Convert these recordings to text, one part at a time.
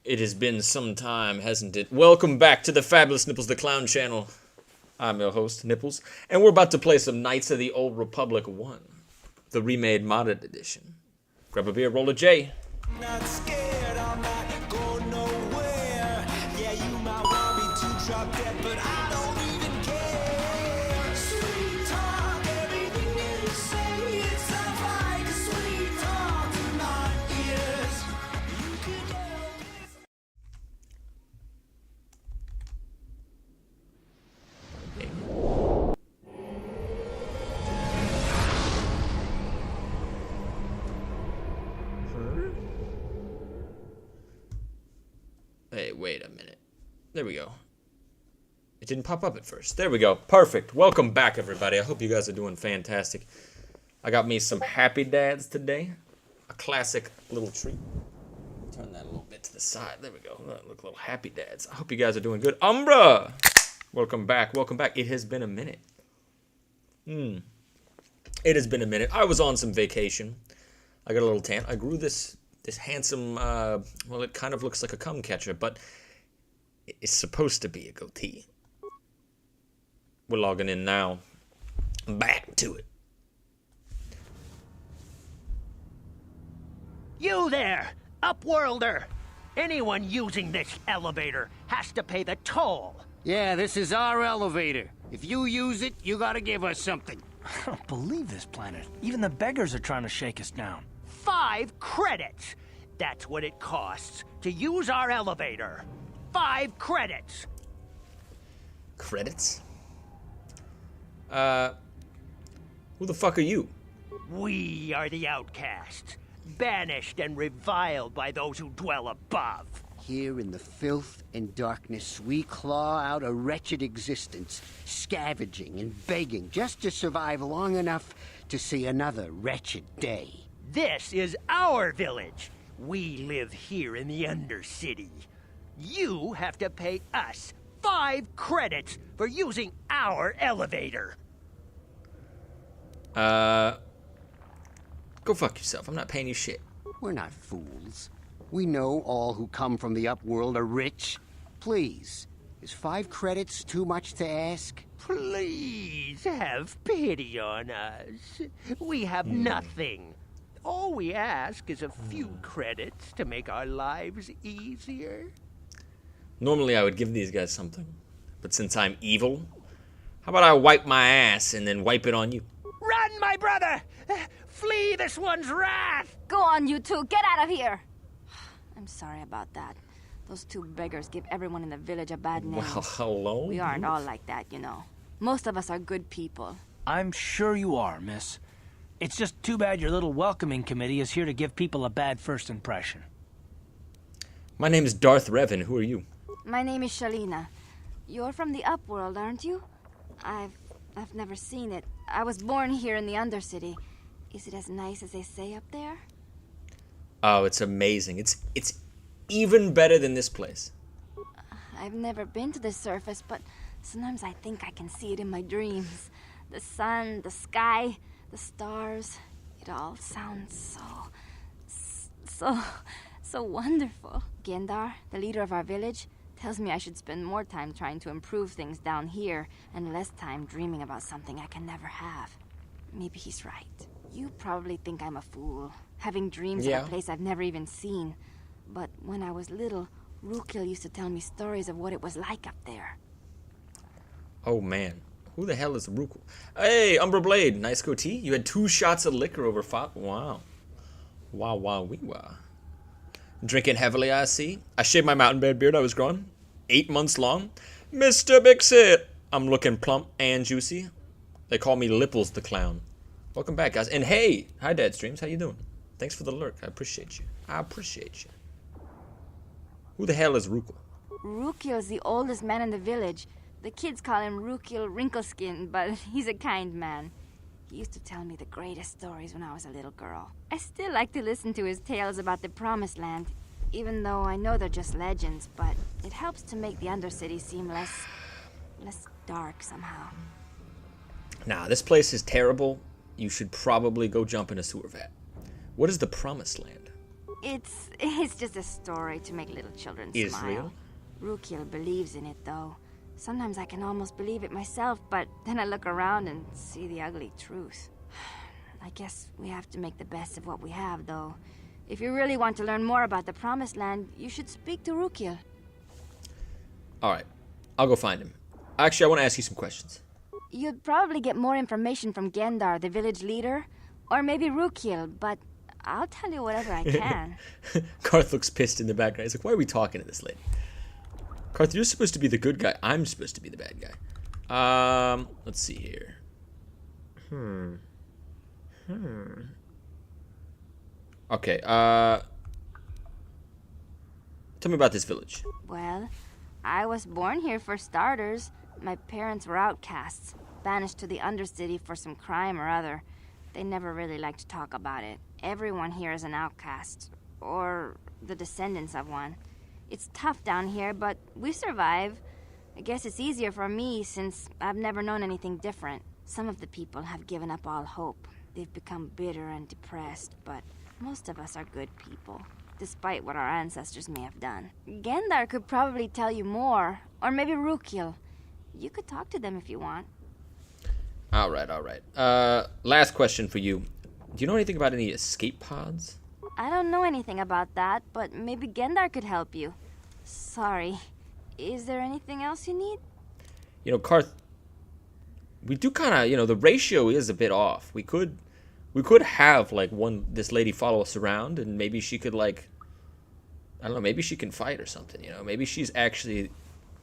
It has been some time, hasn't it? Welcome back to the Fabulous Nipples the Clown channel. I'm your host, Nipples, and we're about to play some Knights of the Old Republic 1, the remade modded edition. Grab a beer, roll a J. Not scared, I'm not going nowhere. Yeah, you might want me to drop dead, but I don't even care. Sweet talk, everything you say, it sounds like a sweet talk to my ears. You could help if Hey, wait a minute. There we go. It didn't pop up at first. There we go. Perfect. Welcome back, everybody. I hope you guys are doing fantastic. I got me some Happy Dads today. A classic little treat. Turn that a little bit to the side. There we go. Look, little Happy Dads. I hope you guys are doing good. Umbra! Welcome back. Welcome back. It has been a minute. It has been a minute. I was on some vacation. I got a little tan. I grew this handsome, well, it kind of looks like a cum catcher, but it's supposed to be a goatee. We're logging in now. Back to it. You there, Upworlder! Anyone using this elevator has to pay the toll. Yeah, this is our elevator. If you use it, you gotta give us something. I don't believe this planet. Even the beggars are trying to shake us down. 5 credits. That's what it costs to use our elevator. 5 credits. Credits? Who the fuck are you? We are the outcasts, banished and reviled by those who dwell above. Here in the filth and darkness, we claw out a wretched existence, scavenging and begging just to survive long enough to see another wretched day. This is our village. We live here in the Undercity. You have to pay us 5 credits for using our elevator. Go fuck yourself. I'm not paying you shit. We're not fools. We know all who come from the Upworld are rich. Please, is 5 credits too much to ask? Please have pity on us. We have nothing. All we ask is a few credits to make our lives easier. Normally I would give these guys something, but since I'm evil, how about I wipe my ass and then wipe it on you? Run, my brother! Flee this one's wrath! Go on, you two. Get out of here. I'm sorry about that. Those 2 beggars give everyone in the village a bad name. Well, hello? We aren't all like that, you know. Most of us are good people. I'm sure you are, miss. It's just too bad your little welcoming committee is here to give people a bad first impression. My name is Darth Revan. Who are you? My name is Shalina. You're from the Upworld, aren't you? I've never seen it. I was born here in the Undercity. Is it as nice as they say up there? Oh, it's amazing. It's even better than this place. I've never been to the surface, but sometimes I think I can see it in my dreams. The sun, the sky, the stars. It all sounds so wonderful. Gendar, the leader of our village, tells me I should spend more time trying to improve things down here and less time dreaming about something I can never have. Maybe he's right. You probably think I'm a fool, having dreams of a place I've never even seen. But when I was little, Rukil used to tell me stories of what it was like up there. Oh, man. Who the hell is Rukil? Hey, Umbra Blade. Nice goatee. You had 2 shots of liquor over 5. Wow. Wow, wow, wee, wow. Drinking heavily, I see. I shaved my mountain beard I was growing. 8 months long. Mr. Bixit. I'm looking plump and juicy. They call me Lipples the Clown. Welcome back, guys. And hey, hi, Dad Streams. How you doing? Thanks for the lurk. I appreciate you. I appreciate you. Who the hell is Rukil? Rukil's the oldest man in the village. The kids call him Rukil Wrinkleskin, but he's a kind man. He used to tell me the greatest stories when I was a little girl. I still like to listen to his tales about the Promised Land, even though I know they're just legends, but it helps to make the Undercity seem less dark somehow. Nah, this place is terrible. You should probably go jump in a sewer vat. What is the Promised Land? It's just a story to make little children Israel? smile. Rukiel believes in it, though. Sometimes I can almost believe it myself, but then I look around and see the ugly truth. I guess we have to make the best of what we have, though. If you really want to learn more about the Promised Land, you should speak to Rukiel. Alright, I'll go find him. Actually, I want to ask you some questions. You'd probably get more information from Gendar, the village leader, or maybe Rukiel, but I'll tell you whatever I can. Karth looks pissed in the background. He's like, why are we talking to this lady? Karth, you're supposed to be the good guy. I'm supposed to be the bad guy. Let's see here. Okay, tell me about this village. Well, I was born here for starters. My parents were outcasts, banished to the Undercity for some crime or other. They never really liked to talk about it. Everyone here is an outcast, or the descendants of one. It's tough down here, but we survive. I guess it's easier for me since I've never known anything different. Some of the people have given up all hope. They've become bitter and depressed, but most of us are good people, despite what our ancestors may have done. Gendar could probably tell you more, or maybe Rukiel. You could talk to them if you want. Alright. Last question for you. Do you know anything about any escape pods? I don't know anything about that, but maybe Gendar could help you. Sorry. Is there anything else you need? You know, Karth, we do kind of, the ratio is a bit off. We could have, like, this lady follow us around, and maybe she could, like, I don't know, maybe she can fight or something, Maybe she's actually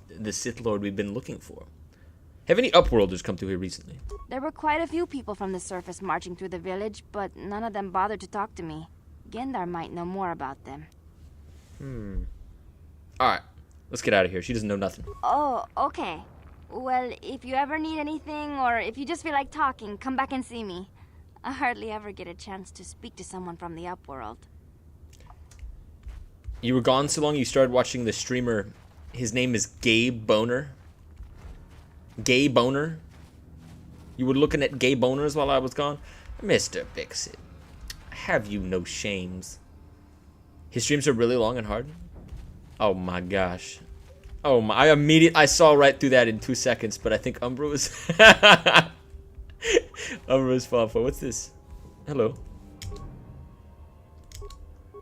the Sith Lord we've been looking for. Have any Upworlders come through here recently? There were quite a few people from the surface marching through the village, but none of them bothered to talk to me. Gendar might know more about them. Alright, let's get out of here. She doesn't know nothing. Oh, okay. Well, if you ever need anything, or if you just feel like talking, come back and see me. I hardly ever get a chance to speak to someone from the Upworld. You were gone so long you started watching the streamer. His name is Gabe Boner. Gay Boner? You were looking at gay boners while I was gone? Mr. Bixit, have you no shames? His streams are really long and hard? Oh my gosh. Oh my, I saw right through that in 2 seconds, but I think Umbra was... Umbra was far for. What's this? Hello.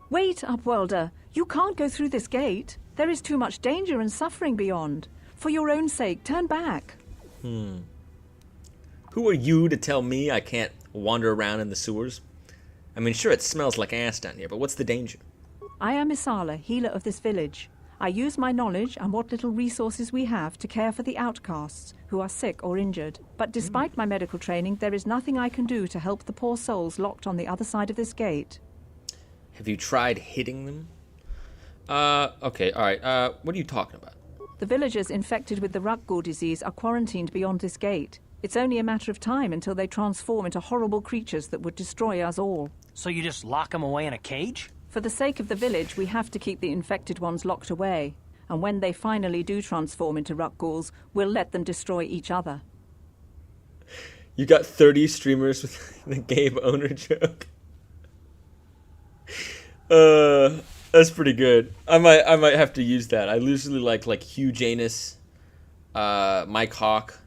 Wait, Upworlder. You can't go through this gate. There is too much danger and suffering beyond. For your own sake, turn back. Who are you to tell me I can't wander around in the sewers? I mean, sure, it smells like ass down here, but what's the danger? I am Isala, healer of this village. I use my knowledge and what little resources we have to care for the outcasts who are sick or injured. But despite my medical training, there is nothing I can do to help the poor souls locked on the other side of this gate. Have you tried hitting them? Okay, alright. What are you talking about? The villagers infected with the Rukgul disease are quarantined beyond this gate. It's only a matter of time until they transform into horrible creatures that would destroy us all. So you just lock them away in a cage? For the sake of the village, we have to keep the infected ones locked away. And when they finally do transform into Rukguls, we'll let them destroy each other. You got 30 streamers with the Gabe owner joke. That's pretty good. I might have to use that. I usually like Hugh Janus, Mike Hawk,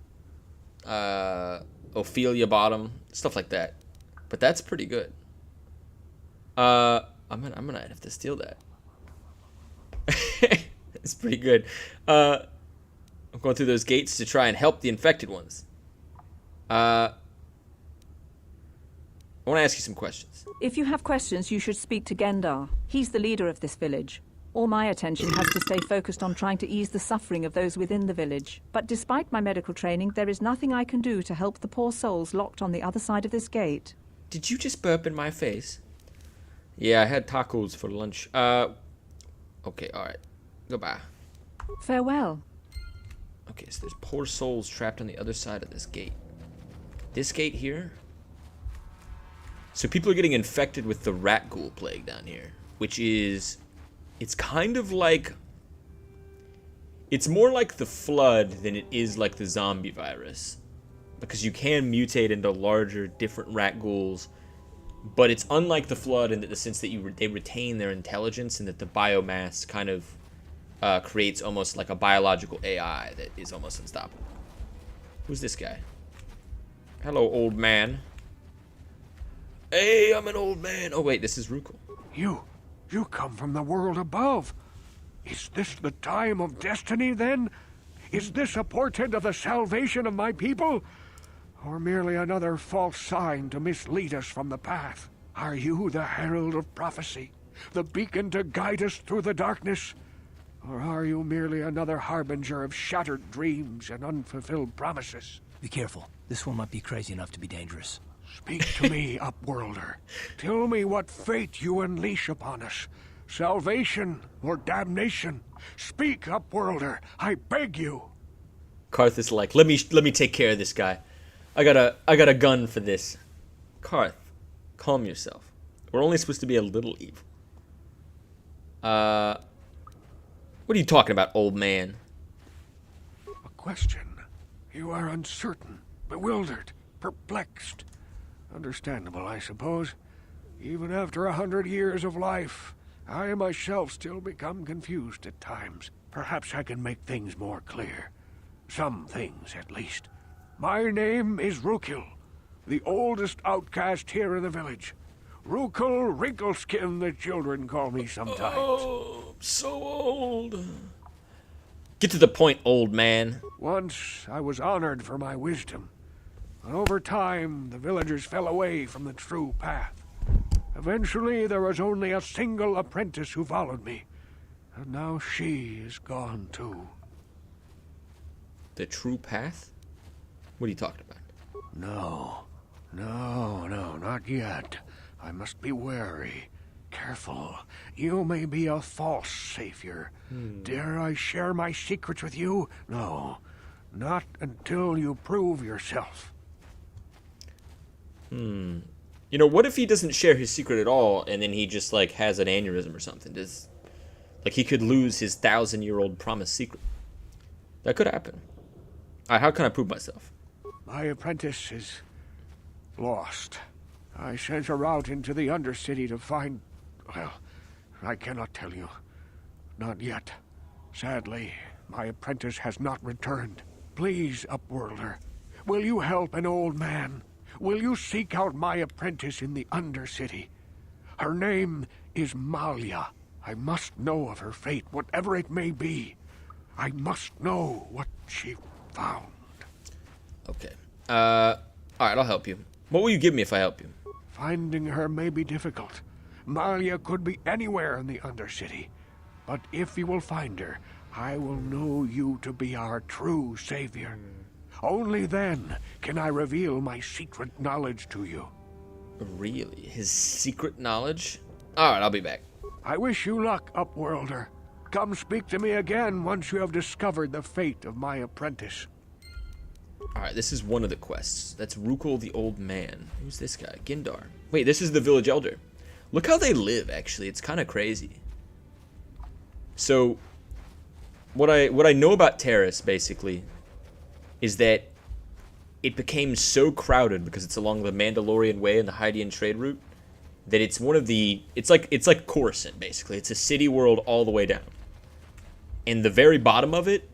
Ophelia Bottom, stuff like that. But that's pretty good. I'm gonna have to steal that. It's pretty good. I'm going through those gates to try and help the infected ones. I want to ask you some questions. If you have questions, you should speak to Gendar. He's the leader of this village. All my attention has to stay focused on trying to ease the suffering of those within the village. But despite my medical training, there is nothing I can do to help the poor souls locked on the other side of this gate. Did you just burp in my face? Yeah, I had tacos for lunch. Okay, alright. Goodbye. Farewell. Okay, so there's poor souls trapped on the other side of this gate. This gate here? So people are getting infected with the rat ghoul plague down here, which is... It's kind of like... It's more like the flood than it is like the zombie virus. Because you can mutate into larger, different rat ghouls but it's unlike the Flood in the sense that they retain their intelligence, and that the biomass kind of creates almost like a biological AI that is almost unstoppable. Who's this guy? Hello, old man. Hey, I'm an old man. Oh wait, this is Rukul. You come from the world above. Is this the time of destiny, then? Is this a portent of the salvation of my people? Or merely another false sign to mislead us from the path? Are you the herald of prophecy? The beacon to guide us through the darkness? Or are you merely another harbinger of shattered dreams and unfulfilled promises? Be careful. This one might be crazy enough to be dangerous. Speak to me, Upworlder. Tell me what fate you unleash upon us. Salvation or damnation? Speak, Upworlder. I beg you. Karth is like, let me take care of this guy. I got a gun for this. Karth, calm yourself. We're only supposed to be a little evil. What are you talking about, old man? A question. You are uncertain, bewildered, perplexed. Understandable, I suppose. Even after 100 years of life, I myself still become confused at times. Perhaps I can make things more clear. Some things, at least. My name is Rukul, the oldest outcast here in the village. Rukul Wrinkleskin, the children call me sometimes. Oh, so old. Get to the point, old man. Once I was honored for my wisdom. But over time, the villagers fell away from the true path. Eventually, there was only a single apprentice who followed me. And now she is gone too. The true path? What are you talking about? No, not yet. I must be wary. Careful. You may be a false savior. Dare I share my secrets with you? No, not until you prove yourself. You know, what if he doesn't share his secret at all, and then he just, like, has an aneurysm or something? Like, he could lose his 1,000-year-old promised secret. That could happen. Alright, how can I prove myself? My apprentice is lost. I sent her out into the Undercity to find... Well, I cannot tell you. Not yet. Sadly, my apprentice has not returned. Please, Upworlder, will you help an old man? Will you seek out my apprentice in the Undercity? Her name is Malia. I must know of her fate, whatever it may be. I must know what she found. Okay. Alright, I'll help you. What will you give me if I help you? Finding her may be difficult. Malia could be anywhere in the Undercity. But if you will find her, I will know you to be our true savior. Only then can I reveal my secret knowledge to you. Really? His secret knowledge? Alright, I'll be back. I wish you luck, Upworlder. Come speak to me again once you have discovered the fate of my apprentice. Alright, this is one of the quests. That's Rukul the Old Man. Who's this guy? Gindar. Wait, this is the village elder. Look how they live, actually. It's kind of crazy. So, what I know about Taris, basically, is that it became so crowded because it's along the Mandalorian Way and the Hydean trade route that it's one of the... It's like Coruscant, basically. It's a city world all the way down. And the very bottom of it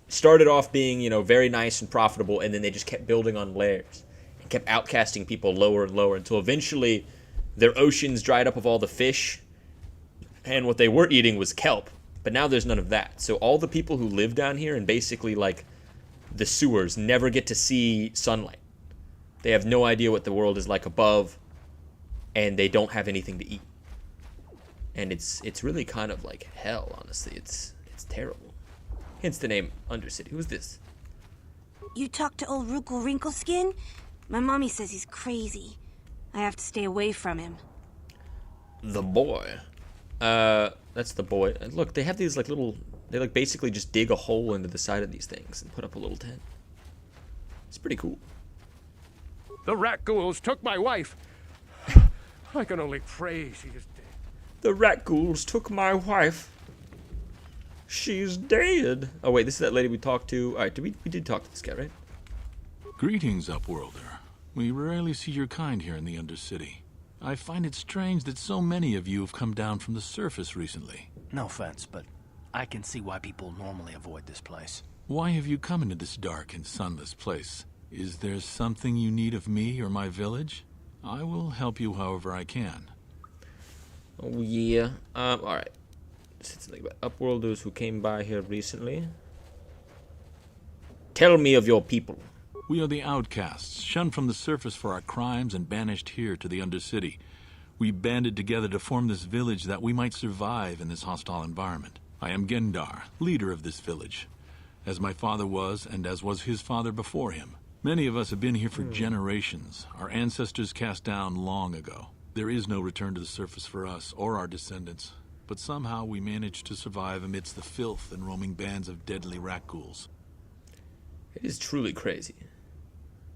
started off being, you know, very nice and profitable, and then they just kept building on layers and kept outcasting people lower and lower until eventually their oceans dried up of all the fish, and what they were eating was kelp. But now there's none of that. So all the people who live down here and basically, like, the sewers never get to see sunlight. They have no idea what the world is like above, and they don't have anything to eat. And it's really kind of like hell, honestly. It's terrible. Hence the name Undercity. Who's this? You talked to old Rukul Wrinkleskin? My mommy says he's crazy. I have to stay away from him. The boy. That's the boy. Look, they have these like little... They like basically just dig a hole into the side of these things and put up a little tent. It's pretty cool. The rat ghouls took my wife. I can only pray she is dead. The rat ghouls took my wife. She's dead. Oh wait, this is that lady we talked to. Alright, we did talk to this guy, right? Greetings, Upworlder. We rarely see your kind here in the Undercity. I find it strange that so many of you have come down from the surface recently. No offense, but I can see why people normally avoid this place. Why have you come into this dark and sunless place? Is there something you need of me or my village? I will help you however I can. Oh yeah. Alright. Said something about Upworlders who came by here recently. Tell me of your people. We are the outcasts, shunned from the surface for our crimes and banished here to the Undercity. We banded together to form this village that we might survive in this hostile environment. I am Gendar, leader of this village, as my father was and as was his father before him. Many of us have been here for generations, our ancestors cast down long ago. There is no return to the surface for us or our descendants, but somehow we managed to survive amidst the filth and roaming bands of deadly rat ghouls. It is truly crazy.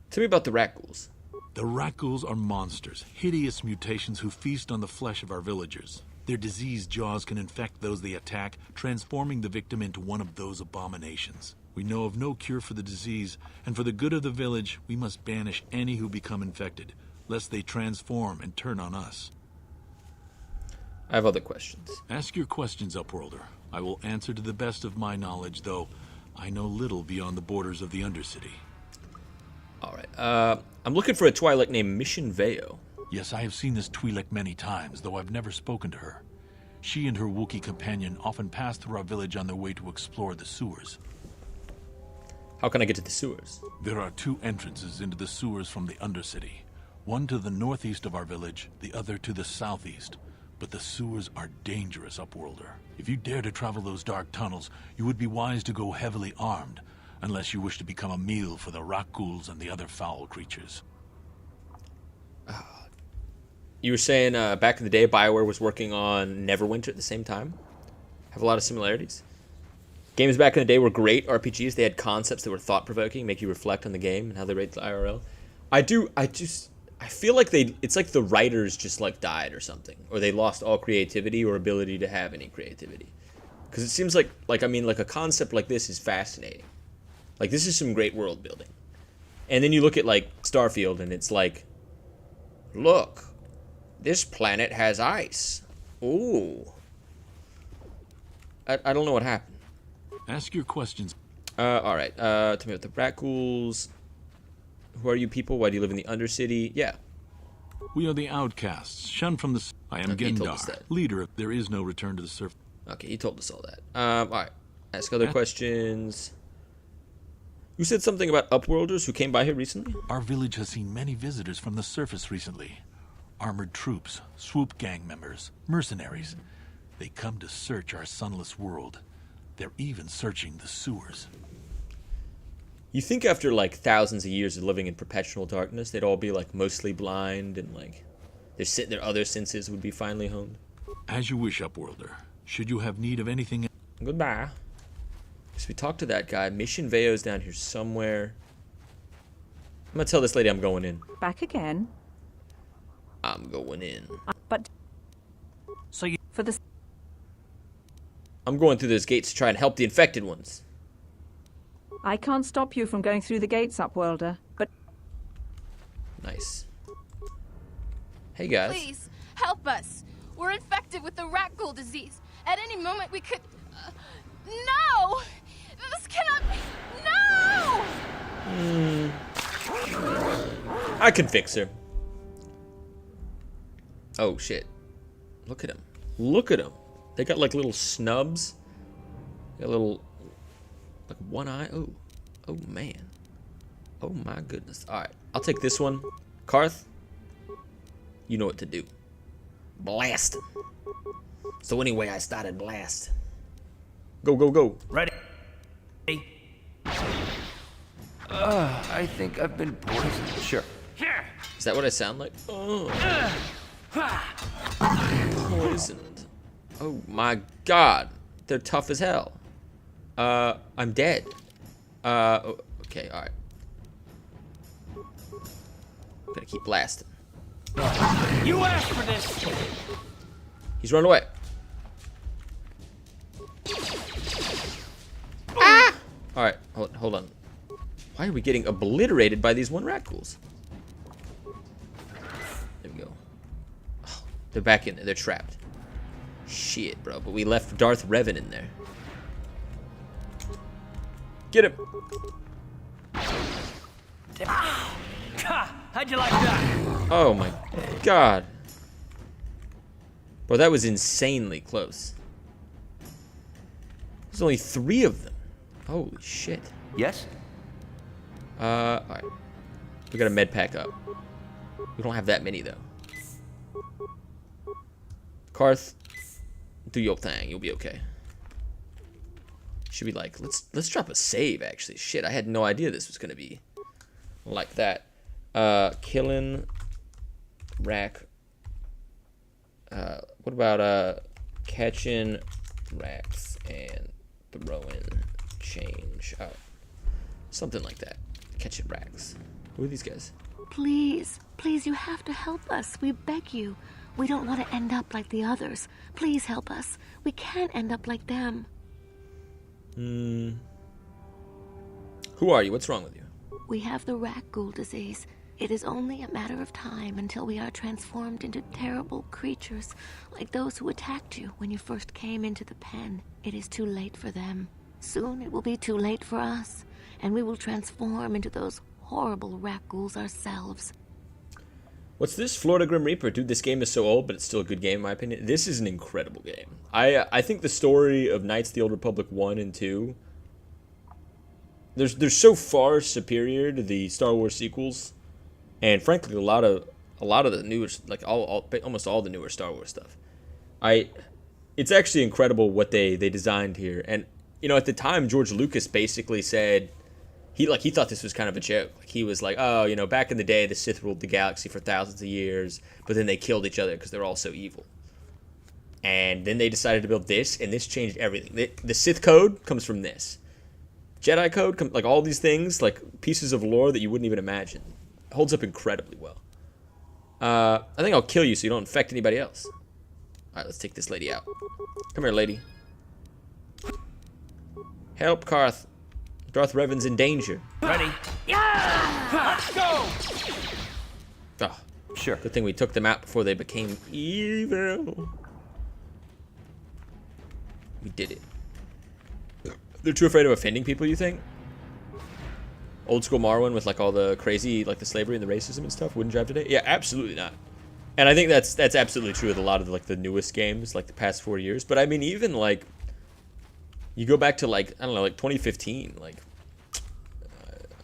Tell me about the rat ghouls. The rat ghouls are monsters, hideous mutations who feast on the flesh of our villagers. Their diseased jaws can infect those they attack, transforming the victim into one of those abominations. We know of no cure for the disease, and for the good of the village, we must banish any who become infected, lest they transform and turn on us. I have other questions. Ask your questions, Upworlder. I will answer to the best of my knowledge, though I know little beyond the borders of the Undercity. Alright, I'm looking for a Twi'lek named Mission Veo. Yes, I have seen this Twi'lek many times, though I've never spoken to her. She and her Wookiee companion often pass through our village on their way to explore the sewers. How can I get to the sewers? There are two entrances into the sewers from the Undercity. One to the northeast of our village, the other to the southeast. But the sewers are dangerous, Upworlder. If you dare to travel those dark tunnels, you would be wise to go heavily armed, unless you wish to become a meal for the rat ghouls and the other foul creatures. You were saying back in the day BioWare was working on Neverwinter at the same time? Have a lot of similarities. Games back in the day were great RPGs. They had concepts that were thought-provoking, make you reflect on the game and how they rate the IRL. I feel like it's like the writers just like died or something, or they lost all creativity or ability to have any creativity. Because it seems like a concept like this is fascinating. Like, this is some great world building. And then you look at, like, Starfield, and it's like, look, this planet has ice. Ooh. I don't know what happened. Ask your questions. Alright. Tell me about the rat ghouls. Who are you people? Why do you live in the Undercity? Yeah. We are the outcasts, shunned from the... I am Gendar, leader of... There is no return to the surface. Okay, you told us all that. Alright. Ask other questions. You said something about Upworlders who came by here recently? Our village has seen many visitors from the surface recently. Armored troops, swoop gang members, mercenaries. They come to search our sunless world. They're even searching the sewers. You think after, like, thousands of years of living in perpetual darkness, they'd all be, like, mostly blind and, like, their other senses would be finally honed? As you wish, Upworlder. Should you have need of anything... Goodbye. So we talked to that guy. Mission Veo's down here somewhere. I'm gonna tell this lady I'm going in. Back again. I'm going in. But... So you... For the... I'm going through those gates to try and help the infected ones. I can't stop you from going through the gates, Upworlder, but... Nice. Hey, guys. Please, help us. We're infected with the rat ghoul disease. At any moment we could... No! This cannot be... No! I can fix her. Oh, shit. Look at him. Look at him. They got, like, little snubs. Got a little... like one eye. Oh. Oh, man. Oh, my goodness. Alright. I'll take this one. Karth, you know what to do. Blast. So anyway, I started blast. Go, go, go. Ready? I think I've been poisoned. Sure. Is that what I sound like? Oh. Poisoned. Oh my god. They're tough as hell. I'm dead. Okay, alright. I'm gonna keep blasting. You asked for this! He's run away. Ah! Alright, hold on. Why are we getting obliterated by these one rat ghouls? They're back in there. They're trapped. Shit, bro. But we left Darth Revan in there. Get him. How'd you like that? Oh my god. Bro, that was insanely close. There's only 3 of them. Holy shit. Yes? Alright. We got a med pack up. We don't have that many though. Karth, do your thing. You'll be okay. Should be like, let's drop a save actually. Shit, I had no idea this was gonna be like that. Killing rack. What about catching racks and throwing change? Something like that. Catching racks. Who are these guys? Please, please, you have to help us. We beg you. We don't want to end up like the others. Please help us. We can't end up like them. Who are you? What's wrong with you? We have the rat ghoul disease. It is only a matter of time until we are transformed into terrible creatures, like those who attacked you when you first came into the pen. It is too late for them. Soon it will be too late for us, and we will transform into those horrible rat ghouls ourselves. What's this? Florida Grim Reaper. Dude, this game is so old, but it's still a good game in my opinion. This is an incredible game. I think the story of Knights of the Old Republic 1 and 2, they're so far superior to the Star Wars sequels. And frankly, a lot of the newer, like almost all the newer Star Wars stuff. It's actually incredible what they designed here. And you know, at the time, George Lucas basically said he thought this was kind of a joke. Like, he was like, oh, you know, back in the day, the Sith ruled the galaxy for thousands of years, but then they killed each other because they're all so evil. And then they decided to build this, and this changed everything. The Sith code comes from this. Jedi code, like all these things, like pieces of lore that you wouldn't even imagine. Holds up incredibly well. I think I'll kill you so you don't infect anybody else. Alright, let's take this lady out. Come here, lady. Help, Karth. Darth Revan's in danger. Ready? Yeah! Let's go! Oh, sure. Good thing we took them out before they became evil. We did it. They're too afraid of offending people, you think? Old school Morrowind with like all the crazy, like the slavery and the racism and stuff wouldn't drive today? Yeah, absolutely not. And I think that's absolutely true with a lot of like the newest games, like the past 4 years. But I mean, even like you go back to like, I don't know, like 2015, like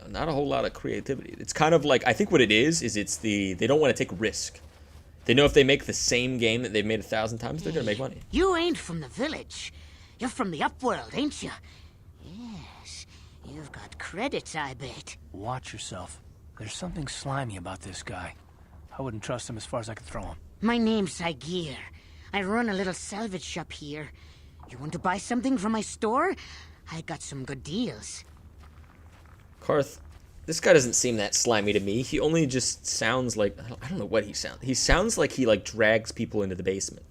not a whole lot of creativity. It's kind of like, I think what it is they don't want to take risk. They know if they make the same game that they've made 1,000 times, they're gonna make money. You ain't from the village. You're from the upworld, ain't you? Yes. You've got credits, I bet. Watch yourself. There's something slimy about this guy. I wouldn't trust him as far as I could throw him. My name's Saigir. I run a little salvage shop here. You want to buy something from my store? I got some good deals. Karth, this guy doesn't seem that slimy to me. He only just sounds like, I don't know what he sounds. He sounds like he like drags people into the basement.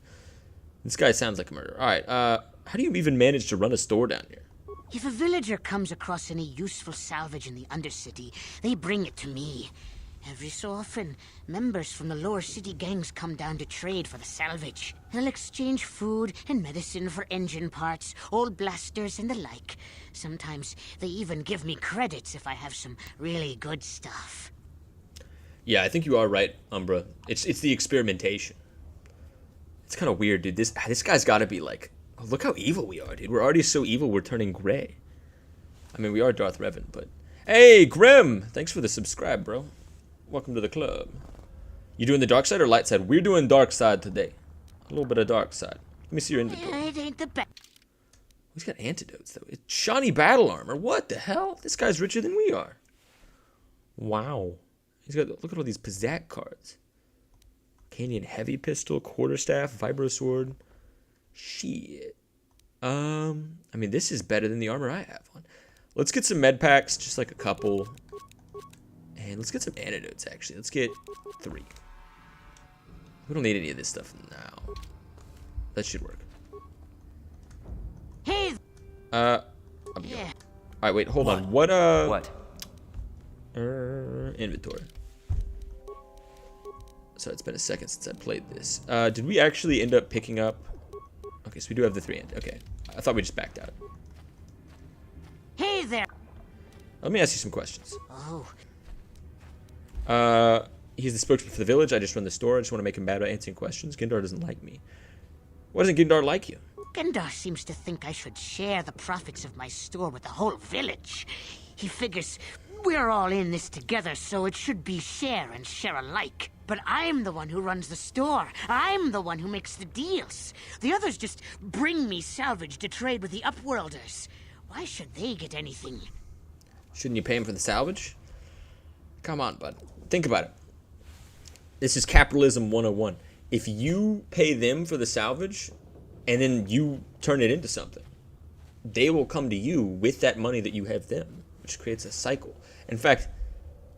This guy sounds like a murderer. Alright, how do you even manage to run a store down here? If a villager comes across any useful salvage in the Undercity, they bring it to me. Every so often, members from the lower city gangs come down to trade for the salvage. They'll exchange food and medicine for engine parts, old blasters and the like. Sometimes they even give me credits if I have some really good stuff. Yeah, I think you are right, Umbra. It's the experimentation. It's kind of weird, dude. This guy's got to be like, oh, look how evil we are, dude. We're already so evil, we're turning gray. I mean, we are Darth Revan, but... Hey, Grim! Thanks for the subscribe, bro. Welcome to the club. You doing the dark side or light side? We're doing dark side today. A little bit of dark side. Let me see your inventory. It ain't the best. He's got antidotes, though. It's shiny battle armor. What the hell? This guy's richer than we are. Wow. He's got... Look at all these Pizzak cards. Canyon heavy pistol, quarterstaff, vibro sword. Shit. I mean, this is better than the armor I have on. Let's get some med packs, just like a couple. And let's get some antidotes, actually. Let's get 3. We don't need any of this stuff now. That should work. Hey. Yeah. Alright, wait, hold on. What, What? Inventory. So it's been a second since I played this. Did we actually end up picking up... Okay, so we do have the 3 end. Okay. I thought we just backed out. Hey there. Let me ask you some questions. Oh. He's the spokesman for the village. I just run the store. I just want to make him bad about answering questions. Gendar doesn't like me. Why doesn't Gendar like you? Gendar seems to think I should share the profits of my store with the whole village. He figures we're all in this together, so it should be share and share alike. But I'm the one who runs the store. I'm the one who makes the deals. The others just bring me salvage to trade with the Upworlders. Why should they get anything? Shouldn't you pay him for the salvage? Come on, bud. Think about it. This is capitalism 101. If you pay them for the salvage, and then you turn it into something, they will come to you with that money that you have them, which creates a cycle. In fact,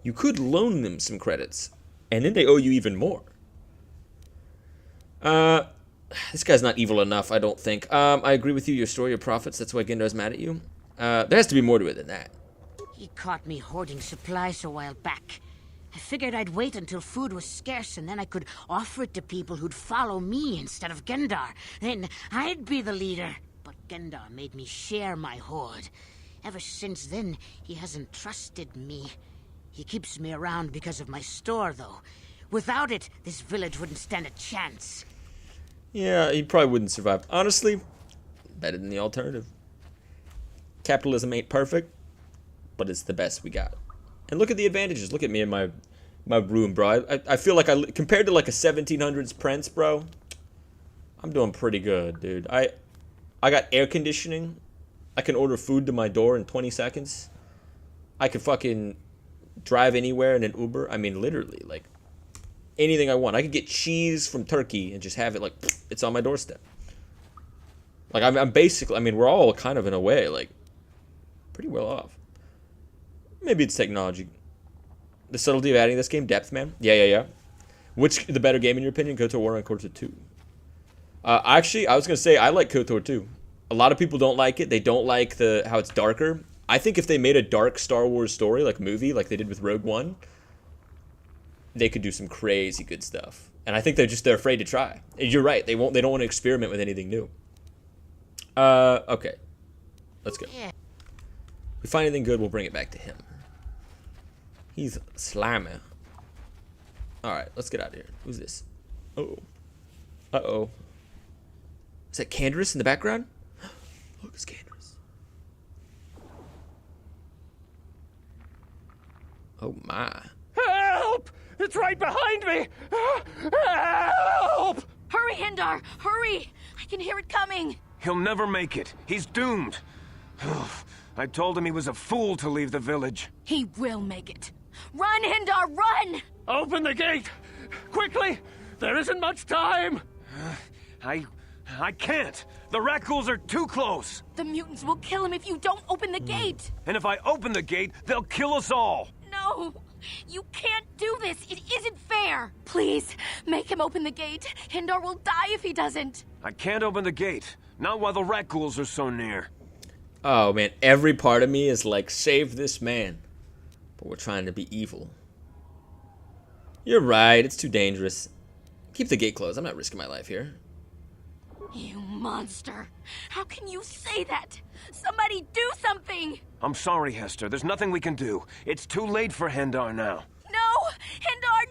you could loan them some credits, and then they owe you even more. This guy's not evil enough, I don't think. I agree with you. Your story, your profits, that's why Gendar's mad at you. There has to be more to it than that. He caught me hoarding supplies a while back. I figured I'd wait until food was scarce and then I could offer it to people who'd follow me instead of Gendar. Then I'd be the leader. But Gendar made me share my hoard. Ever since then, he hasn't trusted me. He keeps me around because of my store, though. Without it, this village wouldn't stand a chance. Yeah, he probably wouldn't survive. Honestly, better than the alternative. Capitalism ain't perfect, but it's the best we got. And look at the advantages. Look at me in my room, bro. I feel like compared to like a 1700s Prince, bro, I'm doing pretty good, dude. I got air conditioning. I can order food to my door in 20 seconds. I can fucking drive anywhere in an Uber. I mean, literally, like, anything I want. I could get cheese from Turkey and just have it, like, it's on my doorstep. Like, I'm basically, I mean, we're all kind of, in a way, like, pretty well off. Maybe it's technology. The subtlety of adding this game, depth, man. Yeah. Which the better game in your opinion, Kotor 1 or Kotor 2? Actually, I was gonna say I like Kotor 2. A lot of people don't like it. They don't like how it's darker. I think if they made a dark Star Wars story, like movie, like they did with Rogue One, they could do some crazy good stuff. And I think they're afraid to try. You're right. They don't want to experiment with anything new. Okay. Let's go. If we find anything good, we'll bring it back to him. He's slimy. Alright, let's get out of here. Who's this? Uh-oh. Uh-oh. Is that Candaris in the background? Look, it's Candaris. Oh, my. Help! It's right behind me! Help! Hurry, Hindar! Hurry! I can hear it coming! He'll never make it. He's doomed. I told him he was a fool to leave the village. He will make it. Run, Hindar, run! Open the gate! Quickly! There isn't much time! I can't. The Rakghouls are too close. The mutants will kill him if you don't open the gate. And if I open the gate, they'll kill us all. No! You can't do this! It isn't fair! Please, make him open the gate. Hindar will die if he doesn't. I can't open the gate. Not while the Rakghouls are so near. Oh, man. Every part of me is like, save this man. But we're trying to be evil. You're right. It's too dangerous. Keep the gate closed. I'm not risking my life here. You monster. How can you say that? Somebody do something! I'm sorry, Hester. There's nothing we can do. It's too late for Hendar now. No! Hindar,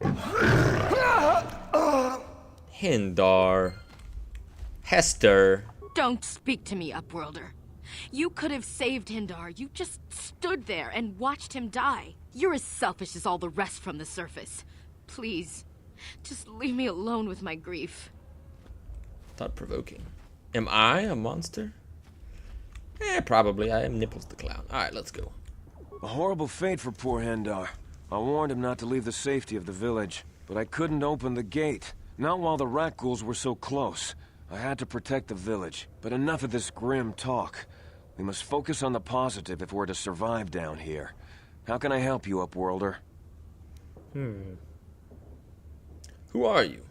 no! Hindar. Hester. Don't speak to me, Upworlder. You could have saved Hindar. You just stood there and watched him die. You're as selfish as all the rest from the surface. Please, just leave me alone with my grief. Thought-provoking. Am I a monster? Probably. I am Nipples the Clown. Alright, let's go. A horrible fate for poor Hendar. I warned him not to leave the safety of the village, but I couldn't open the gate. Not while the Rakghouls were so close. I had to protect the village, but enough of this grim talk. We must focus on the positive if we're to survive down here. How can I help you, Upworlder? Who are you?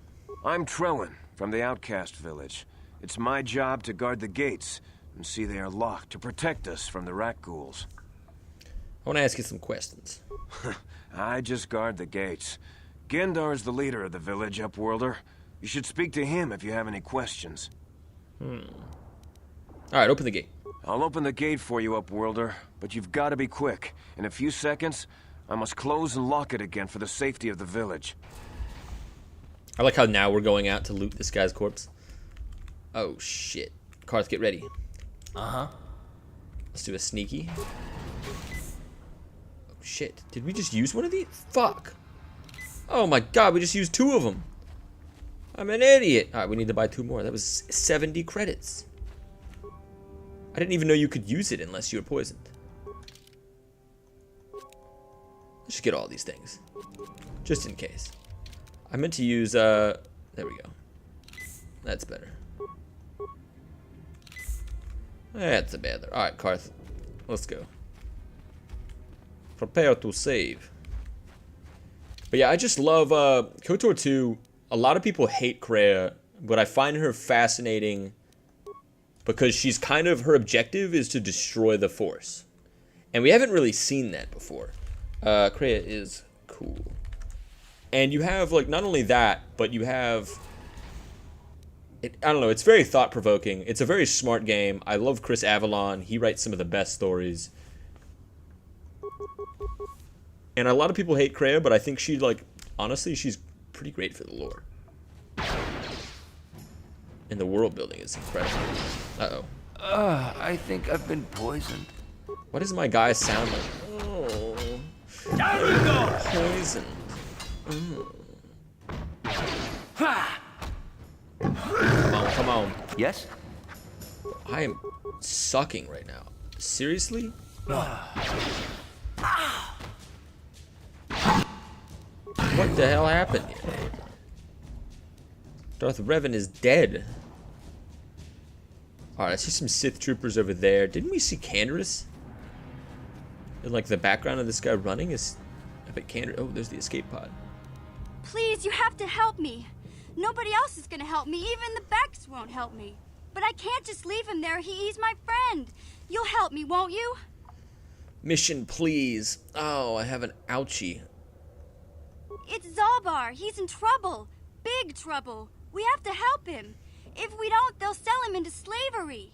I'm Trellin, from the Outcast Village. It's my job to guard the gates, and see they are locked to protect us from the Rakghouls. want to ask you some questions. I just guard the gates. Gendar is the leader of the village, Upworlder. You should speak to him if you have any questions. Alright, open the gate. I'll open the gate for you, Upworlder, but you've got to be quick. In a few seconds, I must close and lock it again for the safety of the village. I like how now we're going out to loot this guy's corpse. Oh, shit. Karth, get ready. Uh-huh. Let's do a sneaky. Oh, shit. Did we just use one of these? Fuck. Oh, my God. We just used 2 of them. I'm an idiot. All right, we need to buy 2 more. That was 70 credits. I didn't even know you could use it unless you were poisoned. Let's just get all these things. Just in case. I meant to use, there we go. That's better. That's a better. Alright, Karth. Let's go. Prepare to save. But yeah, I just love, Kotor 2. A lot of people hate Kreia, but I find her fascinating because she's kind of, her objective is to destroy the Force. And we haven't really seen that before. Kreia is cool. And you have, like, not only that, but you have... I don't know, it's very thought-provoking. It's a very smart game. I love Chris Avellone. He writes some of the best stories. And a lot of people hate Kreia, but I think she, like, honestly, she's pretty great for the lore. And the world building is incredible. Uh-oh. I think I've been poisoned. What does my guy sound like? Oh. There you go! Poisoned. Ha! Come on, come on. Yes? I am sucking right now. Seriously? What the hell happened here? Darth Revan is dead. Alright, I see some Sith troopers over there. Didn't we see Canderous? In, like, the background of this guy running is... I bet Canderous... Oh, there's the escape pod. Please, you have to help me. Nobody else is gonna help me. Even the Becks won't help me. But I can't just leave him there. He's my friend. You'll help me, won't you? Mission, please. Oh, I have an ouchie. It's Zalbar. He's in trouble. Big trouble. We have to help him. If we don't, they'll sell him into slavery.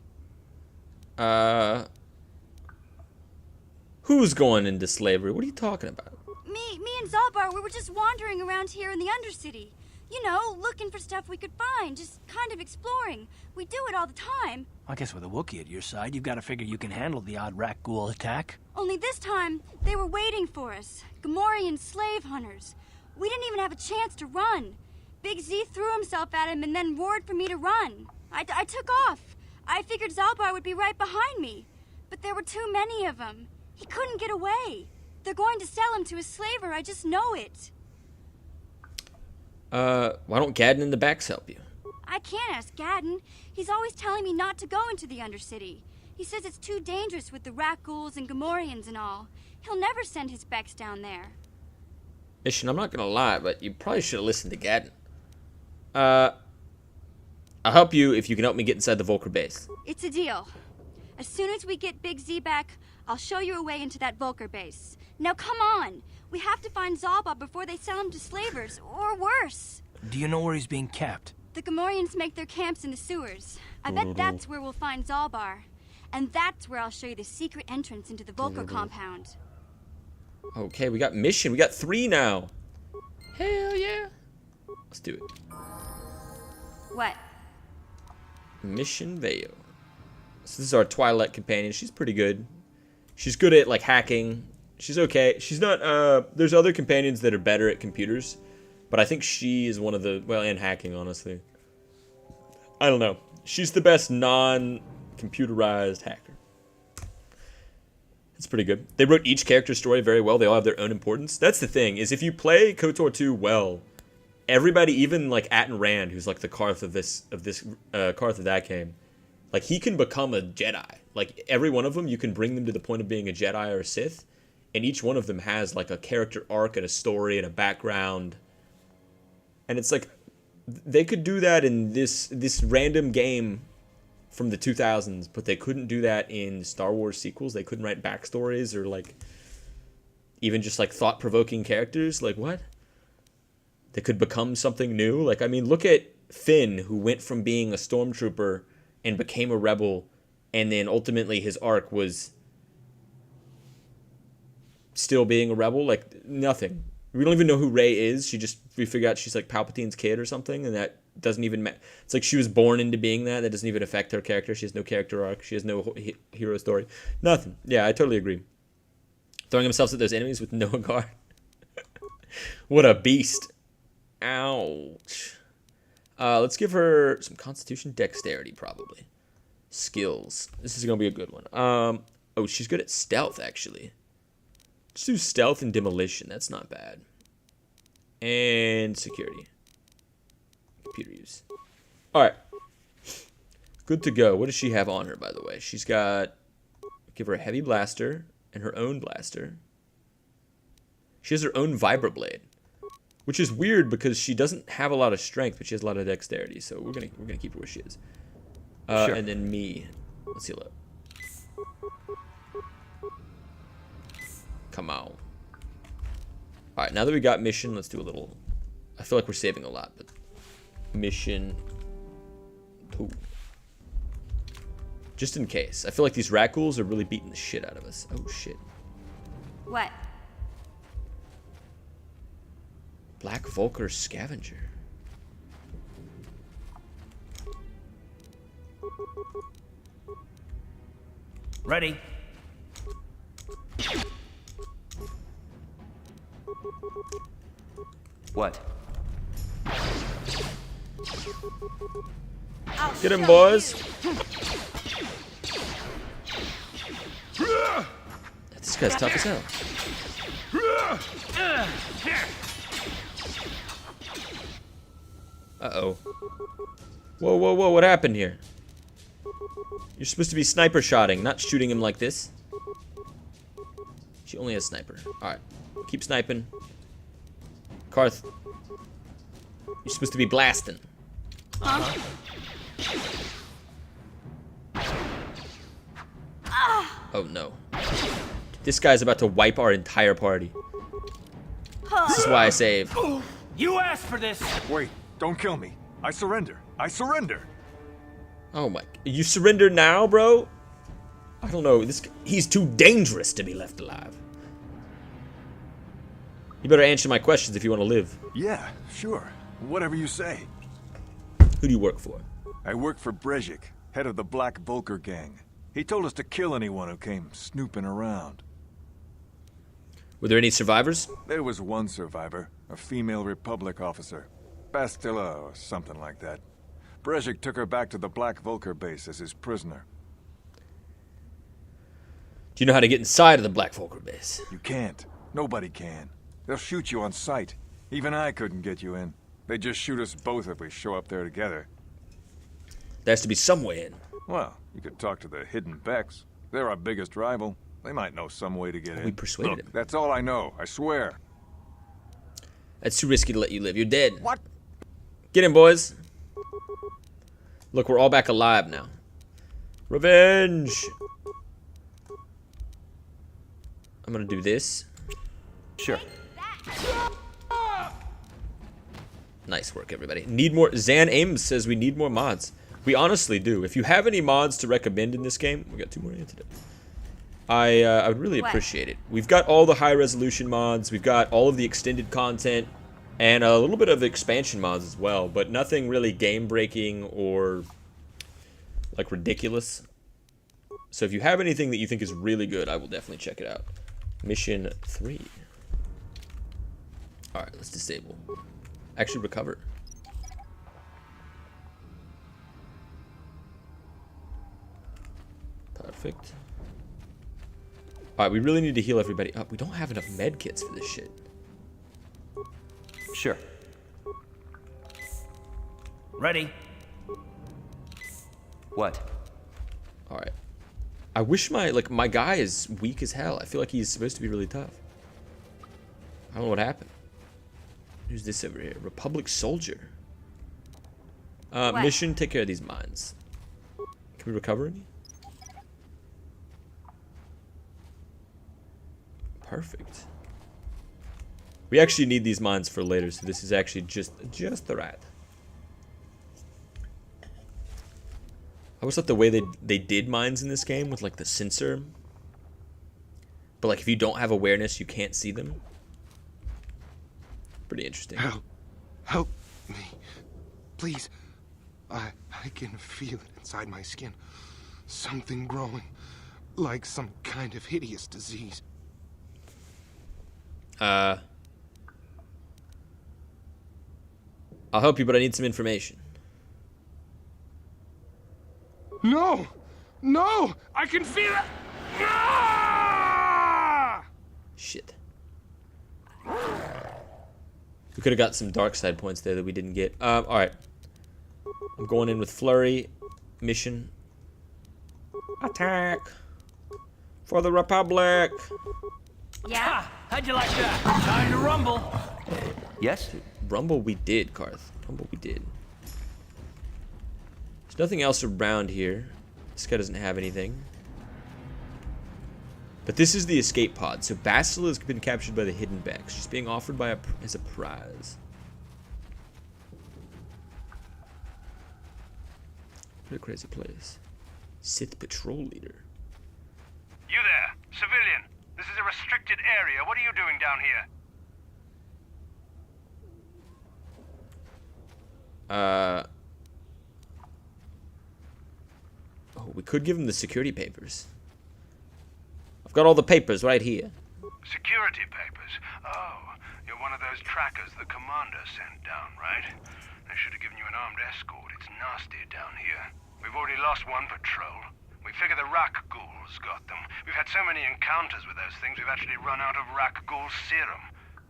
Who's going into slavery? What are you talking about? Me and Zalbar, we were just wandering around here in the Undercity. You know, looking for stuff we could find, just kind of exploring. We do it all the time. I guess with a Wookiee at your side, you've got to figure you can handle the odd rat ghoul attack. Only this time, they were waiting for us. Gamorrean slave hunters. We didn't even have a chance to run. Big Z threw himself at him and then roared for me to run. I took off. I figured Zalbar would be right behind me. But there were too many of them. He couldn't get away. They're going to sell him to a slaver, I just know it. Why don't Gadden and the Backs help you? I can't ask Gadden. He's always telling me not to go into the Undercity. He says it's too dangerous with the rat ghouls and Gamorreans and all. He'll never send his Becks down there. Mission, I'm not gonna lie, but you probably should have listened to Gadden. I'll help you if you can help me get inside the Volker base. It's a deal. As soon as we get Big Z back, I'll show you a way into that Volker base. Now come on! We have to find Zalba before they sell him to slavers, or worse. Do you know where he's being kept? The Gamorreans make their camps in the sewers. I bet that's where we'll find Zalbar. And that's where I'll show you the secret entrance into the Volker compound. Okay, we got mission. We got 3 now. Hell yeah. Let's do it. What? Mission Vale. So this is our Twilight companion. She's pretty good. She's good at, like, hacking. She's okay. She's not, there's other companions that are better at computers. But I think she is one of the, well, and hacking, honestly. I don't know. She's the best non-computerized hacker. It's pretty good. They wrote each character story very well. They all have their own importance. That's the thing, is if you play KOTOR 2 well, everybody, even like Atten Rand, who's like the Karth of Karth of that game, like he can become a Jedi. Like every one of them, you can bring them to the point of being a Jedi or a Sith, and each one of them has like a character arc and a story and a background. And it's like they could do that in this random game from the 2000s, but they couldn't do that in Star Wars sequels. They couldn't write backstories or like even just like thought-provoking characters. Like what? They could become something new. Like, I mean, look at Finn, who went from being a stormtrooper and became a rebel, and then ultimately his arc was still being a rebel. Like nothing. We don't even know who Rey is. We figure out she's like Palpatine's kid or something, and that doesn't even matter. It's like she was born into being that. That doesn't even affect her character. She has no character arc. She has no hero story. Nothing. Yeah, I totally agree. Throwing themselves at those enemies with no guard. What a beast. Ouch. Let's give her some Constitution, Dexterity, probably. Skills. This is gonna be a good one. Oh, she's good at stealth, actually. Let's do stealth and demolition. That's not bad. And security. Computer use. Alright. Good to go. What does she have on her, by the way? She's got... Give her a heavy blaster and her own blaster. She has her own vibroblade. Which is weird because she doesn't have a lot of strength, but she has a lot of dexterity. So we're gonna keep her where she is. Sure. And then me. Let's heal up. Come on. Alright, now that we got mission, let's do a little... I feel like we're saving a lot, but... Mission 2. Just in case. I feel like these rat ghouls are really beating the shit out of us. Oh, shit. What? Black Vulcar Scavenger. Ready. What? Get him, boys. This guy's tough as hell. Uh-oh. Whoa, whoa, whoa, what happened here? You're supposed to be sniper shotting, not shooting him like this. She only has sniper. Alright. Keep sniping. Karth. You're supposed to be blasting. Huh? Oh no. This guy's about to wipe our entire party. This is why I save. You asked for this! Wait, don't kill me. I surrender. I surrender. Oh my. You surrender now, bro? I don't know. He's too dangerous to be left alive. You better answer my questions if you want to live. Yeah, sure. Whatever you say. Who do you work for? I work for Brejik, head of the Black Vulcar gang. He told us to kill anyone who came snooping around. Were there any survivors? There was one survivor, a female Republic officer. Bastilla or something like that. Brejik took her back to the Black Vulcar base as his prisoner. Do you know how to get inside of the Black Vulcar base? You can't. Nobody can. They'll shoot you on sight. Even I couldn't get you in. They'd just shoot us both if we show up there together. There has to be some way in. Well, you could talk to the Hidden Becks. They're our biggest rival. They might know some way to get in. We persuaded Look, him. that's all I know, I swear. That's too risky to let you live. You're dead. What? Get him, boys. Look, we're all back alive now. Revenge! I'm gonna do this. Sure. Nice work, everybody. Need more. Zan Ames says we need more mods. We honestly do. If you have any mods to recommend in this game, we got 2 more today. I would really appreciate it. We've got all the high resolution mods. We've got all of the extended content and a little bit of expansion mods as well, but nothing really game breaking or like ridiculous. So if you have anything that you think is really good, I will definitely check it out. Mission 3. All right, let's disable. Actually recover. Perfect. Alright, we really need to heal everybody up. We don't have enough med kits for this shit. Sure. Ready. What? Alright. I wish my guy is weak as hell. I feel like he's supposed to be really tough. I don't know what happened. Who's this over here? Republic soldier. Mission, take care of these mines. Can we recover any? Perfect. We actually need these mines for later, so this is actually just the right. I always thought the way they did mines in this game with like the sensor, but like if you don't have awareness, you can't see them. Pretty interesting. Help me, please. I can feel it inside my skin. Something growing, like some kind of hideous disease. I'll help you, but I need some information. No! No! I can feel it! Ah! Shit. We could have got some dark side points there that we didn't get. Alright. I'm going in with Flurry. Mission. Attack. For the Republic. Yeah? How'd you like that? Time to rumble. Yes? Rumble we did, Karth. Rumble we did. There's nothing else around here. This guy doesn't have anything. But this is the escape pod. So Bastila has been captured by the Hidden Becks. She's being offered by as a prize. What a crazy place. Sith patrol leader. You there, civilian. This is a restricted area. What are you doing down here? Oh, we could give him the security papers. I've got all the papers right here. Security papers? Oh, you're one of those trackers the commander sent down, right? They should have given you an armed escort. It's nasty down here. We've already lost one patrol. We figure the Rak ghouls got them. We've had so many encounters with those things, we've actually run out of Rak ghoul serum.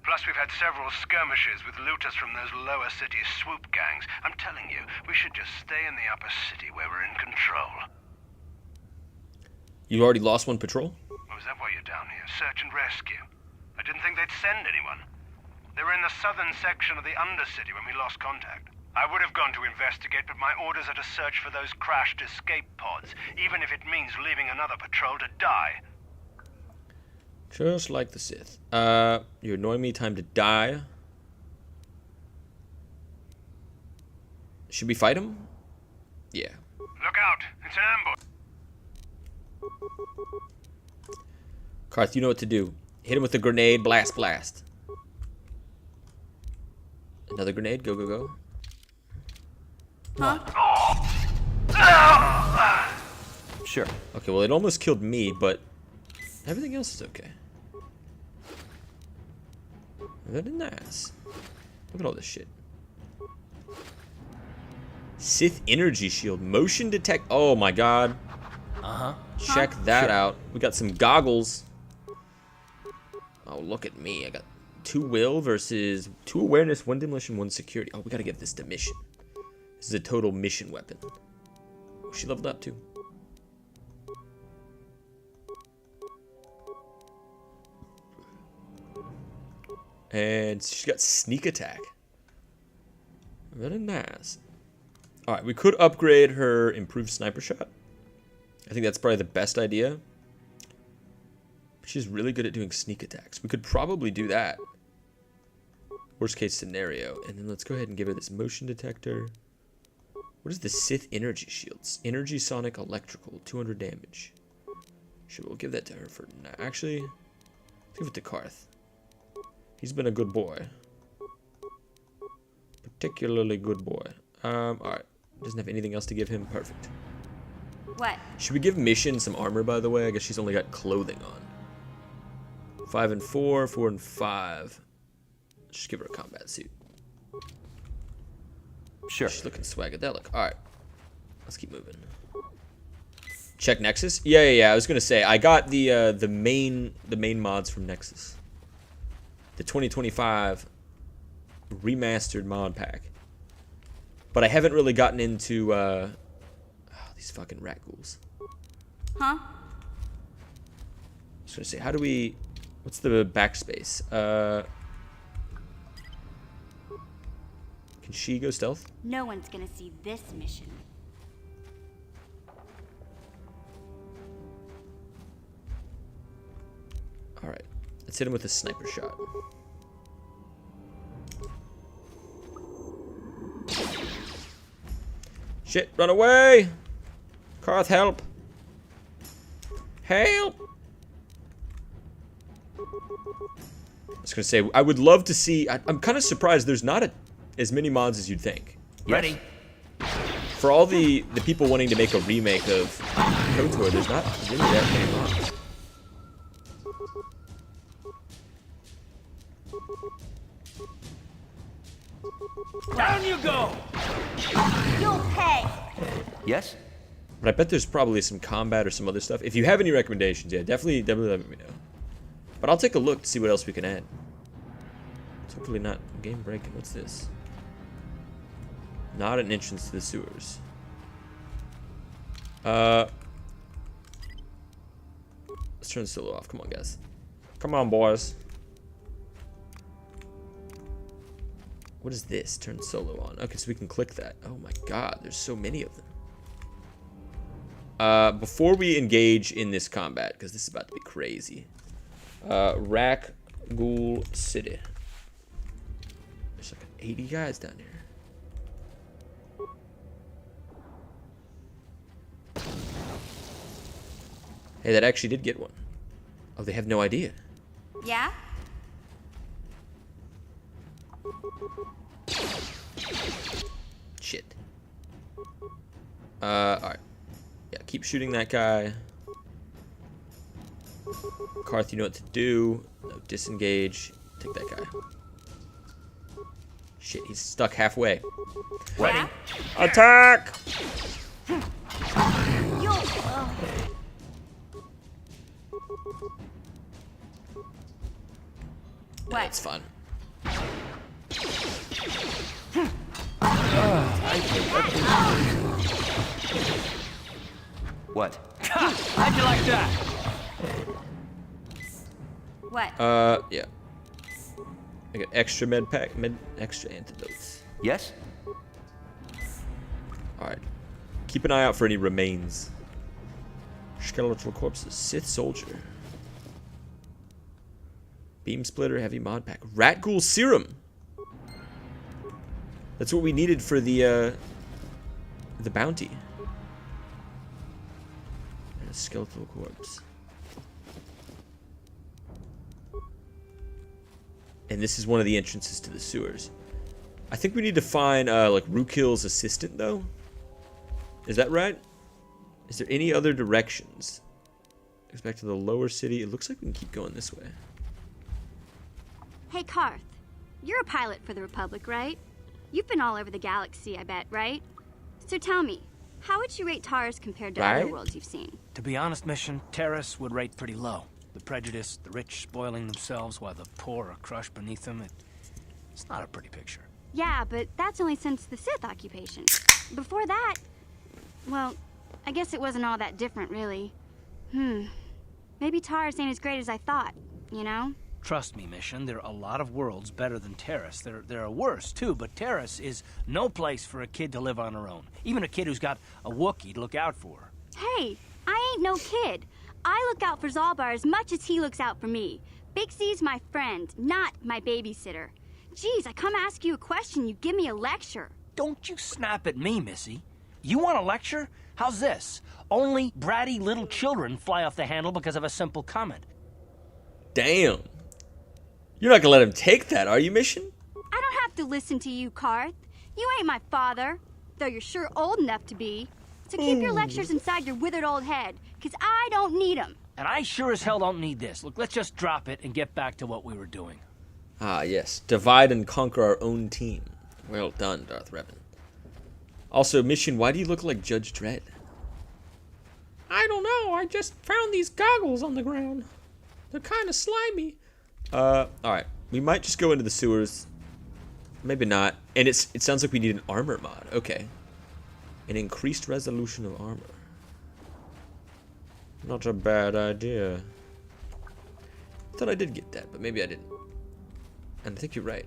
Plus, we've had several skirmishes with looters from those lower city swoop gangs. I'm telling you, we should just stay in the upper city where we're in control. You already lost one patrol? Oh, is that why you're down here? Search and rescue? I didn't think they'd send anyone. They were in the southern section of the Undercity when we lost contact. I would have gone to investigate, but my orders are to search for those crashed escape pods, even if it means leaving another patrol to die. Just like the Sith. You're annoying me. Time to die. Should we fight him? Yeah. Look out! It's an ambush! Karth, you know what to do. Hit him with a grenade. Blast, blast. Another grenade. Go, go, go. Huh? Sure. Okay, well, it almost killed me, but everything else is okay. Very nice. Look at all this shit. Sith energy shield. Motion detect. Oh my god. Uh-huh. Check that out. We got some goggles. Oh, look at me. I got 2 will versus 2 awareness, 1 demolition, 1 security. Oh, we gotta get this to mission. This is a total mission weapon. Oh, she leveled up too. And she's got sneak attack. Very nice. Alright, we could upgrade her improved sniper shot. I think that's probably the best idea. She's really good at doing sneak attacks. We could probably do that. Worst case scenario. And then let's go ahead and give her this motion detector. What is the Sith energy shields? Energy, sonic, electrical. 200 damage. Sure, we'll give that to her for now. Actually, let's give it to Karth. He's been a good boy. Particularly good boy. Alright. Doesn't have anything else to give him. Perfect. What? Should we give Mission some armor, by the way? I guess she's only got clothing on. 5 and 4, 4 and 5. Just give her a combat suit. Sure. She's looking swagadelic. Alright. Let's keep moving. Check Nexus? Yeah. I was gonna say I got the main mods from Nexus. The 2025 remastered mod pack. But I haven't really gotten into these fucking rat ghouls. Huh? I was gonna say, how do we? What's the backspace? Can she go stealth? No one's gonna see this mission. All right, let's hit him with a sniper shot. Shit, run away! Karth, help! Help! I was gonna say, I would love to see. I'm kind of surprised there's not as many mods as you'd think. Ready. For all the people wanting to make a remake of KOTOR, there's not really that many mods. Down you go! You'll pay! Yes? But I bet there's probably some combat or some other stuff. If you have any recommendations, yeah, definitely let me know. But I'll take a look to see what else we can add. It's hopefully not game breaking. What's this? Not an entrance to the sewers. Let's turn the solo off. Come on, guys. Come on, boys. What is this? Turn solo on. Okay, so we can click that. Oh my god, there's so many of them. Before we engage in this combat, because this is about to be crazy. Rakghoul City. There's like 80 guys down here. Hey, that actually did get one. Oh, they have no idea. Yeah? Shit. Alright. Yeah, keep shooting that guy. Karth, you know what to do. No, disengage. Take that guy. Shit, he's stuck halfway. Ready. Attack! What? It's fun. What? How'd you like that? What? Yeah. I got extra med pack, extra antidotes. Yes? Alright. Keep an eye out for any remains. Skeletal corpses. Sith soldier. Beam splitter, heavy mod pack. Rakghoul serum. That's what we needed for the bounty. And a skeletal corpse. And this is one of the entrances to the sewers. I think we need to find like Rukil's assistant though. Is that right? Is there any other directions? Goes back to the lower city. It looks like we can keep going this way. Hey, Karth. You're a pilot for the Republic, right? You've been all over the galaxy, I bet, right? So tell me, how would you rate Taris compared to other worlds you've seen? To be honest, Mission, Taris would rate pretty low. The prejudice, the rich spoiling themselves while the poor are crushed beneath them. It's not a pretty picture. Yeah, but that's only since the Sith occupation. Before that, well, I guess it wasn't all that different, really. Maybe Taris ain't as great as I thought, you know? Trust me, Mission, there are a lot of worlds better than Taris. There are worse, too, but Taris is no place for a kid to live on her own. Even a kid who's got a Wookiee to look out for her. Hey, I ain't no kid. I look out for Zalbar as much as he looks out for me. Big C's my friend, not my babysitter. Geez, I come ask you a question, you give me a lecture. Don't you snap at me, Missy. You want a lecture? How's this? Only bratty little children fly off the handle because of a simple comment. Damn. You're not gonna let him take that, are you, Mission? I don't have to listen to you, Karth. You ain't my father, though you're sure old enough to be. So keep your lectures inside your withered old head, because I don't need them. And I sure as hell don't need this. Look, let's just drop it and get back to what we were doing. Ah, yes. Divide and conquer our own team. Well done, Darth Revan. Also, Mission, why do you look like Judge Dredd? I don't know. I just found these goggles on the ground. They're kind of slimy. Alright. We might just go into the sewers. Maybe not. And it sounds like we need an armor mod. Okay. An increased resolution of armor. Not a bad idea. I thought I did get that, but maybe I didn't. And I think you're right.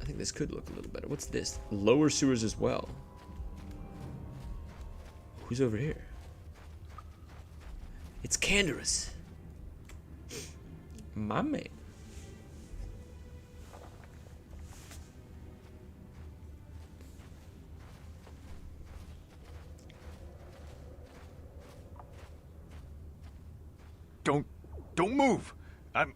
I think this could look a little better. What's this? Lower sewers as well. Who's over here? It's Canderous. My man. Don't move. I'm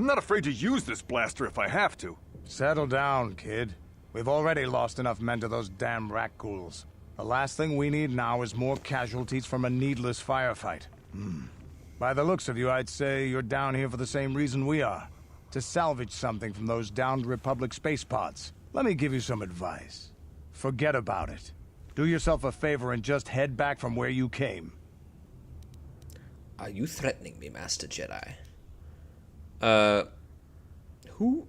not afraid to use this blaster if I have to. Settle down, kid. We've already lost enough men to those damn rat ghouls. The last thing we need now is more casualties from a needless firefight. By the looks of you, I'd say you're down here for the same reason we are. To salvage something from those downed Republic space pods. Let me give you some advice. Forget about it. Do yourself a favor and just head back from where you came. Are you threatening me, Master Jedi? Who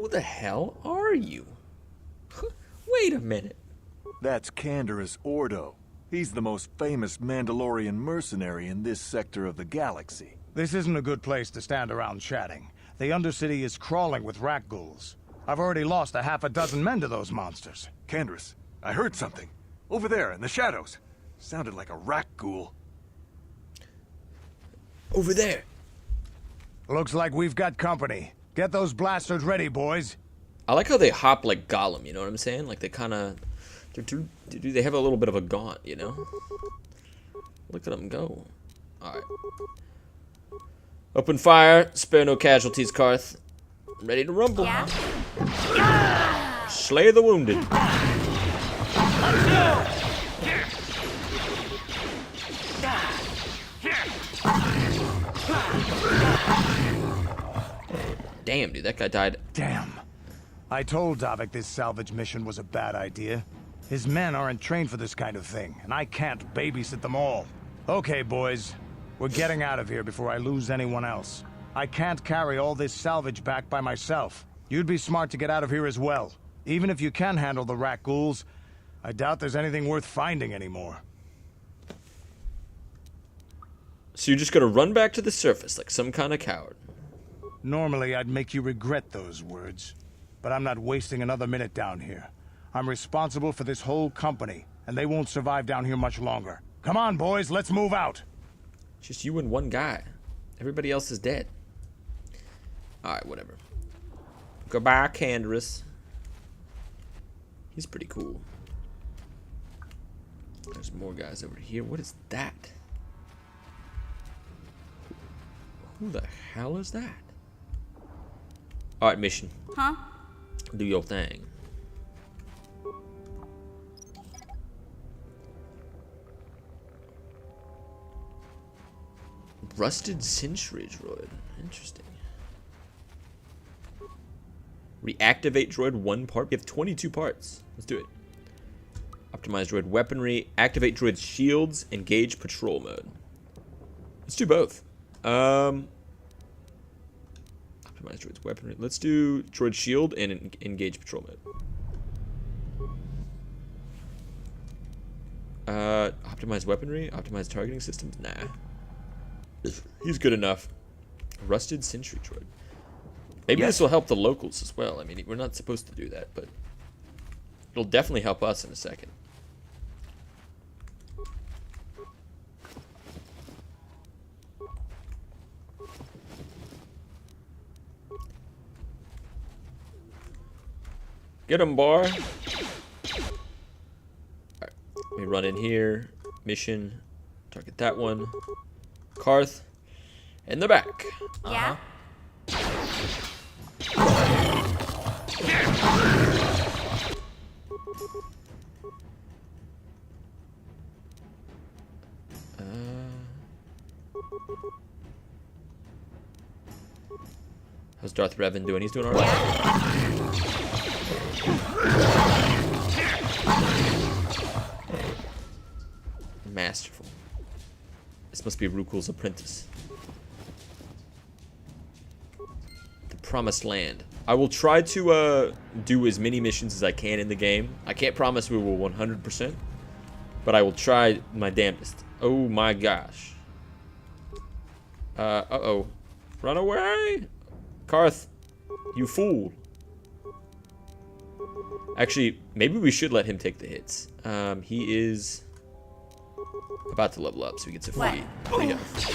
the hell are you? Wait a minute. That's Canderous Ordo. He's the most famous Mandalorian mercenary in this sector of the galaxy. This isn't a good place to stand around chatting. The Undercity is crawling with rat ghouls. I've already lost a half a dozen men to those monsters. Canderous, I heard something. Over there, in the shadows. Sounded like a rat ghoul. Over there. Looks like we've got company. Get those blasters ready, boys. I like how they hop like Gollum, you know what I'm saying? Like they kind of... They have a little bit of a gaunt, you know? Look at them go. Alright. Open fire. Spare no casualties, Karth. Ready to rumble. Yeah. Slay the wounded. Damn, dude, that guy died. Damn. I told Davik this salvage mission was a bad idea. His men aren't trained for this kind of thing, and I can't babysit them all. Okay, boys. We're getting out of here before I lose anyone else. I can't carry all this salvage back by myself. You'd be smart to get out of here as well. Even if you can handle the rat ghouls, I doubt there's anything worth finding anymore. So you're just gonna run back to the surface like some kind of coward. Normally, I'd make you regret those words. But I'm not wasting another minute down here. I'm responsible for this whole company, and they won't survive down here much longer. Come on, boys, let's move out. Just you and one guy. Everybody else is dead. Alright, whatever. Goodbye, Canderous. He's pretty cool. There's more guys over here. What is that? Who the hell is that? Alright, mission. Huh? Do your thing. Rusted Century droid. Interesting. Reactivate droid 1 part. We have 22 parts. Let's do it. Optimize droid weaponry. Activate droid shields. Engage patrol mode. Let's do both. Optimize droid's weaponry. Let's do droid shield and engage patrol mode. Optimize weaponry. Optimize targeting systems. Nah. He's good enough. Rusted Sentry droid. Maybe this will help the locals as well. I mean, we're not supposed to do that, but it'll definitely help us in a second. Get him, boy. Alright. Let me run in here. Mission. Target that one. Karth. In the back. Yeah. How's Darth Revan doing? He's doing alright. Masterful. This must be Rukul's apprentice. The Promised Land. I will try to do as many missions as I can in the game. I can't promise we will 100%, but I will try my damnedest. Oh my gosh. Uh-oh. Run away! Karth, you fool. Actually, maybe we should let him take the hits. He is about to level up, so he gets a free health.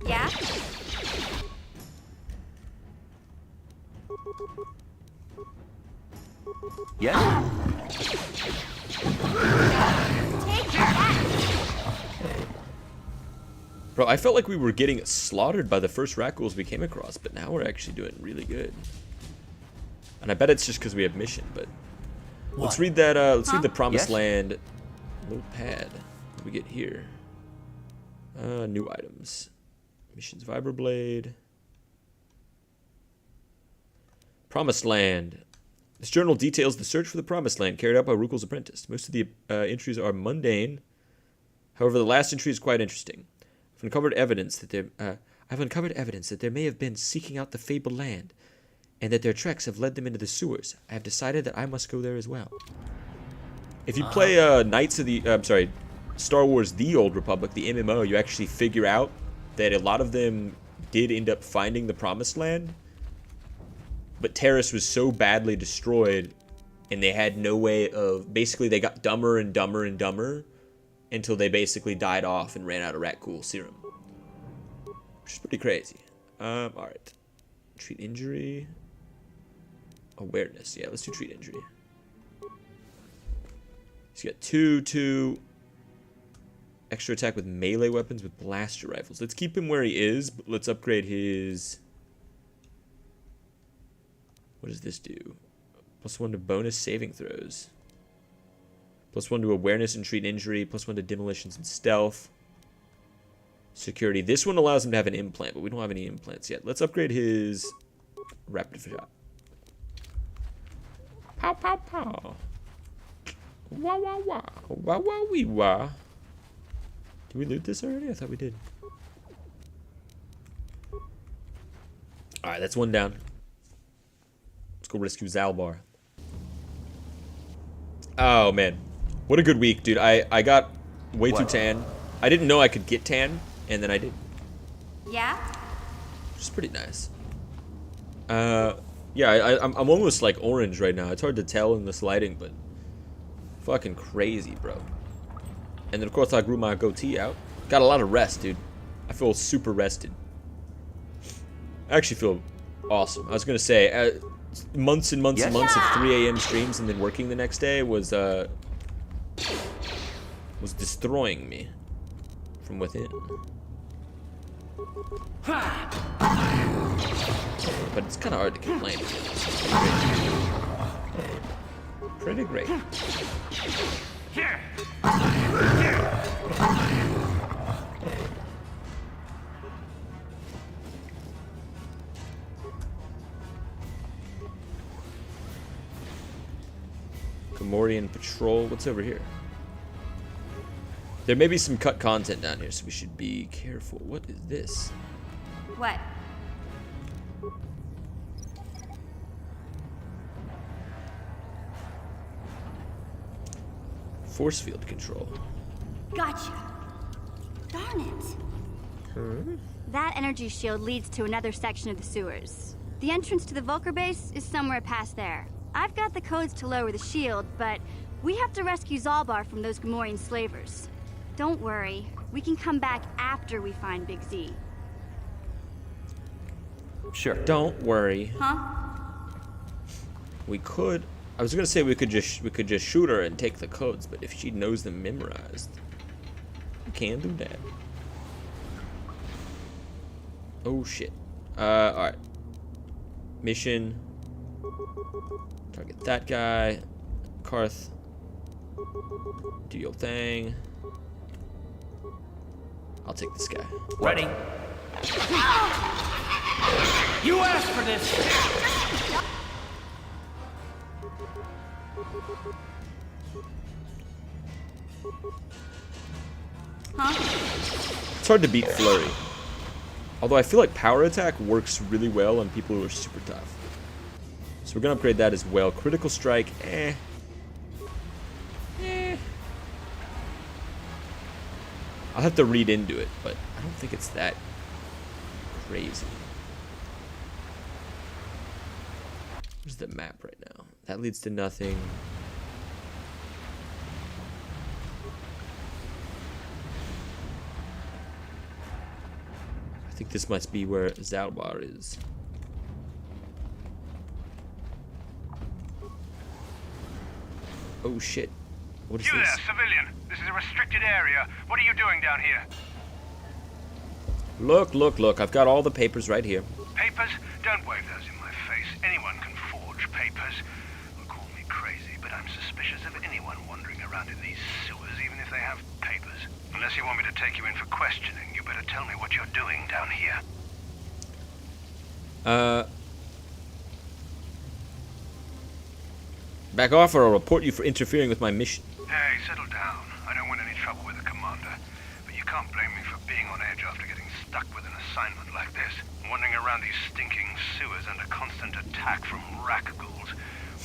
Yeah? Yes? Bro, I felt like we were getting slaughtered by the first rat ghouls we came across, but now we're actually doing really good. And I bet it's just because we have mission, but... Let's read that, let's read the Promised Land little pad. What do we get here? New items. Missions Vibroblade. Promised Land. This journal details the search for the Promised Land carried out by Rukul's apprentice. Most of the entries are mundane. However, the last entry is quite interesting. I've uncovered evidence that there may have been seeking out the fabled land, and that their treks have led them into the sewers. I have decided that I must go there as well. If you play Star Wars: The Old Republic, the MMO, you actually figure out that a lot of them did end up finding the Promised Land, but Taris was so badly destroyed, and they had no way of... Basically, they got dumber and dumber and dumber until they basically died off and ran out of rat ghoul serum. Which is pretty crazy. Alright. Treat injury. Awareness. Yeah, let's do treat injury. He's got 2 extra attack with melee weapons with blaster rifles. Let's keep him where he is, but let's upgrade his... What does this do? +1 to bonus saving throws. +1 to awareness and treat injury. +1 to demolitions and stealth. Security. This one allows him to have an implant, but we don't have any implants yet. Let's upgrade his rapid shot. Pow, pow, pow. Wah, wah, wah. Wah, wah, wee, wah. Did we loot this already? I thought we did. Alright, that's one down. Let's go rescue Zalbar. Oh, man. What a good week, dude. I got way too tan. I didn't know I could get tan, and then I did. Yeah? Which is pretty nice. Yeah, I'm almost like orange right now. It's hard to tell in this lighting, but fucking crazy, bro. And then, of course, I grew my goatee out. Got a lot of rest, dude. I feel super rested. I actually feel awesome. I was going to say, months and months and months of 3 a.m. streams and then working the next day was destroying me from within. But it's kind of hard to complain. Pretty great. Gamorrean Patrol. What's over here? There may be some cut content down here, so we should be careful. What is this? What? Force field control. Gotcha. Darn it. That energy shield leads to another section of the sewers. The entrance to the Vulcar base is somewhere past there. I've got the codes to lower the shield, but we have to rescue Zalbar from those Gamorrean slavers. Don't worry, we can come back after we find Big Z. Sure. Don't worry. Huh? We could. I was gonna say we could just shoot her and take the codes, but if she knows them memorized, we can do that. Oh shit. Alright. Mission. Target that guy. Karth. Do your thing. I'll take this guy. Ready? You asked for this! Huh? It's hard to beat Flurry. Although I feel like Power Attack works really well on people who are super tough. So we're gonna upgrade that as well. Critical Strike, eh. I'll have to read into it, but I don't think it's that crazy. Where's the map right now? That leads to nothing. I think this must be where Zalbar is. Oh shit. What is You this? there, civilian. This is a restricted area. What are you doing down here? Look, look, look. I've got all the papers right here. Papers? Don't wave those in my face. Anyone can forge papers. Well, call me crazy, but I'm suspicious of anyone wandering around in these sewers, even if they have papers. Unless you want me to take you in for questioning, you better tell me what you're doing down here. Back off or I'll report you for interfering with my mission. Hey, settle down. I don't want any trouble with the commander. But you can't blame me for being on edge after getting stuck with an assignment like this. Wandering around these stinking sewers under constant attack from rack ghouls.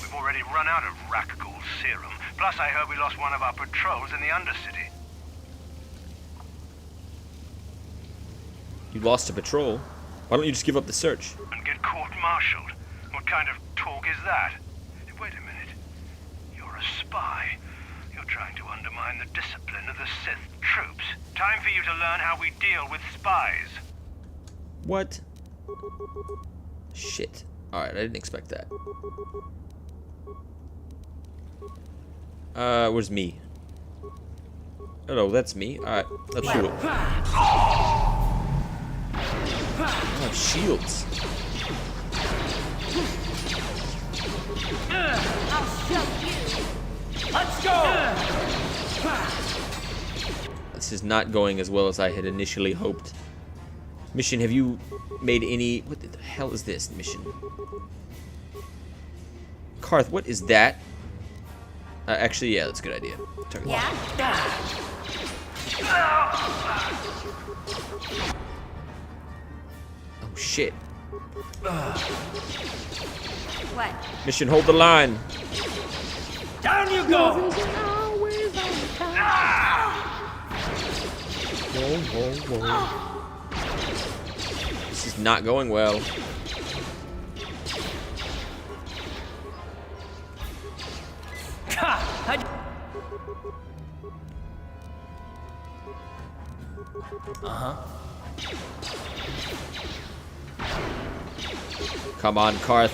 We've already run out of rack ghoul serum. Plus, I heard we lost one of our patrols in the Undercity. You lost a patrol? Why don't you just give up the search? And get court-martialed? What kind of talk is that? Wait a minute. You're a spy. You're trying to undermine the discipline of the Sith troops. Time for you to learn how we deal with spies. What? Shit. Alright, I didn't expect that. Where's me? Hello, that's me. Alright, let's do it. Oh, shields. I'll show you. Let's go! This is not going as well as I had initially hoped. Mission, have you made any... What the hell is this mission? Karth, what is that? Actually, yeah, that's a good idea. Yeah? Oh, shit. What? Mission, hold the line. Down you go! Whoa, whoa, whoa. This is not going well. Come on, Karth.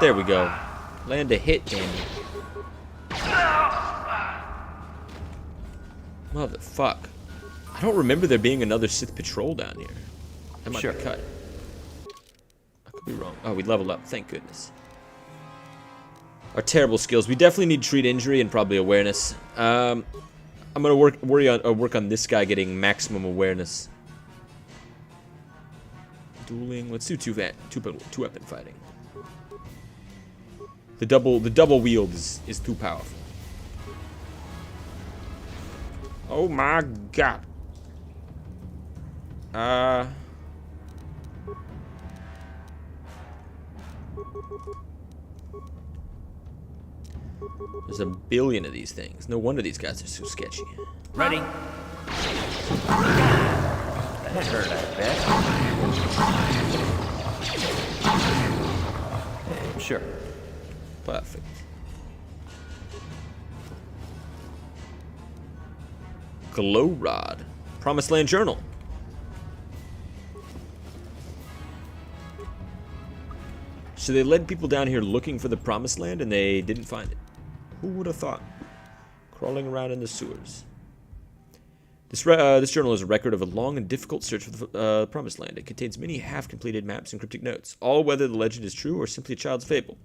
There we go. Land a hit, damn it. Motherfuck. I don't remember there being another Sith patrol down here. That might be cut. I could be wrong. Oh, we leveled up. Thank goodness. Our terrible skills. We definitely need treat injury and probably awareness. I'm gonna work on this guy getting maximum awareness. Dueling. Let's do two weapon fighting. The double wield is too powerful. Oh my god. There's a billion of these things. No wonder these guys are so sketchy. Ready? That hurt, I bet. Sure. Perfect. Glow Rod. Promised Land Journal. So they led people down here looking for the Promised Land and they didn't find it. Who would have thought? Crawling around in the sewers. This journal is a record of a long and difficult search for the Promised Land. It contains many half-completed maps and cryptic notes, all whether the legend is true or simply a child's fable.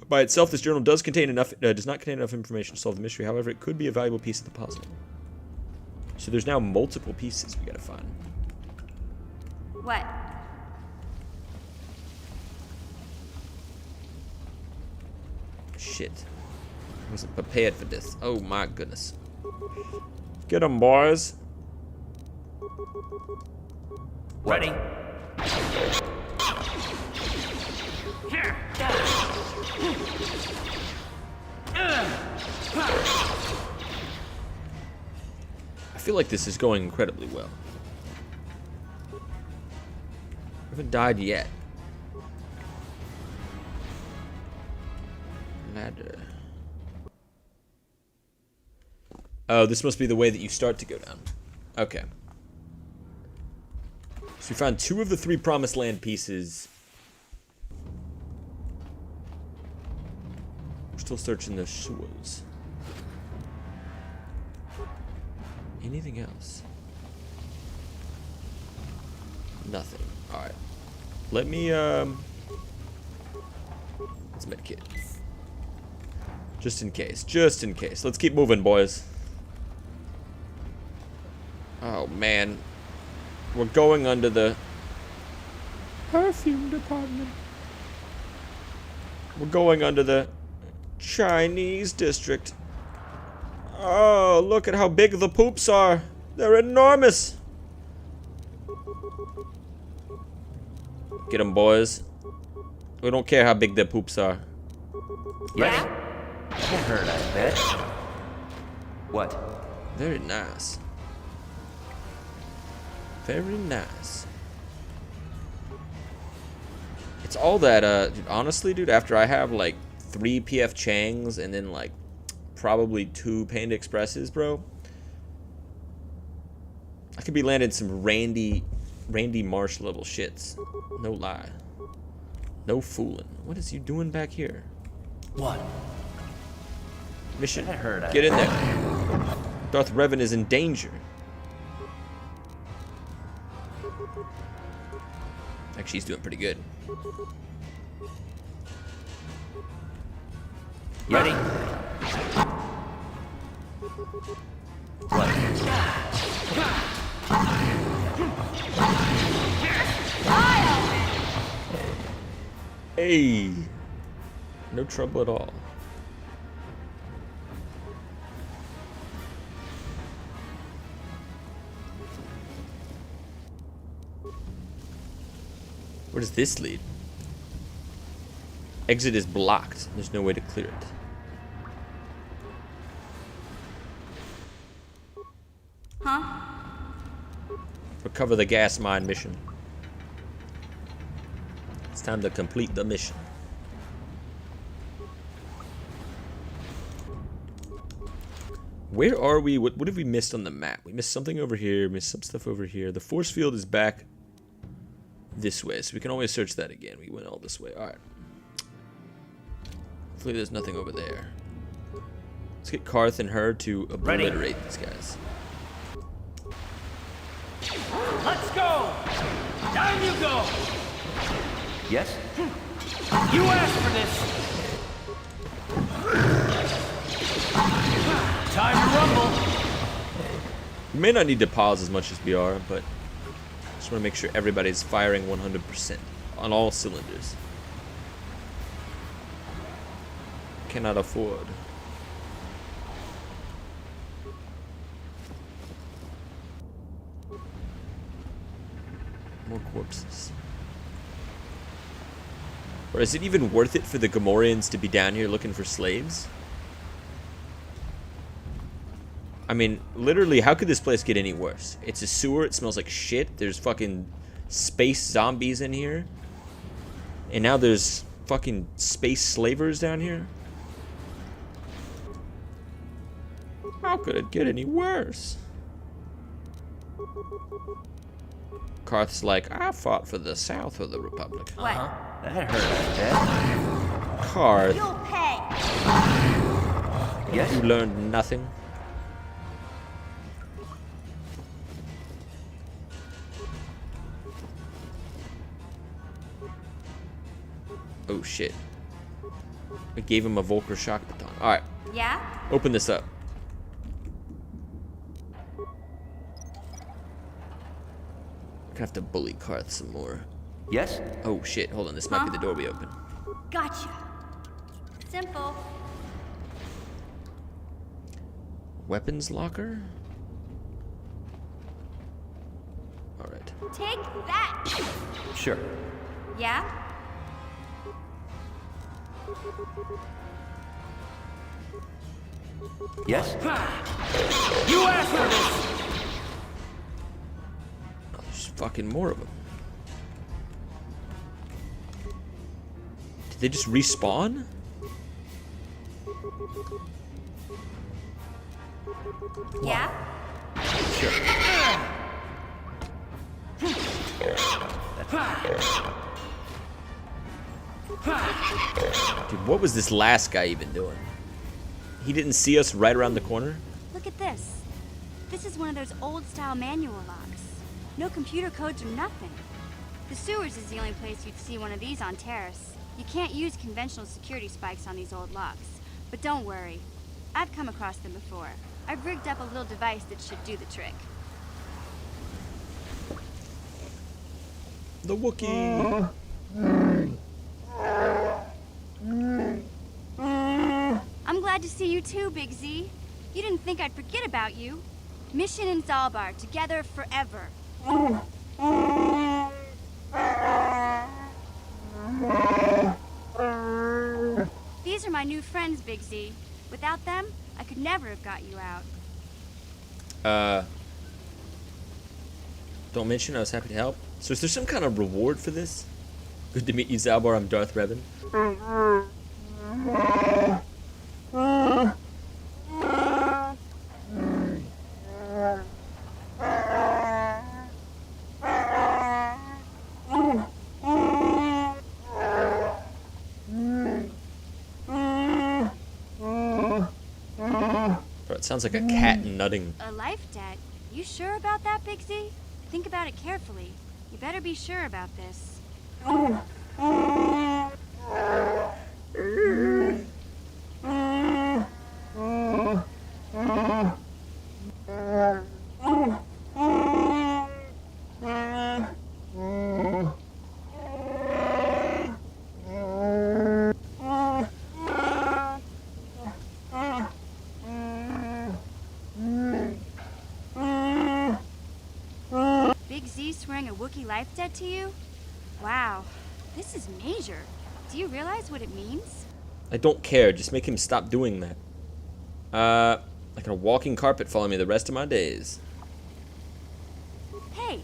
By itself, this journal does not contain enough information to solve the mystery. However, it could be a valuable piece of the puzzle. So there's now multiple pieces we gotta find. What? Shit. I wasn't prepared for this. Oh my goodness. Get them, boys. Ready? I feel like this is going incredibly well. I haven't died yet. Ladder. Oh, this must be the way that you start to go down. Okay. So we found 2 of the 3 Promised Land pieces. We're still searching the sewers. Anything else? Nothing. Alright. Let me, let's medkit. Just in case. Just in case. Let's keep moving, boys. Oh, man. We're going under the perfume department. We're going under the Chinese district. Oh, look at how big the poops are. They're enormous. Get them, boys. We don't care how big their poops are. Ready? Can't hurt, I bet. What? Very nice. Very nice. It's all that, dude, honestly, dude, after I have, like, 3 PF Changs and then, like, probably 2 Panda Expresses, bro, I could be landing some Randy Marsh level shits. No lie. No fooling. What is you doing back here? What? Mission. Get in there. Darth Revan is in danger. Actually, he's doing pretty good. Ready? What? Hey. No trouble at all. Where does this lead? Exit is blocked. There's no way to clear it. Huh? Recover the gas mine mission. It's time to complete the mission. Where are we? What have we missed on the map? We missed something over here, missed some stuff over here. The force field is back this way, so we can always search that again. We went all this way. Alright. Hopefully there's nothing over there. Let's get Karth and her to obliterate these guys. Let's go! Down you go! Yes? You asked for this! Time to rumble! We may not need to pause as much as we are, but I just want to make sure everybody's firing 100% on all cylinders. Cannot afford. More corpses. Or is it even worth it for the Gamorreans to be down here looking for slaves? I mean, literally, how could this place get any worse? It's a sewer, it smells like shit, there's fucking space zombies in here. And now there's fucking space slavers down here? How could it get any worse? Karth's like, I fought for the south of the Republic. What? That hurt, I bet. Karth, You'll pay. Yes? you learned nothing. Oh shit. We gave him a Volker shock baton. Alright. Yeah? Open this up. We're gonna have to bully Karth some more. Yes? Oh shit, hold on, this might be the door we open. Gotcha. Simple. Weapons locker? Alright. Take that. Sure. Yeah? Yes? You asked for this! Oh, there's fucking more of them. Did they just respawn? Yeah? Sure. Dude, what was this last guy even doing? He didn't see us right around the corner? Look at this. This is one of those old-style manual locks. No computer codes or nothing. The sewers is the only place you'd see one of these on Taris. You can't use conventional security spikes on these old locks. But don't worry. I've come across them before. I've rigged up a little device that should do the trick. The Wookiee. I'm glad to see you too, Big Z. You didn't think I'd forget about you. Mission and Zalbar, together forever. These are my new friends, Big Z. Without them, I could never have got you out. Don't mention I was happy to help. So is there some kind of reward for this? Good to meet you, Zalbar. I'm Darth Revan. Bro, it sounds like a cat nutting. A life debt? You sure about that, Big Z? Think about it carefully. You better be sure about this. Big Z swearing a Wookiee life debt to you? Wow, this is major. Do you realize what it means? I don't care. Just make him stop doing that. Like a walking carpet follow me the rest of my days. Hey,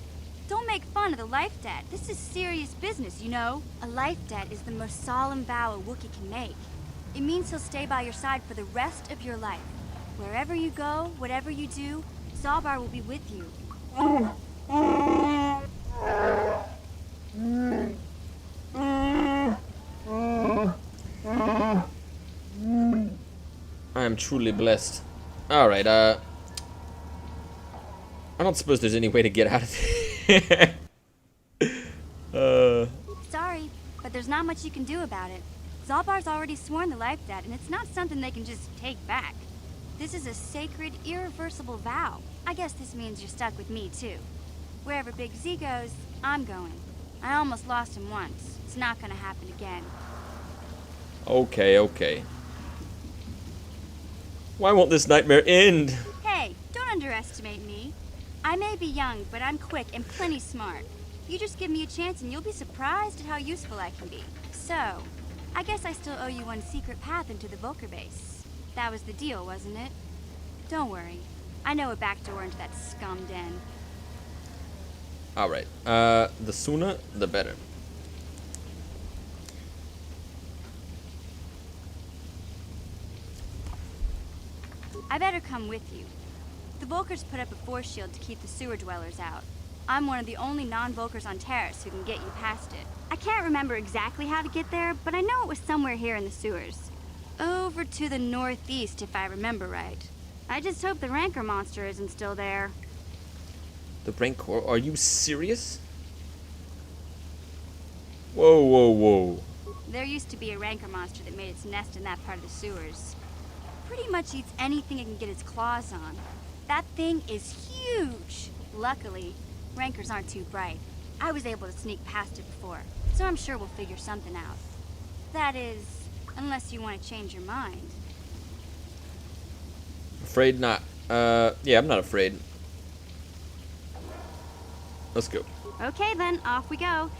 don't make fun of the life debt. This is serious business, you know? A life debt is the most solemn vow a Wookiee can make. It means he'll stay by your side for the rest of your life. Wherever you go, whatever you do, Zalbar will be with you. I am truly blessed. Alright, I don't suppose there's any way to get out of here. Sorry, but there's not much you can do about it. Zalbar's already sworn the life debt, and it's not something they can just take back. This is a sacred, irreversible vow. I guess this means you're stuck with me, too. Wherever Big Z goes, I'm going. I almost lost him once. It's not gonna happen again. Okay, okay. Why won't this nightmare end? Hey, don't underestimate me. I may be young, but I'm quick and plenty smart. You just give me a chance and you'll be surprised at how useful I can be. So, I guess I still owe you one secret path into the Vulker base. That was the deal, wasn't it? Don't worry. I know a back door into that scum den. Alright, the sooner, the better. I better come with you. The Vulkers put up a force shield to keep the sewer dwellers out. I'm one of the only non-Vulkers on Taris who can get you past it. I can't remember exactly how to get there, but I know it was somewhere here in the sewers. Over to the northeast, if I remember right. I just hope the Rancor monster isn't still there. The Rancor? Are you serious? Whoa, whoa, whoa. There used to be a Rancor monster that made its nest in that part of the sewers. Pretty much eats anything it can get its claws on. That thing is huge. Luckily, Rancors aren't too bright. I was able to sneak past it before, so I'm sure we'll figure something out. That is, unless you want to change your mind. Afraid not. Yeah, I'm not afraid. Let's go. Okay then, off we go.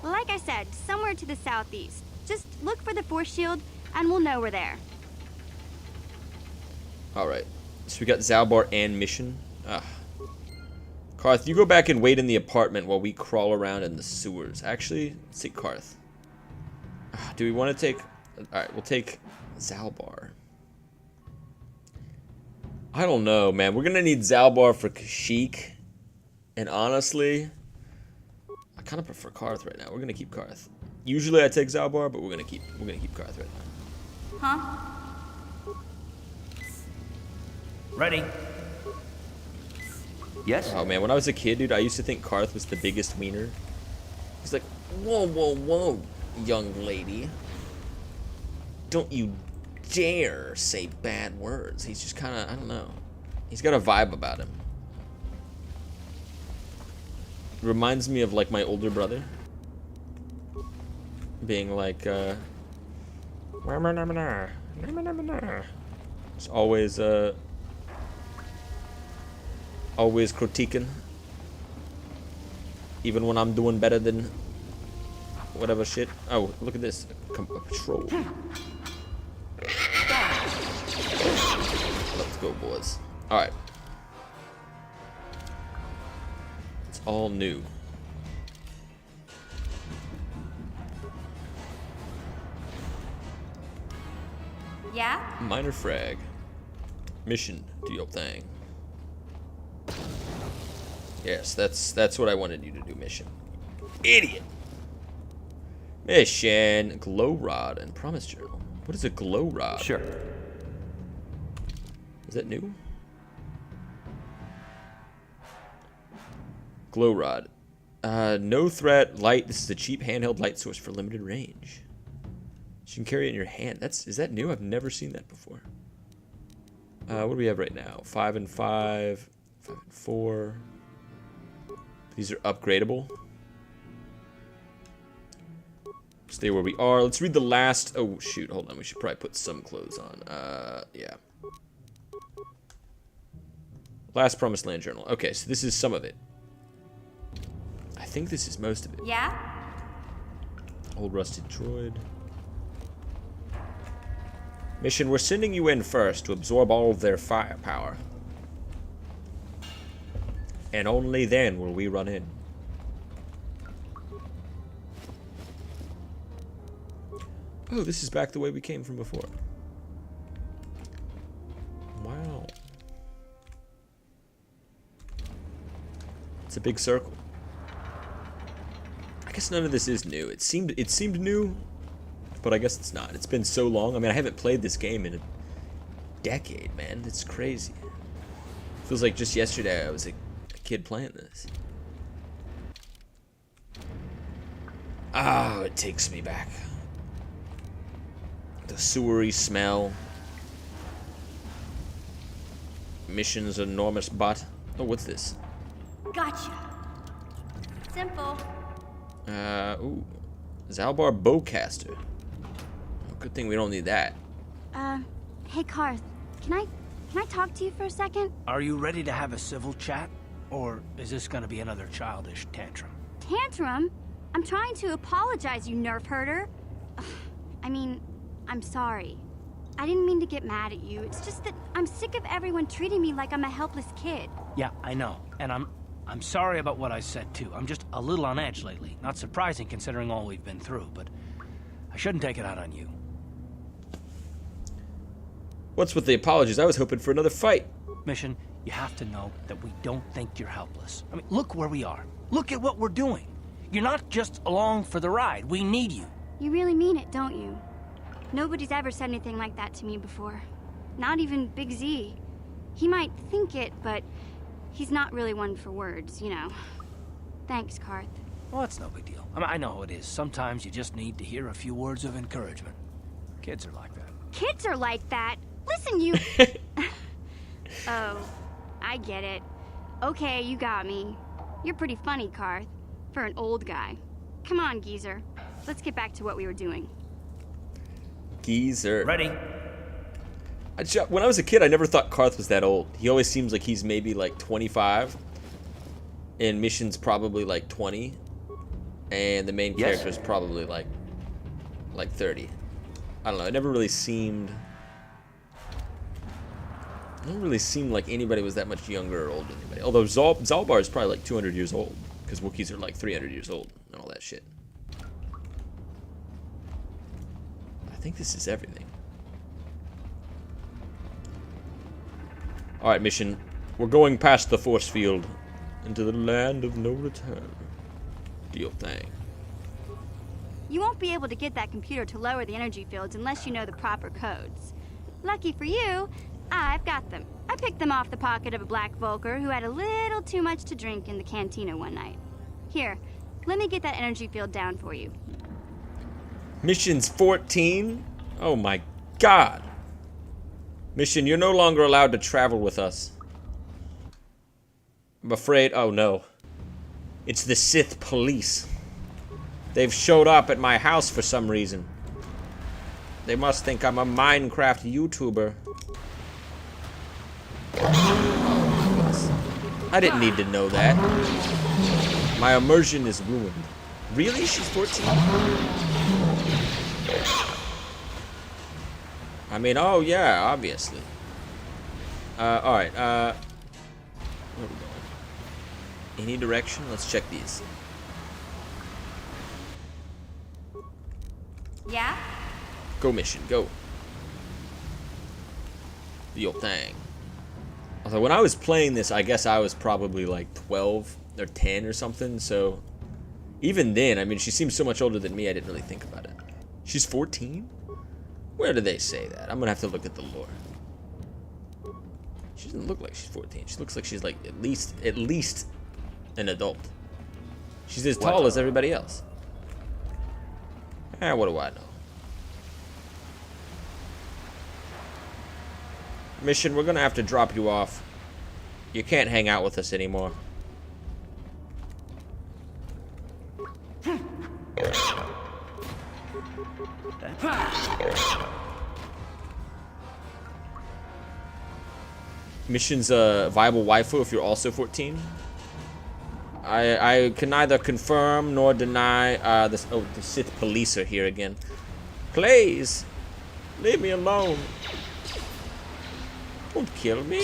Like I said, somewhere to the southeast. Just look for the force shield, and we'll know we're there. Alright. So we got Zalbar and mission. Karth, you go back and wait in the apartment while we crawl around in the sewers. Actually, let's take Karth. Do we want to take... Alright, we'll take Zalbar. I don't know, man. We're gonna need Zalbar for Kashyyyk. And honestly, I kind of prefer Karth right now. We're gonna keep Karth. Usually I take Zalbar, but we're gonna keep Karth right now. Huh? Ready. Yes? Oh man, when I was a kid, dude, I used to think Karth was the biggest wiener. He's like, whoa, whoa, whoa, young lady. Don't you dare say bad words. He's just kind of, I don't know. He's got a vibe about him. Reminds me of like my older brother. Being like, it's always critiquing. Even when I'm doing better than whatever shit. Oh, look at this. A patrol. Let's go, boys. Alright. It's all new. Yeah? Minor frag. Mission, do your thing. Yes, that's what I wanted you to do, mission. Idiot! Mission, glow rod and promise journal. What is a glow rod? Sure. Is that new? Glow rod. No threat, light. This is a cheap handheld light source for limited range. You can carry it in your hand. Is that new? I've never seen that before. What do we have right now? 5 and 5, 5 and 4. These are upgradable. Stay where we are. Let's read the last. Oh shoot! Hold on. We should probably put some clothes on. Yeah. Last Promised Land journal. Okay, so this is some of it. I think this is most of it. Yeah? Old rusted droid. Mission, we're sending you in first to absorb all of their firepower. And only then will we run in. Oh, this is back the way we came from before. Wow. It's a big circle. I guess none of this is new. It seemed new, but I guess it's not. It's been so long. I mean, I haven't played this game in a decade, man. It's crazy. Feels like just yesterday I was a kid playing this. Oh, it takes me back. The sewery smell. Mission's enormous butt. Oh, what's this? Gotcha. Simple. Ooh. Zalbar Bowcaster. Oh, good thing we don't need that. Hey Karth, can I talk to you for a second? Are you ready to have a civil chat? Or is this gonna be another childish tantrum? Tantrum? I'm trying to apologize, you nerf herder. I mean, I'm sorry. I didn't mean to get mad at you. It's just that I'm sick of everyone treating me like I'm a helpless kid. Yeah, I know. And I'm sorry about what I said too. I'm just a little on edge lately. Not surprising considering all we've been through, but I shouldn't take it out on you. What's with the apologies? I was hoping for another fight. Mission, you have to know that we don't think you're helpless. I mean, look where we are. Look at what we're doing. You're not just along for the ride. We need you. You really mean it, don't you? Nobody's ever said anything like that to me before. Not even Big Z. He might think it, but he's not really one for words, you know. Thanks, Karth. Well, that's no big deal. I mean, I know how it is. Sometimes you just need to hear a few words of encouragement. Kids are like that. Kids are like that? Listen, you... Oh, I get it. Okay, you got me. You're pretty funny, Karth. For an old guy. Come on, geezer. Let's get back to what we were doing. Geezer. Ready. When I was a kid, I never thought Karth was that old. He always seems like he's maybe like 25. And Mission's probably like 20. And the main character's probably like 30. I don't know. It never really seemed... It didn't really seem like anybody was that much younger or older than anybody. Although Zalbar is probably like 200 years old. Because Wookiees are like 300 years old and all that shit. I think this is everything. Alright, Mission. We're going past the force field into the land of no return. Do your thing. You won't be able to get that computer to lower the energy fields unless you know the proper codes. Lucky for you, I've got them. I picked them off the pocket of a black Volker who had a little too much to drink in the cantina one night. Here, let me get that energy field down for you. Mission's 14? Oh my god. Mission, you're no longer allowed to travel with us. I'm afraid, oh no. It's the Sith police. They've showed up at my house for some reason. They must think I'm a Minecraft YouTuber. I didn't need to know that. My immersion is ruined. Really? She's 14? I mean, oh yeah, obviously. Alright, where are we going? Any direction? Let's check these. Yeah? Go mission, go. Do your thing. Although when I was playing this, I guess I was probably like 12 or 10 or something, so even then, I mean, she seems so much older than me, I didn't really think about it. She's 14? Where do they say that? I'm gonna have to look at the lore. She doesn't look like she's 14. She looks like she's like at least an adult. She's as tall as everybody else. What do I know? Mission, we're gonna have to drop you off. You can't hang out with us anymore. Mission's a viable waifu if you're also 14. I can neither confirm nor deny this. Oh, the Sith police are here again. Please, leave me alone. Don't kill me.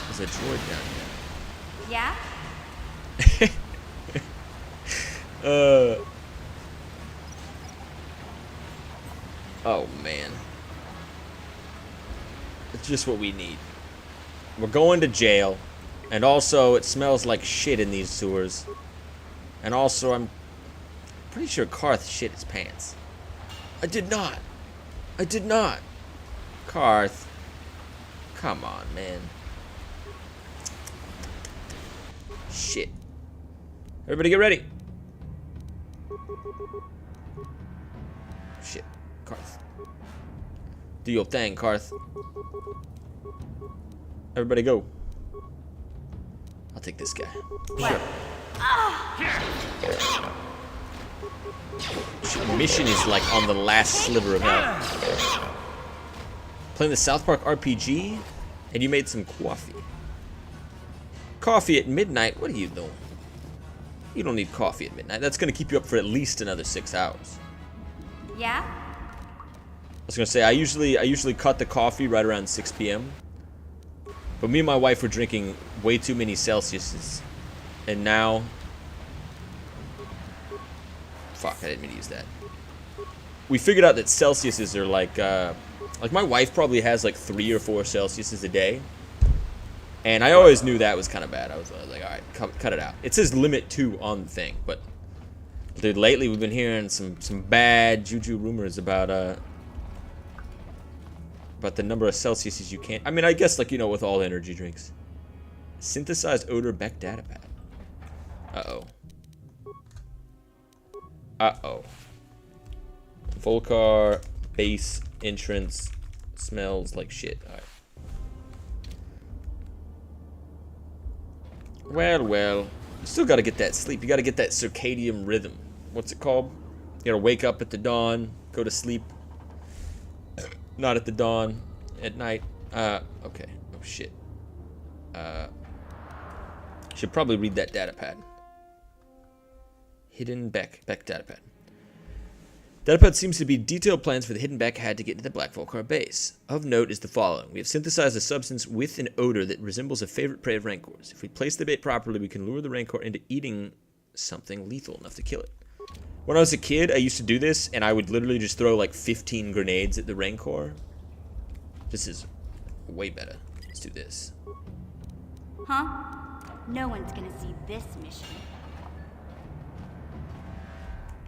There's a droid down here. Yeah? Oh man. It's just what we need. We're going to jail. And also, it smells like shit in these sewers. And also, I'm pretty sure Karth shit his pants. I did not. I did not. Karth. Come on, man. Shit. Everybody get ready. Shit. Karth. Do your thing, Karth. Everybody go. I'll take this guy. Sure. Mission is like on the last sliver of hell. Playing the South Park RPG, and you made some coffee. Coffee at midnight? What are you doing? You don't need coffee at midnight. That's gonna keep you up for at least another 6 hours. Yeah? I was gonna say I usually cut the coffee right around 6 p.m. But me and my wife were drinking way too many Celsiuses, and now, fuck, I didn't mean to use that. We figured out that Celsiuses are like my wife probably has like 3 or 4 Celsiuses a day, and I always knew that was kind of bad. I was like, all right, cut it out. It says limit 2 on the thing, but dude, lately we've been hearing some bad juju rumors about the number of Celsiuses you can't. I mean, I guess like, you know, with all energy drinks. Synthesized odor Beck datapad. Uh-oh. Uh-oh. Volcar base entrance smells like shit. All right. Well, you still got to get that sleep. You got to get that circadian rhythm. What's it called? You got to wake up at the dawn, go to sleep. Not at the dawn, at night. Okay. Oh, shit. Should probably read that datapad. Hidden Beck datapad. Datapad seems to be detailed plans for the Hidden Beck had to get to the Black Volcar base. Of note is the following. We have synthesized a substance with an odor that resembles a favorite prey of Rancors. If we place the bait properly, we can lure the Rancor into eating something lethal enough to kill it. When I was a kid, I used to do this, and I would literally just throw like 15 grenades at the Rancor. This is way better. Let's do this. Huh? No one's gonna see this mission.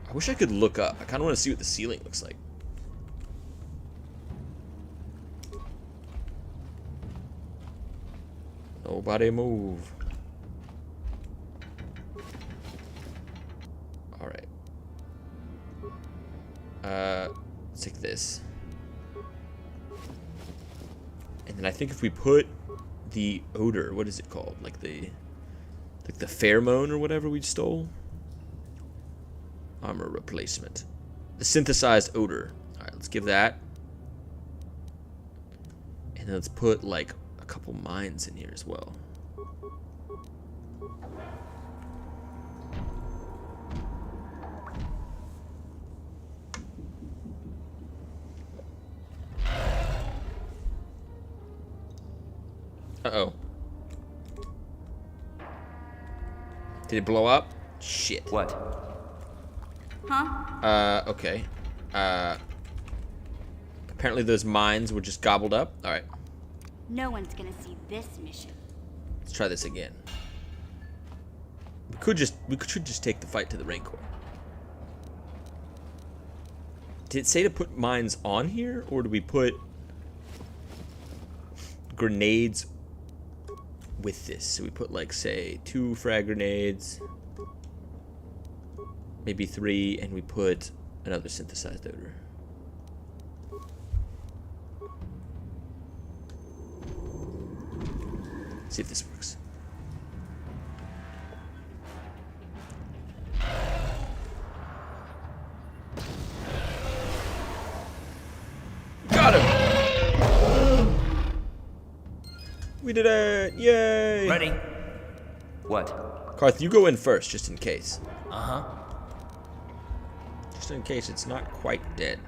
I wish I could look up. I kind of want to see what the ceiling looks like. Nobody move. Alright. Let's take this. And then I think if we put the odor, what is it called? Like the pheromone or whatever we stole? Armor replacement. The synthesized odor. Alright, let's give that. And then let's put like a couple mines in here as well. Uh-oh. Did it blow up? Shit. What? Huh? Okay. Apparently those mines were just gobbled up. Alright. No one's gonna see this mission. Let's try this again. We should just take the fight to the Rancor. Did it say to put mines on here, or do we put grenades with this? So we put like, say, 2 frag grenades, maybe 3, and we put another synthesized odor. See if this works. Got him! We did it! Yay! Ready? What? Karth, you go in first, just in case. Uh-huh. Just in case it's not quite dead.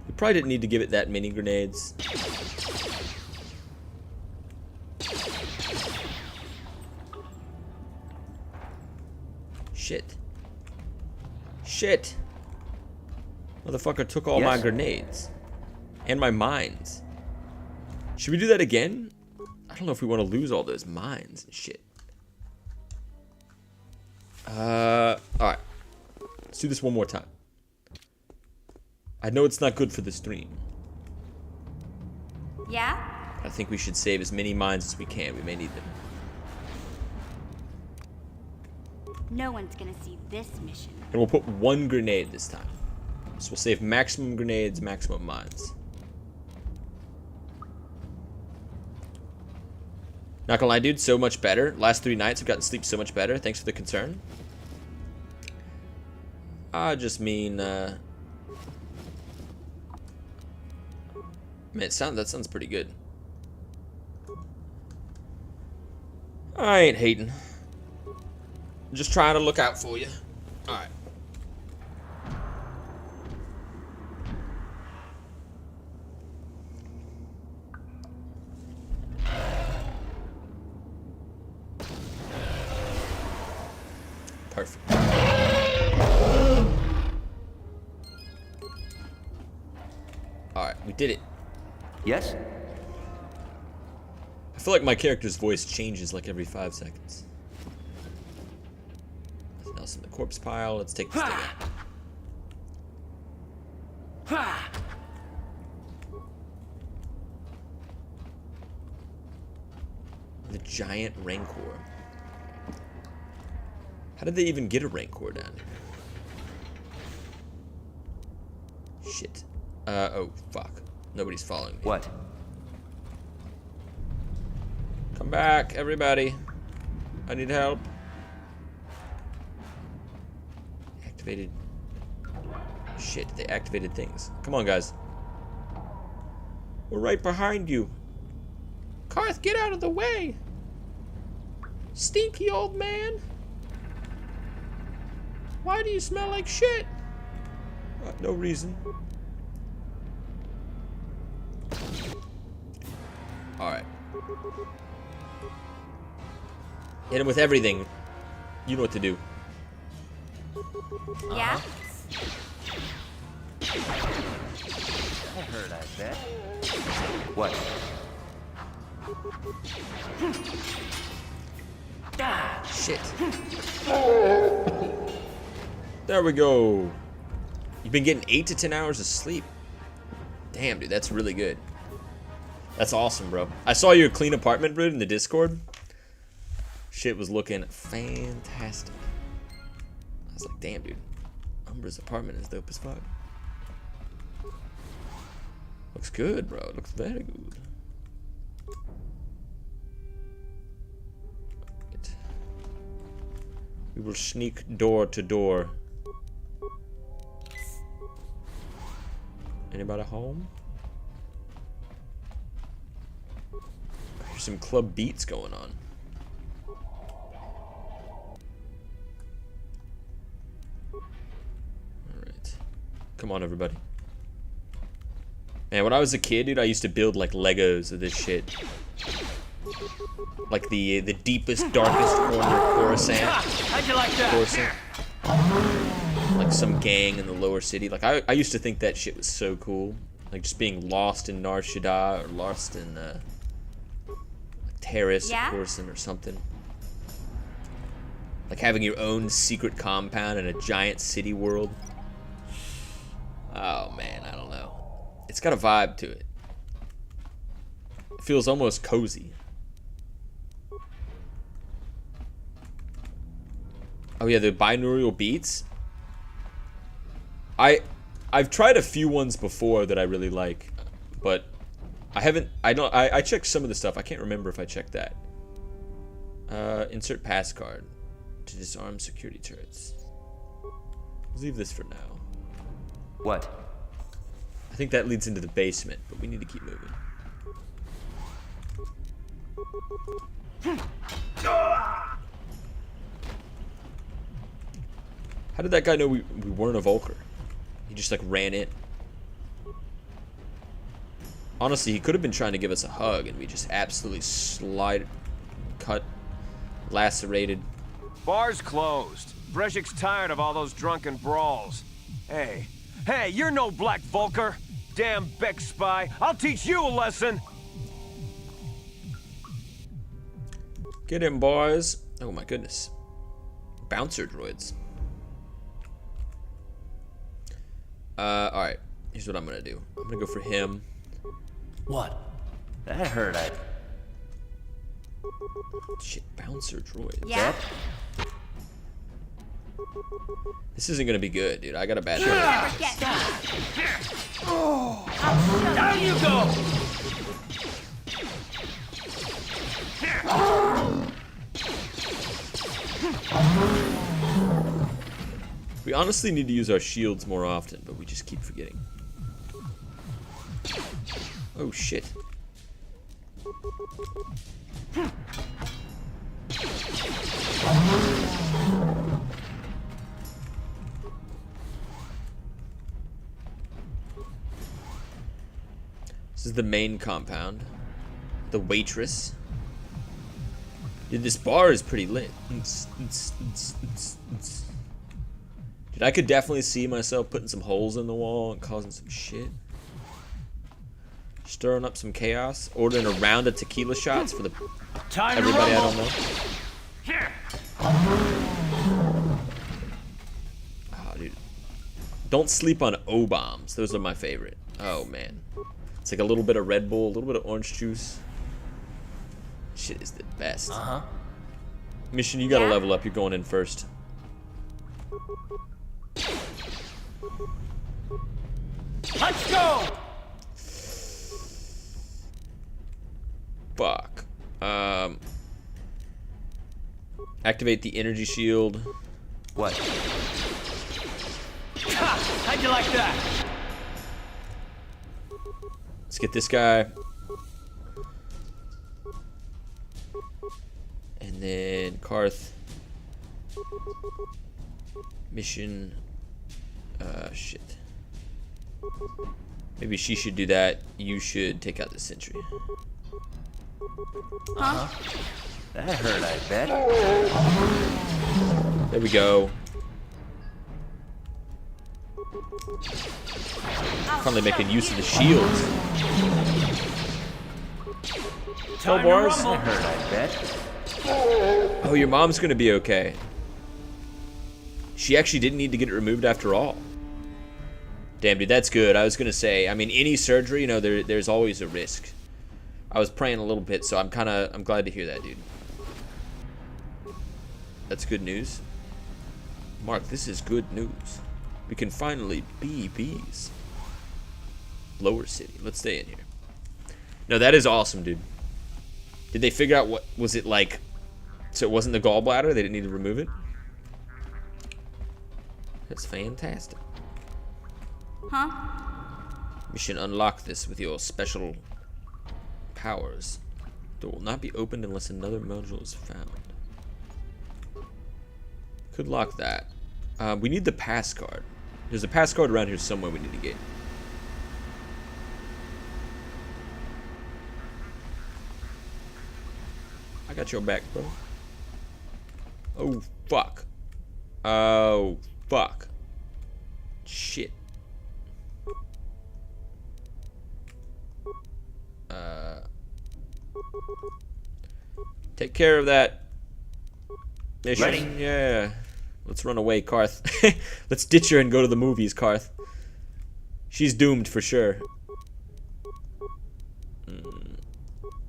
We probably didn't need to give it that many grenades. Shit. Shit. Motherfucker took all my grenades. And my mines. Should we do that again? I don't know if we want to lose all those mines and shit. Alright. Let's do this one more time. I know it's not good for the stream. Yeah? I think we should save as many mines as we can. We may need them. No one's gonna see this mission. And we'll put 1 grenade this time. So we'll save maximum grenades, maximum mines. Not gonna lie, dude, so much better. Last 3 nights I've gotten sleep so much better. Thanks for the concern. I just mean, man, that sounds pretty good. I ain't hating. Just trying to look out for you. Alright. Perfect. Alright, we did it. Yes? I feel like my character's voice changes like every 5 seconds. Nothing else in the corpse pile. Let's take this thing out. The giant Rancor. How did they even get a Rancor down here? Shit. Oh, fuck. Nobody's following me. What? Come back, everybody. I need help. Activated. Shit, they activated things. Come on, guys. We're right behind you. Karth, get out of the way. Stinky old man. Why do you smell like shit? No reason. Alright. Hit him with everything. You know what to do. Yeah? That hurt, I bet. What? Shit. There we go. You've been getting 8 to 10 hours of sleep. Damn, dude, that's really good. That's awesome, bro. I saw your clean apartment, Brood, in the Discord. Shit was looking fantastic. I was like, damn, dude. Umbra's apartment is dope as fuck. Looks good, bro. It looks very good. We will sneak door to door. Anybody home? There's some club beats going on. Alright. Come on, everybody. Man, when I was a kid, dude, I used to build like Legos of this shit. Like the deepest, darkest corner of Coruscant. How'd you like that? Coruscant. Like some gang in the lower city. Like I used to think that shit was so cool. Like just being lost in Nar Shaddaa or lost in like Taris or Coruscant or something. Like having your own secret compound in a giant city world. Oh man, I don't know. It's got a vibe to it. It feels almost cozy. Oh yeah, the binaural beats. I've tried a few ones before that I really like, but I checked some of the stuff. I can't remember if I checked that. Insert pass card to disarm security turrets. Let's leave this for now. What? I think that leads into the basement, but we need to keep moving. How did that guy know we weren't a Vulcar? He just like ran in. Honestly, he could have been trying to give us a hug and we just absolutely cut, lacerated. Bar's closed. Brezhik's tired of all those drunken brawls. Hey, you're no Black Vulcar. Damn Beck spy. I'll teach you a lesson. Get him, boys. Oh my goodness. Bouncer droids. Alright. Here's what I'm gonna do. I'm gonna go for him. What? That hurt, Shit, bouncer droid. Yeah. This isn't gonna be good, dude. I got a bad Oh, down you go! We honestly need to use our shields more often, but we just keep forgetting. Oh shit. This is the main compound. The waitress. Dude, this bar is pretty lit. Dude, I could definitely see myself putting some holes in the wall and causing some shit. Stirring up some chaos. Ordering a round of tequila shots for the everybody I don't know. Oh, dude. Don't sleep on O-bombs. Those are my favorite. Oh, man. It's like a little bit of Red Bull, a little bit of orange juice. Shit is the best. Mission, you gotta level up. You're going in first. Let's go! Fuck. Activate the energy shield. What? How'd you like that? Let's get this guy. And then Karth. Mission. Shit. Maybe she should do that. You should take out the sentry. That hurt, I bet. There we go. Finally making use of the shields. Oh, bars. That hurt, I bet. Oh, your mom's gonna be okay. She actually didn't need to get it removed after all. Damn, dude, that's good. I was gonna say, I mean, any surgery, you know, there's always a risk. I was praying a little bit, so I'm glad to hear that, dude. That's good news. Mark, this is good news. We can finally be bees. Lower City. Let's stay in here. No, that is awesome, dude. Did they figure out what was it like? So it wasn't the gallbladder? They didn't need to remove it? That's fantastic. Huh? We should unlock this with your special powers. Door will not be opened unless another module is found. Could lock that. We need the pass card. There's a pass card around here somewhere we need to get. I got your back, bro. Oh, fuck. Oh, fuck. Shit. Take care of that mission. Ready? Yeah. Let's run away, Karth. Let's ditch her and go to the movies, Karth. She's doomed for sure.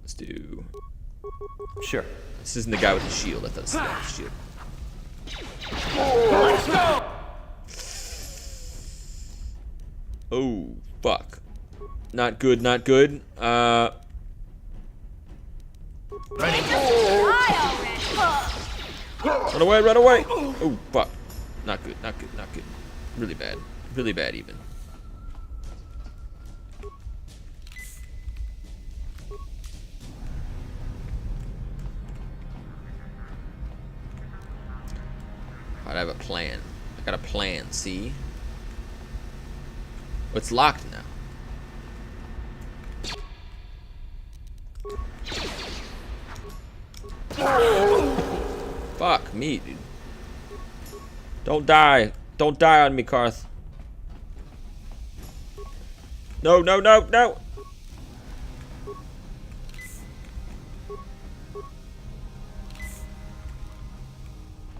Let's do... Sure. This isn't the guy with the shield. I thought this was the guy with the shield. Let's go! Oh, fuck. Not good, not good. Run away, run away! Oh, fuck. Not good, not good, not good. Really bad. Really bad, even. I have a plan. I got a plan, see? Oh, it's locked now. Fuck me, dude. Don't die. Don't die on me, Karth. No, no, no, no!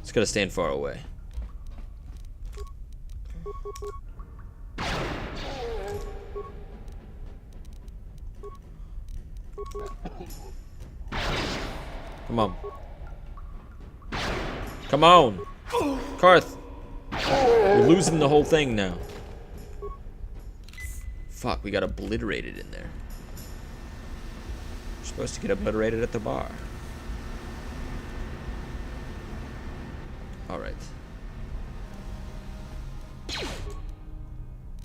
It's gotta stand far away. Come on. Come on! Karth! We're losing the whole thing now. Fuck, we got obliterated in there. We're supposed to get obliterated at the bar. Alright.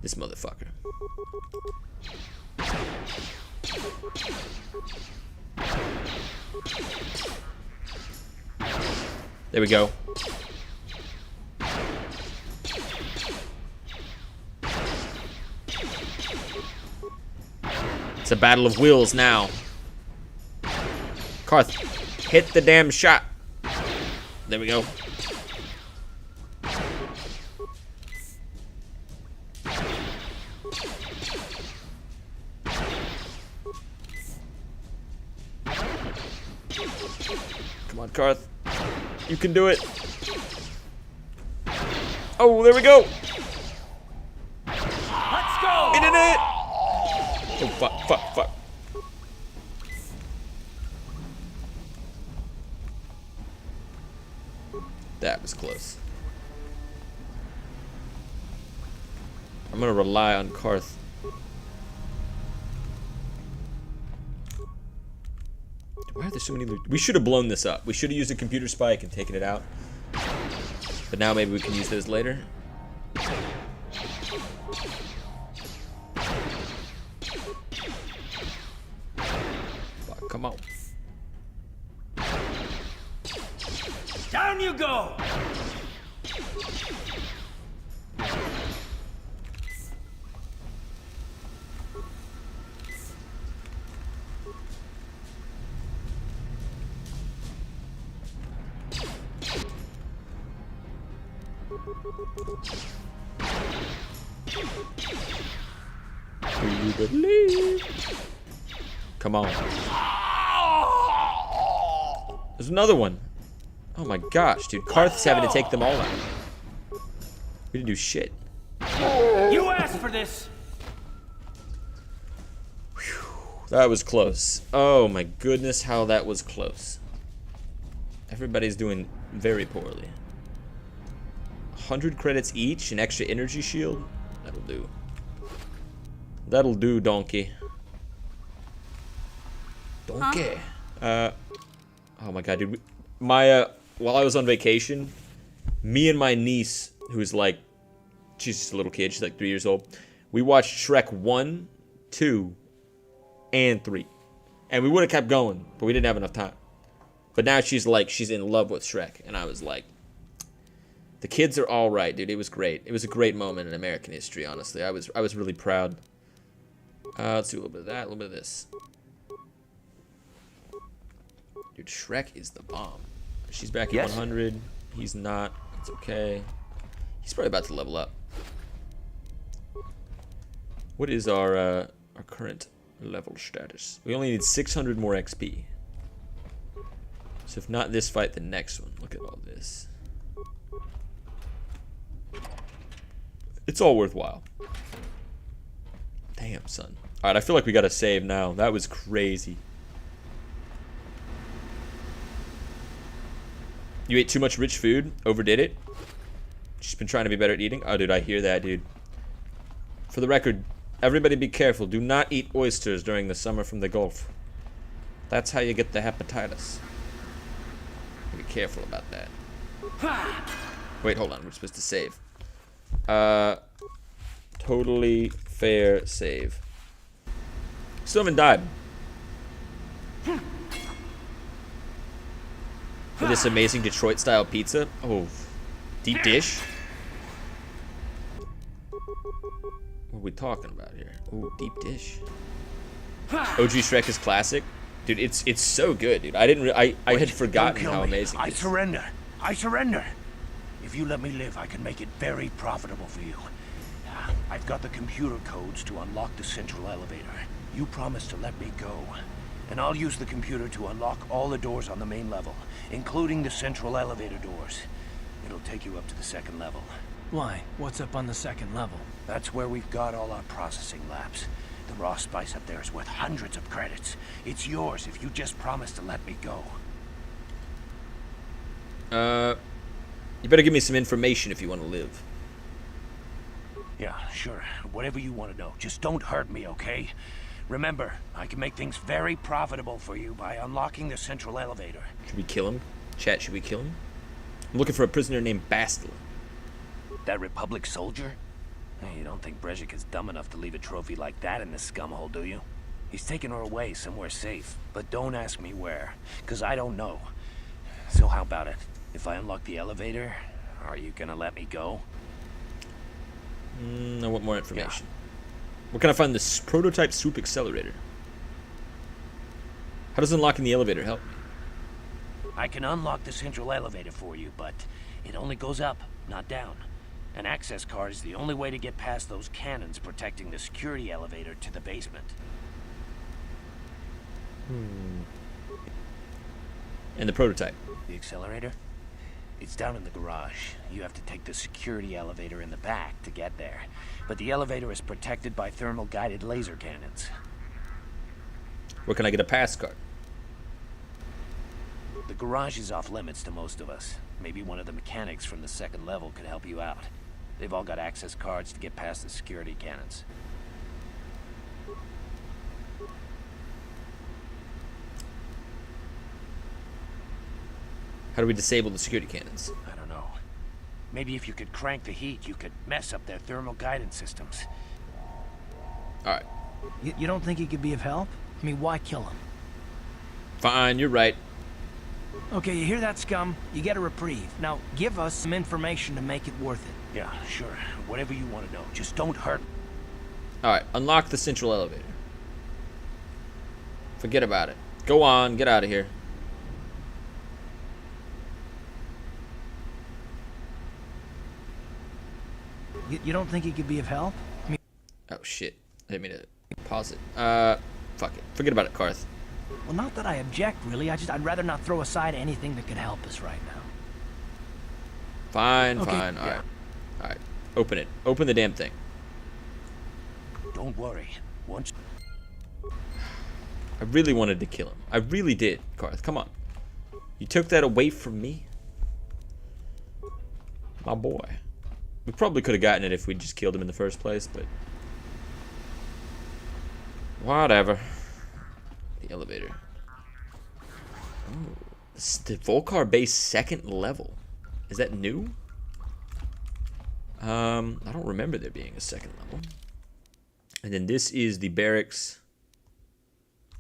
This motherfucker. There we go. It's a battle of wills now. Karth, hit the damn shot. There we go. Come on, Karth. You can do it. Oh, there we go. Let's go! We did it! Oh, fuck, fuck, fuck. That was close. I'm gonna rely on Karth. Why are there so many loot? We should have blown this up. We should have used a computer spike and taken it out. But now maybe we can use those later. Fuck, come on. Down you go! Do you believe? Come on. There's another one. Oh my gosh, dude. Karth's having to take them all out. We didn't do shit. You asked for this! Whew. That was close. Oh my goodness, how that was close. Everybody's doing very poorly. 100 credits each, an extra energy shield. That'll do. That'll do, donkey. Donkey. Oh my god, dude. While I was on vacation, me and my niece, who's like, she's just a little kid, she's like 3 years old, we watched Shrek 1, 2, and 3. And we would have kept going, but we didn't have enough time. But now she's in love with Shrek. And I was like, the kids are all right, dude. It was great. It was a great moment in American history, honestly. I was really proud. Let's do a little bit of that, a little bit of this. Dude, Shrek is the bomb. She's back at 100. He's not. It's okay. He's probably about to level up. What is our current level status? We only need 600 more XP. So if not this fight, the next one. Look at all this. It's all worthwhile. Damn, son. Alright, I feel like we gotta save now. That was crazy. You ate too much rich food? Overdid it? She's been trying to be better at eating? Oh, dude, I hear that, dude. For the record, everybody be careful. Do not eat oysters during the summer from the Gulf. That's how you get the hepatitis. Be careful about that. Wait, hold on. We're supposed to save. Totally fair save. Still haven't died. For this amazing Detroit-style pizza. Oh, deep dish. What are we talking about here? Oh, deep dish. OG Shrek is classic, dude. It's so good, dude. I had forgotten how amazing. I surrender. I surrender. If you let me live, I can make it very profitable for you. I've got the computer codes to unlock the central elevator. You promised to let me go, and I'll use the computer to unlock all the doors on the main level, including the central elevator doors. It'll take you up to the second level. Why? What's up on the second level? That's where we've got all our processing labs. The raw spice up there is worth hundreds of credits. It's yours if you just promise to let me go. You better give me some information if you want to live. Yeah, sure. Whatever you want to know. Just don't hurt me, okay? Remember, I can make things very profitable for you by unlocking the central elevator. Should we kill him? Chat, should we kill him? I'm looking for a prisoner named Bastila. That Republic soldier? Hey, you don't think Brezhik is dumb enough to leave a trophy like that in this scumhole, do you? He's taking her away somewhere safe. But don't ask me where, because I don't know. So how about it? If I unlock the elevator, are you gonna let me go? I want more information. Where can I find this prototype swoop accelerator? How does unlocking the elevator help me? I can unlock the central elevator for you, but it only goes up, not down. An access card is the only way to get past those cannons protecting the security elevator to the basement. And the prototype? The accelerator? It's down in the garage. You have to take the security elevator in the back to get there. But the elevator is protected by thermal-guided laser cannons. Where can I get a pass card? The garage is off limits to most of us. Maybe one of the mechanics from the second level could help you out. They've all got access cards to get past the security cannons. How do we disable the security cannons? I don't know. Maybe if you could crank the heat, you could mess up their thermal guidance systems. Alright. You don't think he could be of help? I mean, why kill him? Fine, you're right. Okay, you hear that, scum? You get a reprieve. Now, give us some information to make it worth it. Yeah, sure. Whatever you want to know. Just don't hurt. Alright, unlock the central elevator. Forget about it. Go on, get out of here. You don't think he could be of help? I mean... Oh, shit. I didn't mean to pause it. Fuck it. Forget about it, Karth. Well, not that I object, really. I'd rather not throw aside anything that could help us right now. Fine, Okay, fine. yeah. Alright. Alright. Open it. Open the damn thing. Don't worry. Once... I really wanted to kill him. I really did, Karth. Come on. You took that away from me? My boy. We probably could have gotten it if we just killed him in the first place, but... whatever. The elevator. Oh, it's the Volcar base 2nd level. Is that new? I don't remember there being a 2nd level. And then this is the barracks.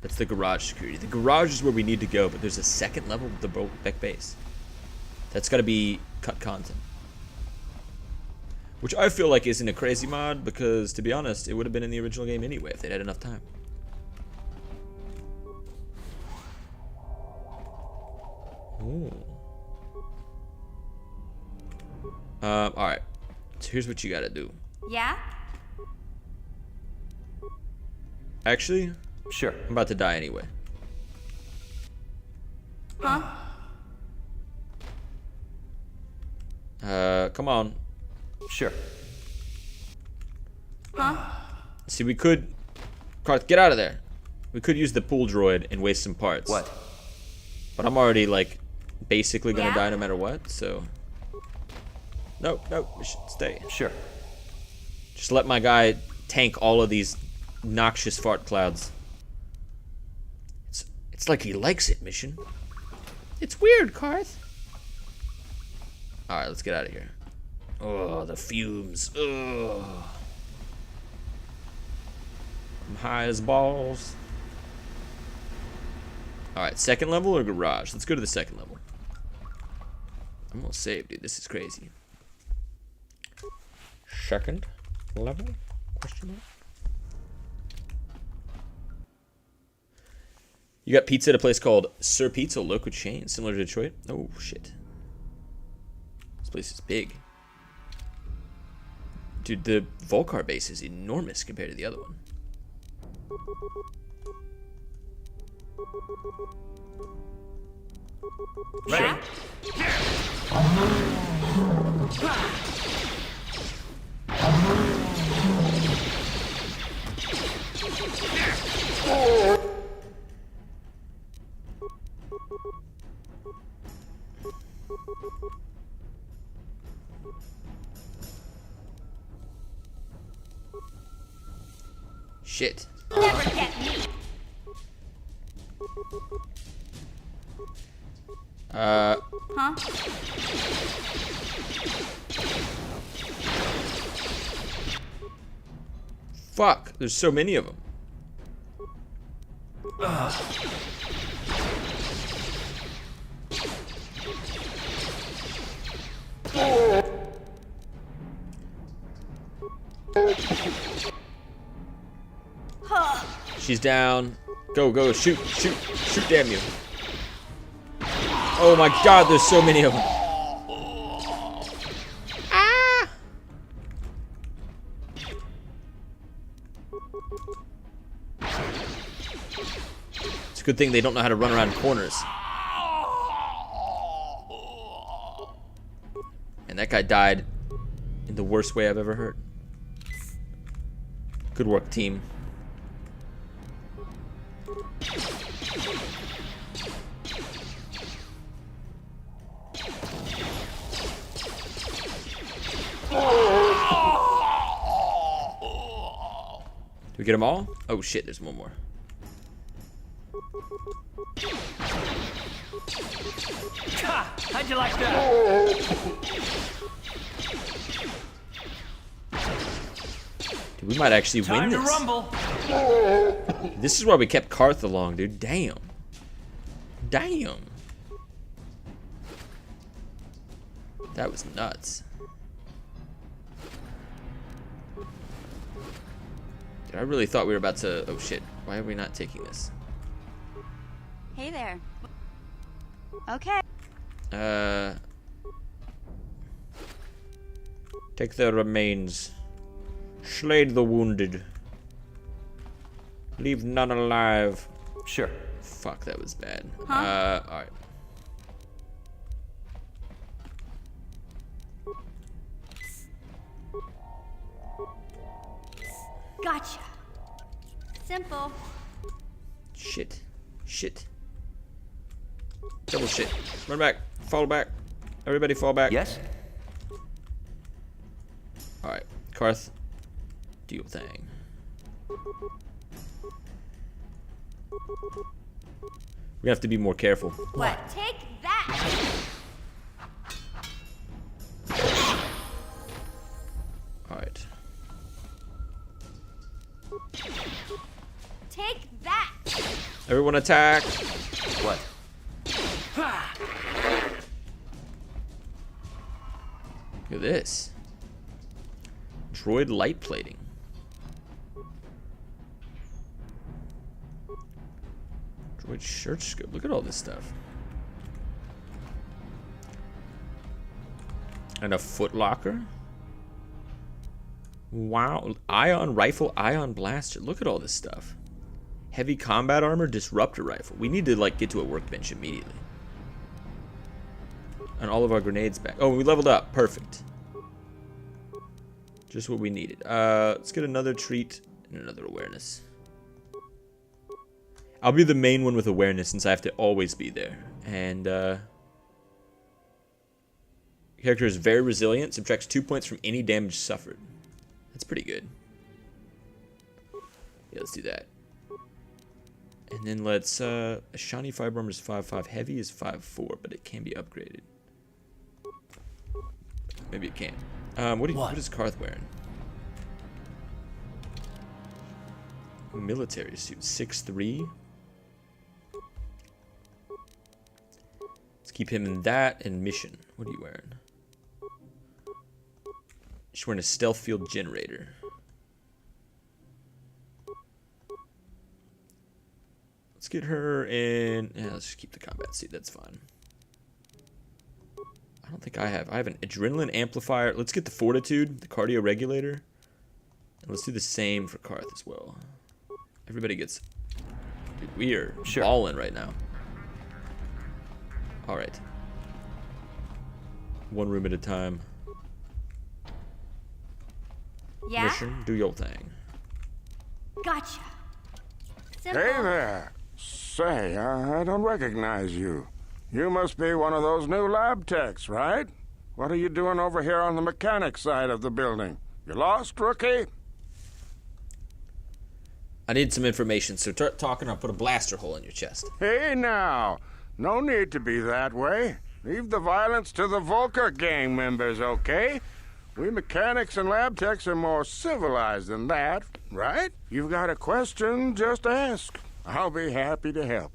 That's the garage security. The garage is where we need to go, but there's a 2nd level with the Beck base. That's got to be cut content. Which I feel like isn't a crazy mod, because, to be honest, it would have been in the original game anyway if they'd had enough time. Ooh. Alright. So here's what you gotta do. Yeah? Actually, sure. I'm about to die anyway. Huh? Come on. Sure. Huh? See, we could... Karth, get out of there. We could use the pool droid and waste some parts. What? But I'm already, like, basically gonna die no matter what, so... No, we should stay. Sure. Just let my guy tank all of these noxious fart clouds. It's like he likes it, mission. It's weird, Karth. Alright, let's get out of here. Oh, the fumes. Ugh. I'm high as balls. Alright, 2nd level or garage? Let's go to the 2nd level. I'm gonna save, dude. This is crazy. 2nd level? Question mark? You got pizza at a place called Sir Pizza, local chain, similar to Detroit. Oh, shit. This place is big. Dude, the Volcar base is enormous compared to the other one. Yeah? Shit. Never get me. Huh? Fuck, there's so many of them. She's down. Go, shoot, damn you. Oh my god, there's so many of them. Ah! It's a good thing they don't know how to run around corners. And that guy died in the worst way I've ever heard. Good work, team. Do we get them all? Oh shit, there's one more. How'd you like that? Dude, we might actually win this. Time to rumble. This is why we kept Karth along, dude. Damn. That was nuts. Dude, I really thought we were about to... Oh shit. Why are we not taking this? Hey there. Okay. Take their remains. Slay the wounded. Leave none alive. Sure. Fuck, that was bad. Huh? Alright. Gotcha. Simple. Shit. Shit. Double shit. Run back. Fall back. Everybody fall back. Yes? Alright. Karth. Do your thing. We have to be more careful. What? Take that! Alright. Take that! Everyone attack! What? Look at this. Droid light plating. Droid shirt scope. Look at all this stuff. And a foot locker. Wow. Ion rifle, ion blaster. Look at all this stuff. Heavy combat armor, disruptor rifle. We need to like get to a workbench immediately. And all of our grenades back. Oh, we leveled up. Perfect. Just what we needed. Let's get another treat and another awareness. I'll be the main one with awareness since I have to always be there. And character is very resilient. Subtracts 2 points from any damage suffered. That's pretty good. Yeah, let's do that. And then let's a shiny fiber armor is 5/5, heavy is 5/4, but it can be upgraded. Maybe it can't. What is Karth wearing? Military suit, 6'3". Let's keep him in that and mission. What are you wearing? She's wearing a stealth field generator. Let's get her in. Yeah, let's just keep the combat suit. That's fine. I don't think I have. I have an adrenaline amplifier. Let's get the fortitude, the cardio regulator. And let's do the same for Karth as well. Everybody gets. Dude, we are balling right now. All right. One room at a time. Yeah? Mission, do your thing. Gotcha. Simple. Hey there. Say, I don't recognize you. You must be one of those new lab techs, right? What are you doing over here on the mechanic side of the building? You lost, rookie? I need some information, so start talking or I'll put a blaster hole in your chest. Hey now, no need to be that way. Leave the violence to the Volker gang members, okay? We mechanics and lab techs are more civilized than that, right? You've got a question, just ask. I'll be happy to help.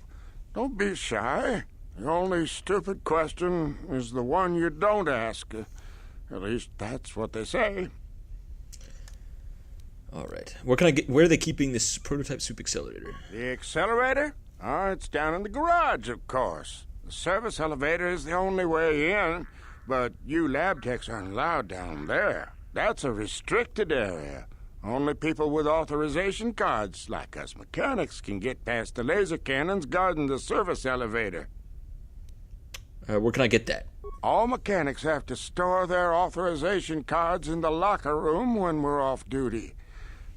Don't be shy. The only stupid question is the one you don't ask. At least that's what they say. All right. Where can I get? Where are they keeping this prototype soup accelerator? The accelerator? Oh, it's down in the garage, of course. The service elevator is the only way in, but you lab techs aren't allowed down there. That's a restricted area. Only people with authorization cards, like us mechanics, can get past the laser cannons guarding the service elevator. Where can I get that? All mechanics have to store their authorization cards in the locker room when we're off duty.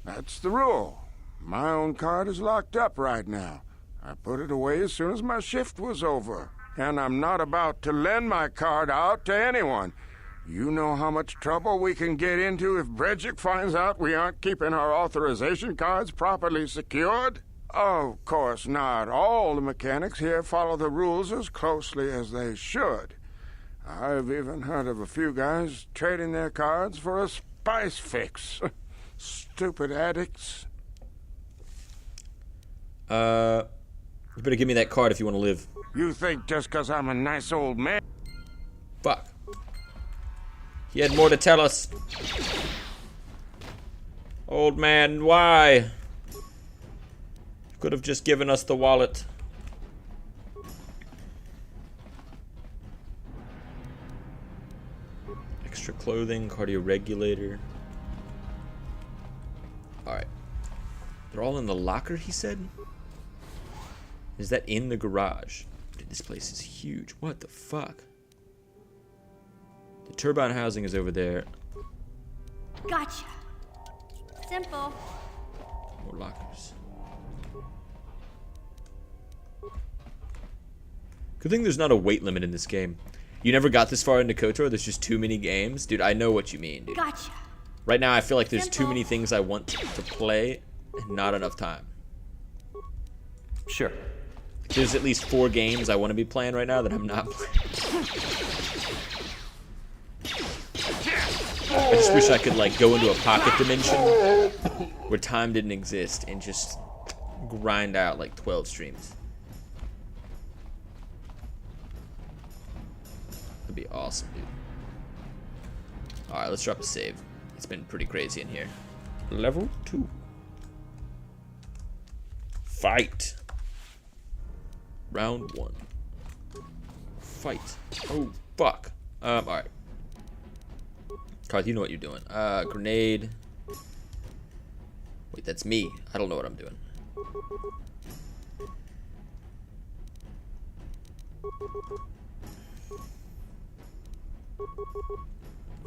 That's the rule. My own card is locked up right now. I put it away as soon as my shift was over. And I'm not about to lend my card out to anyone. You know how much trouble we can get into if Bredgick finds out we aren't keeping our authorization cards properly secured? Of course not. All the mechanics here follow the rules as closely as they should. I've even heard of a few guys trading their cards for a spice fix. Stupid addicts. You better give me that card if you want to live. You think just 'cause I'm a nice old man? Fuck. He had more to tell us. Old man, why? Could have just given us the wallet. Extra clothing, cardio regulator. Alright. They're all in the locker, he said? Is that in the garage? Dude, this place is huge. What the fuck? The turbine housing is over there. Gotcha. Simple. More lockers. Good thing there's not a weight limit in this game. You never got this far into KOTOR? There's just too many games? Dude, I know what you mean, dude. Gotcha. Right now, I feel like there's too many things I want to play and not enough time. Sure. There's at least 4 games I want to be playing right now that I'm not playing. I just wish I could like go into a pocket dimension where time didn't exist and just grind out like 12 streams. That'd be awesome, dude. Alright, let's drop a save. It's been pretty crazy in here. Level 2. Fight. Round 1. Fight. Oh, fuck. Alright. Karth, you know what you're doing. Grenade. Wait, that's me. I don't know what I'm doing.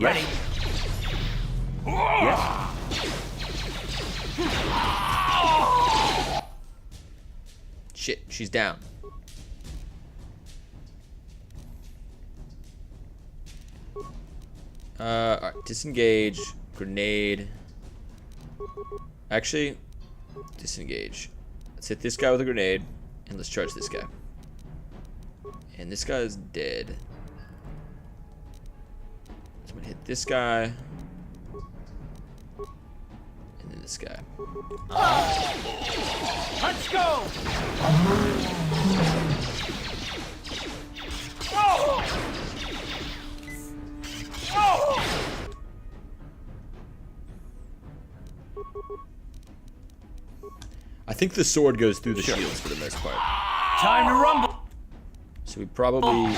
Ready? Yes. Shit, she's down. Alright, disengage, grenade. Actually, disengage. Let's hit this guy with a grenade, and let's charge this guy. And this guy is dead. So I'm gonna hit this guy. And then this guy. Let's go! I think the sword goes through the shields for the most part. Time to rumble! So we probably...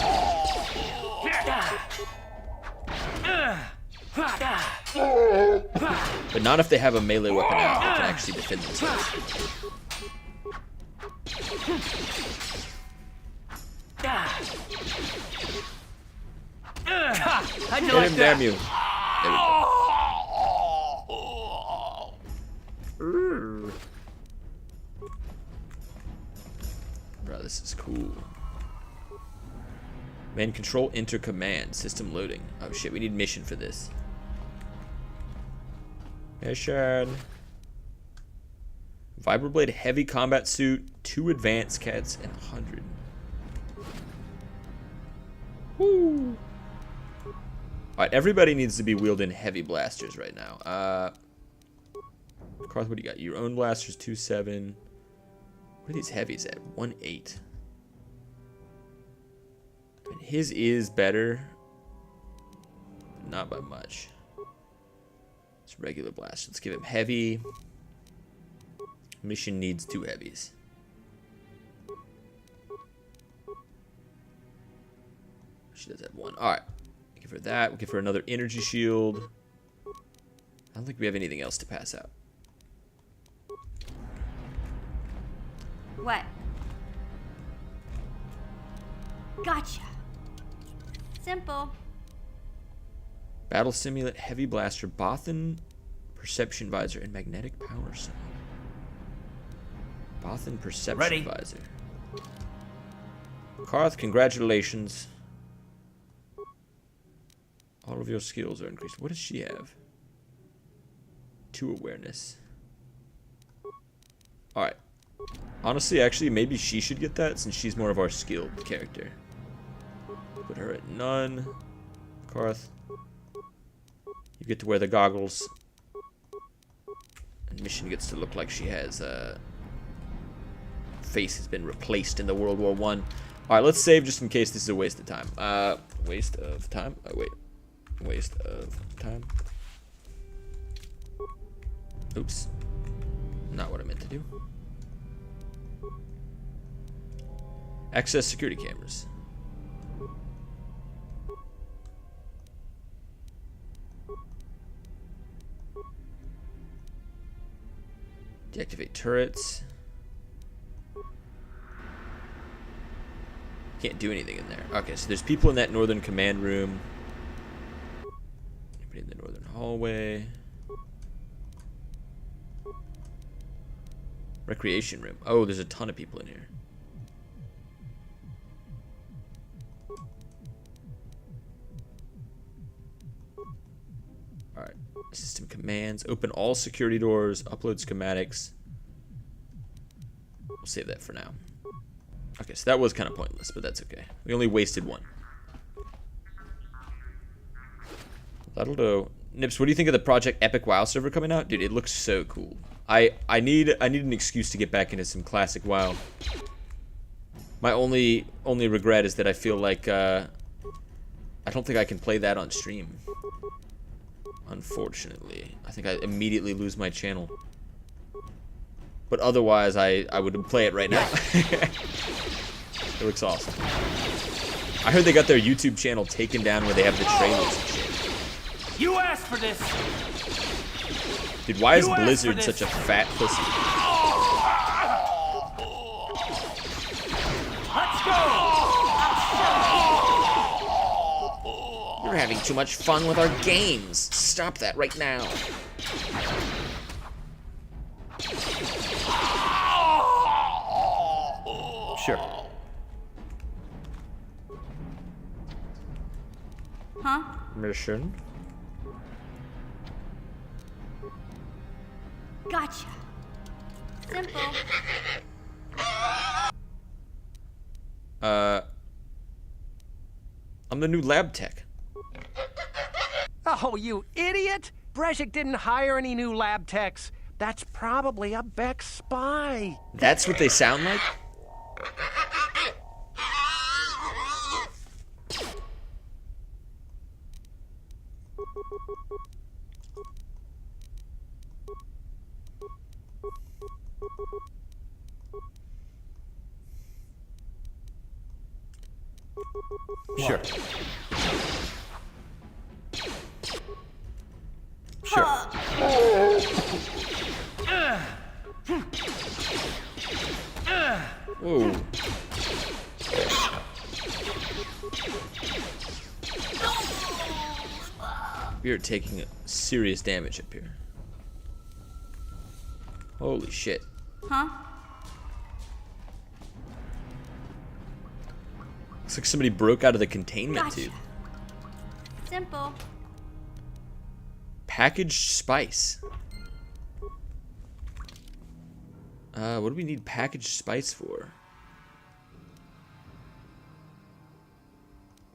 But not if they have a melee weapon out that can actually defend themselves. How'd you Hit like him, that? damn you. There we go. Bro, this is cool. Man, control, enter command, system loading. Oh shit, we need mission for this. Mission. Vibroblade heavy combat suit, 2 advanced cats, and 100. Woo! Alright, everybody needs to be wielding heavy blasters right now. Karth, what do you got? Your own blasters, 2.7. What are these heavies at? 1.8. I mean, his is better, but not by much. It's regular blast. Let's give him heavy. Mission needs 2 heavies. She does have 1. Alright. Give her that. We'll give her another energy shield. I don't think we have anything else to pass out. What? Gotcha. Simple. Battle Simulant, Heavy Blaster, Bothan, Perception Visor, and Magnetic Power Cell. Bothan Perception Visor. Karth, congratulations. All of your skills are increased. What does she have? 2 awareness. Alright. Honestly, actually, maybe she should get that since she's more of our skilled character. Put her at none. Karth, you get to wear the goggles. And Mission gets to look like she has face has been replaced in the World War I. Alright, let's save just in case this is a waste of time. Waste of time? Oh, wait. Waste of time. Oops. Not what I meant to do. Access security cameras. Deactivate turrets. Can't do anything in there. Okay, so there's people in that northern command room. Anybody in the northern hallway? Recreation room. Oh, there's a ton of people in here. System commands. Open all security doors. Upload schematics. We'll save that for now. Okay, so that was kind of pointless, but that's okay. We only wasted one. That'll do. Nips, what do you think of the Project Epic WoW server coming out? Dude, it looks so cool. I need an excuse to get back into some classic WoW. My only regret is that I feel like I don't think I can play that on stream. Unfortunately, I think I immediately lose my channel. But otherwise, I would play it right now. It looks awesome. I heard they got their YouTube channel taken down where they have the trailers and shit. You asked for this. Dude, why is Blizzard such a fat pussy? Let's go. You're having too much fun with our games. Stop that right now. Sure. Huh? Mission. Gotcha. Simple. I'm the new lab tech. Oh, you idiot! Brezhik didn't hire any new lab techs. That's probably a Beck spy. That's what they sound like? Sure. Sure. Whoa. We are taking serious damage up here. Holy shit. Huh? Looks like somebody broke out of the containment Gotcha. tube. Simple. Packaged spice. What do we need packaged spice for?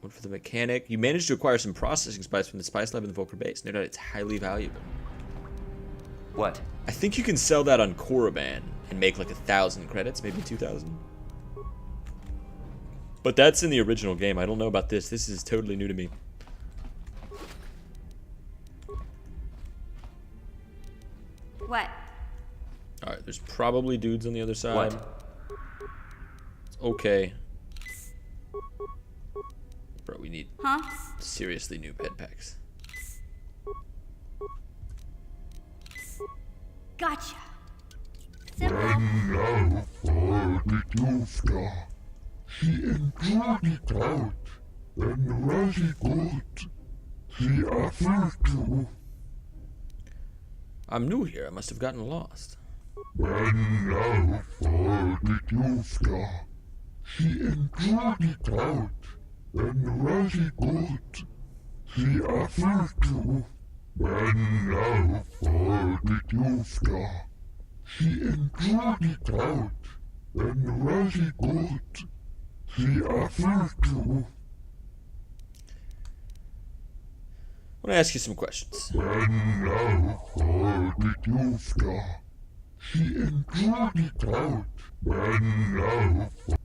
One for the mechanic. You managed to acquire some processing spice from the spice lab in the Volker base. No doubt it's highly valuable. What? I think you can sell that on Korriban and make like 1,000 credits, maybe 2,000. But that's in the original game. I don't know about this. This is totally new to me. What? Alright, there's probably dudes on the other side. What? It's okay. Bro, we need Huh? seriously new pet packs. Gotcha. Simple. Now for the Jufta. She enjoyed it out, and very good. The other two. I'm new here. I must have gotten lost. And now for the Jufta. She enjoyed it out, and very good. The other two. And now for the Jufta. She enjoyed it out, and very good. The other two. I want to ask you some questions. And now for the Jufta. She enjoyed it out, and now for...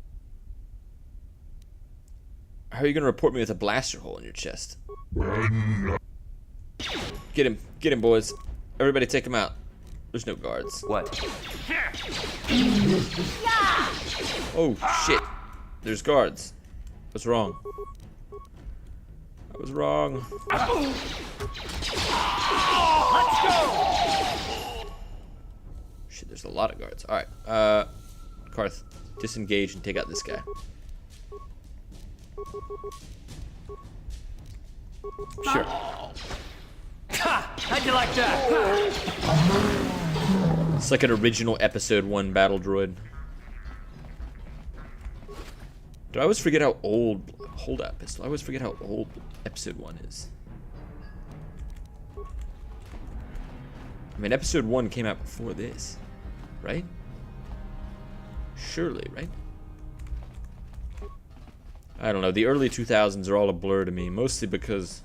How are you going to report me with a blaster hole in your chest? Get him, boys. Everybody take him out. There's no guards. What? Oh, shit. There's guards. What's wrong? I was wrong. Let's go. Shit, there's a lot of guards. Alright, Karth, disengage and take out this guy. Sure. How'd you like that? It's like an original episode 1 battle droid. Do I always forget how old... Hold up, pistol. I always forget how old episode 1 is. I mean, episode 1 came out before this, right? Surely, right? I don't know. The early 2000s are all a blur to me, mostly because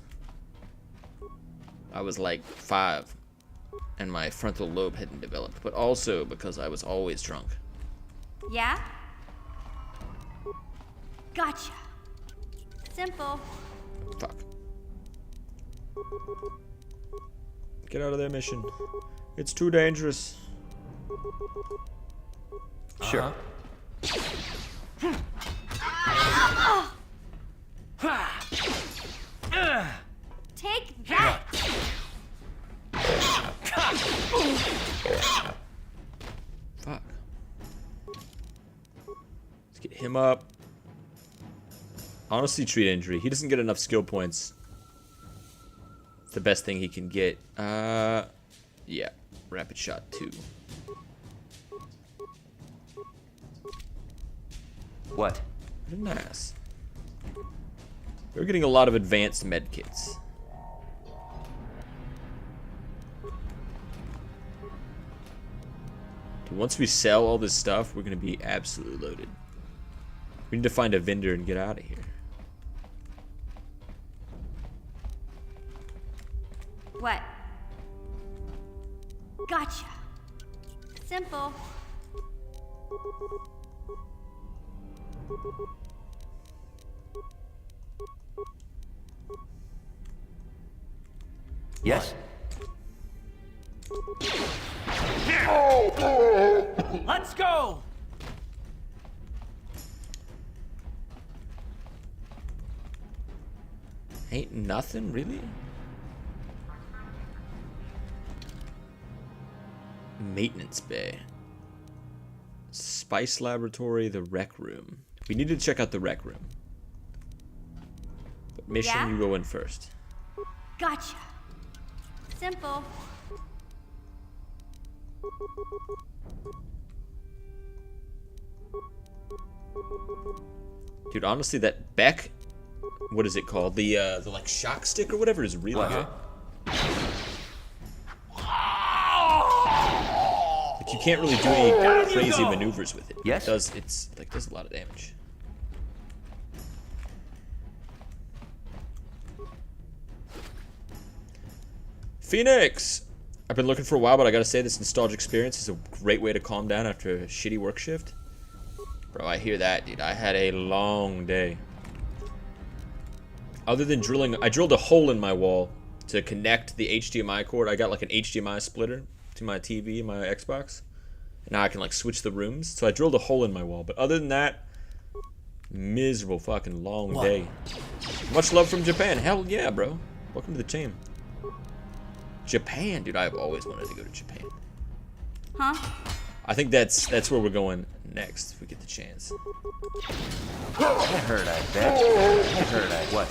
I was like 5 and my frontal lobe hadn't developed, but also because I was always drunk. Yeah? Gotcha. Simple. Fuck. Get out of there, mission. It's too dangerous. Sure. Take that! Fuck. Let's get him up. Honestly, treat injury. He doesn't get enough skill points. It's the best thing he can get. Yeah. Rapid shot 2. What? What an ass. We're getting a lot of advanced med kits. Dude, once we sell all this stuff, we're gonna be absolutely loaded. We need to find a vendor and get out of here. What? Gotcha. Simple. Yes? Let's go! Ain't nothing, really? Maintenance bay. Spice laboratory, the rec room. We need to check out the rec room. But mission, Yeah? you go in first. Gotcha. Simple. Dude, honestly, that Beck, what is it called? The like shock stick or whatever is really good. Like you can't really do any crazy maneuvers with it. Yes? It's like does a lot of damage. Phoenix! I've been looking for a while, but I gotta say this nostalgic experience is a great way to calm down after a shitty work shift. Bro, I hear that, dude. I had a long day. Other than drilling, I drilled a hole in my wall to connect the HDMI cord. I got like an HDMI splitter to my TV and my Xbox. And now I can like switch the rooms. So I drilled a hole in my wall. But other than that, miserable fucking long day. Much love from Japan. Hell yeah, bro. Welcome to the team. Japan, dude. I've always wanted to go to Japan. Huh? I think that's where we're going next if we get the chance. I heard I bet. I heard I what?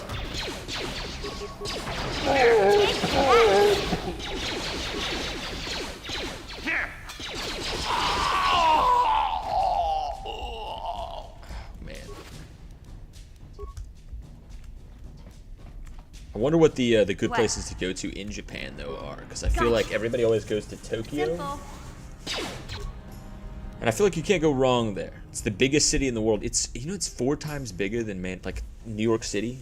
Man. I wonder what the good places to go to in Japan though are, because I feel like everybody always goes to Tokyo. Simple. And I feel like you can't go wrong there. It's the biggest city in the world. It's, you know, it's 4 times bigger than like New York City.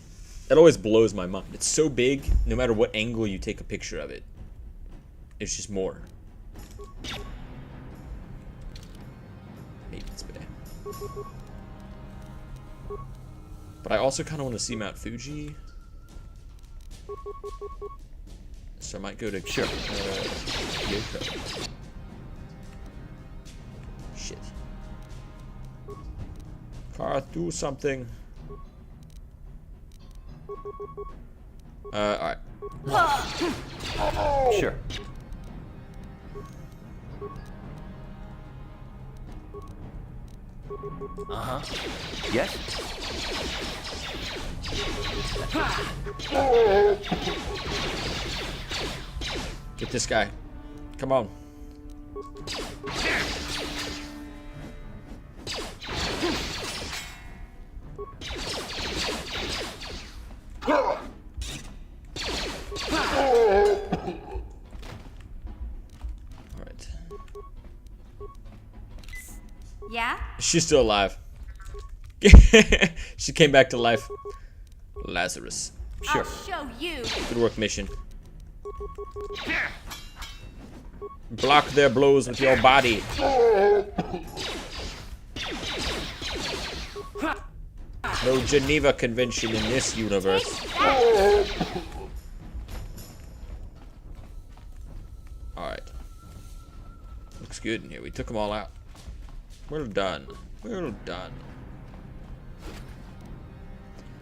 That always blows my mind. It's so big, no matter what angle you take a picture of it. It's just more. Maintenance bay. But I also kind of want to see Mount Fuji. So I might go to Kyoko. Shit. Car, do something. Alright. Sure. Uh-huh. Yes? Get this guy. Come on. Yeah? She's still alive. She came back to life. Lazarus. Sure. I'll show you. Good work, mission. Block their blows with your body. No Geneva Convention in this universe. Alright. Looks good in here. We took them all out. Well done. Well done.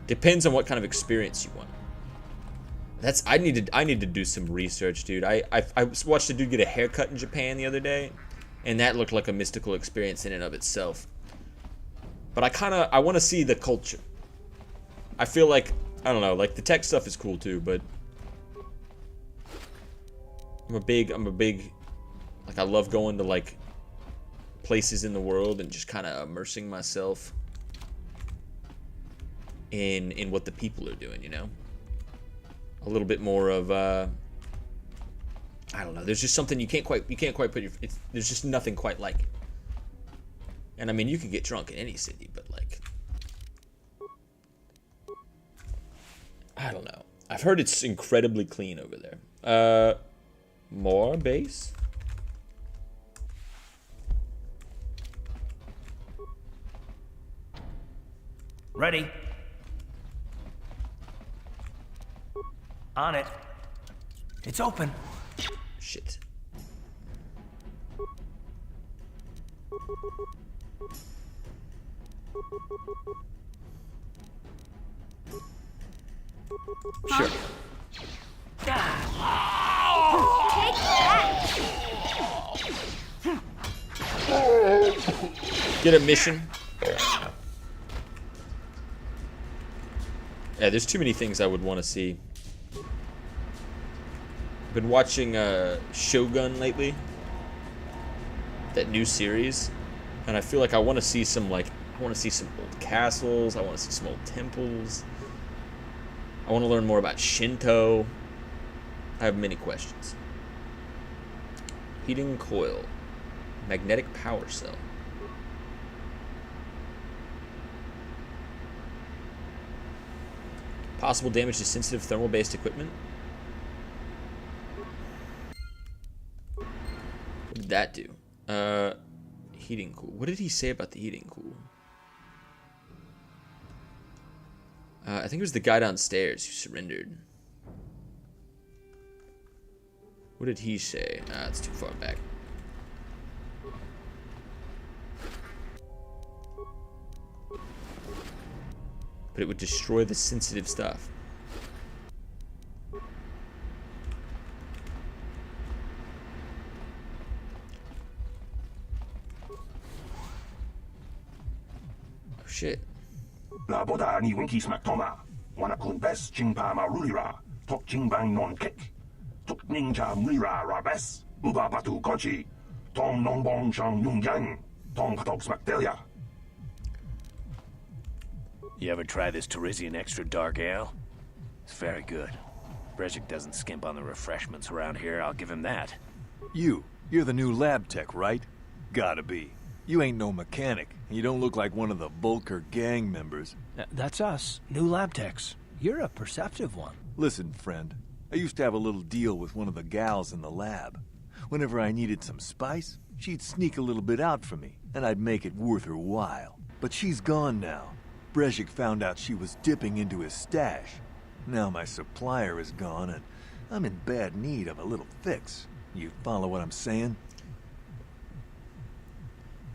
Depends on what kind of experience you want. I need to do some research, dude. I watched a dude get a haircut in Japan the other day, and that looked like a mystical experience in and of itself. But I want to see the culture. I feel like, I don't know, like the tech stuff is cool too, but I'm a big, like I love going to like places in the world and just kind of immersing myself in what the people are doing, you know? A little bit more of I don't know, there's just something you can't quite put your, there's just nothing quite like it. And I mean, you can get drunk in any city, but like, I don't know. I've heard it's incredibly clean over there. More base? Ready. On it. It's open. Shit. Sure. Take that. Get a mission. Yeah, there's too many things I would want to see. I've been watching Shogun lately. That new series. And I feel like I want to see some, like, I want to see some old castles. I want to see some old temples. I want to learn more about Shinto. I have many questions. Heating coil. Magnetic power cell. Possible damage to sensitive thermal-based equipment. What did that do? Heating cool. What did he say about the heating cool? I think it was the guy downstairs who surrendered. What did he say? It's too far back. But it would destroy the sensitive stuff. Oh shit. La boda ni winki smack toma. Wana kun bes chingpa ma rulira. Tok chingbang non kick. Tok ninja mira rabes. Uba batu kochi. Tom non bong shang yung yang. Tom katok smack delia. You ever try this Tarisian extra dark ale? It's very good. Brezhik doesn't skimp on the refreshments around here, I'll give him that. You're the new lab tech, right? Gotta be. You ain't no mechanic, and you don't look like one of the Volker gang members. That's us, new lab techs. You're a perceptive one. Listen, friend. I used to have a little deal with one of the gals in the lab. Whenever I needed some spice, she'd sneak a little bit out for me, and I'd make it worth her while. But she's gone now. Brezhik found out she was dipping into his stash. Now my supplier is gone, and I'm in bad need of a little fix. You follow what I'm saying?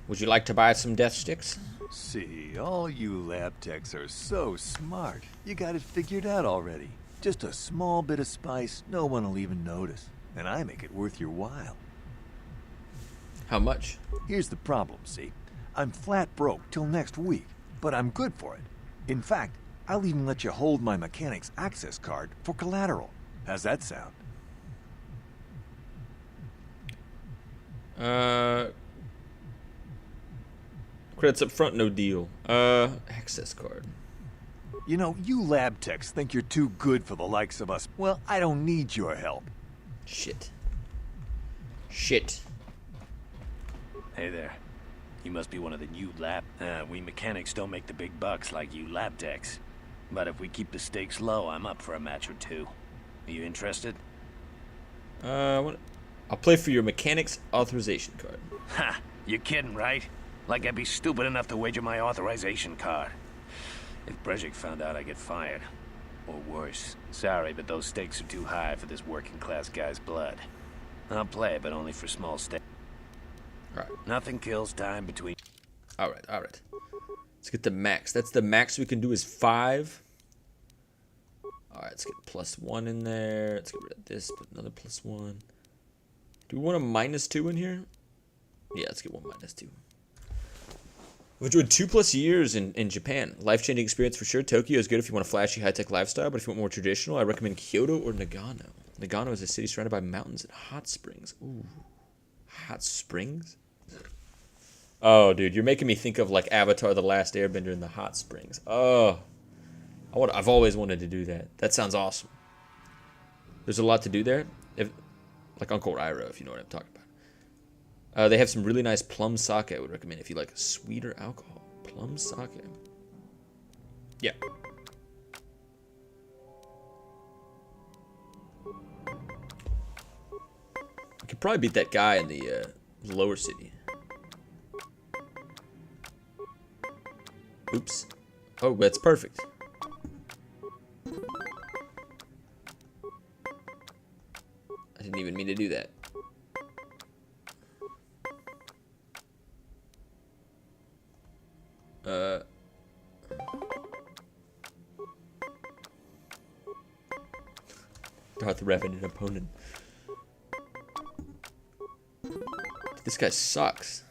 Would you like to buy some death sticks? See, all you lab techs are so smart. You got it figured out already. Just a small bit of spice, no one will even notice. And I make it worth your while. How much? Here's the problem, see? I'm flat broke till next week. But I'm good for it. In fact, I'll even let you hold my mechanic's access card for collateral. How's that sound? Credits up front, no deal. Access card. You know, you lab techs think you're too good for the likes of us. Well, I don't need your help. Shit. Shit. Hey there. You must be one of the new lab. We mechanics don't make the big bucks like you lab techs. But if we keep the stakes low, I'm up for a match or two. Are you interested? I'll play for your mechanics authorization card. Ha! You're kidding, right? Like I'd be stupid enough to wager my authorization card. If Brejik found out, I'd get fired. Or worse. Sorry, but those stakes are too high for this working class guy's blood. I'll play, but only for small stakes. Alright. Nothing kills time between... Alright. Let's get the max. That's the max we can do is 5. Alright, let's get +1 in there. Let's get rid of this, put another +1. Do we want a -2 in here? Yeah, let's get one -2. We've enjoyed 2+ years in Japan. Life-changing experience for sure. Tokyo is good if you want a flashy, high-tech lifestyle, but if you want more traditional, I recommend Kyoto or Nagano. Nagano is a city surrounded by mountains and hot springs. Ooh, hot springs? Oh, dude, you're making me think of like Avatar: The Last Airbender in the hot springs. Oh, I've always wanted to do that. That sounds awesome. There's a lot to do there. Like Uncle Ryro, if you know what I'm talking about. They have some really nice plum sake I would recommend if you like sweeter alcohol. Plum sake. Yeah. I could probably beat that guy in the lower city. Oops. Oh, that's perfect. I didn't even mean to do that. Darth Revan, an opponent. This guy sucks.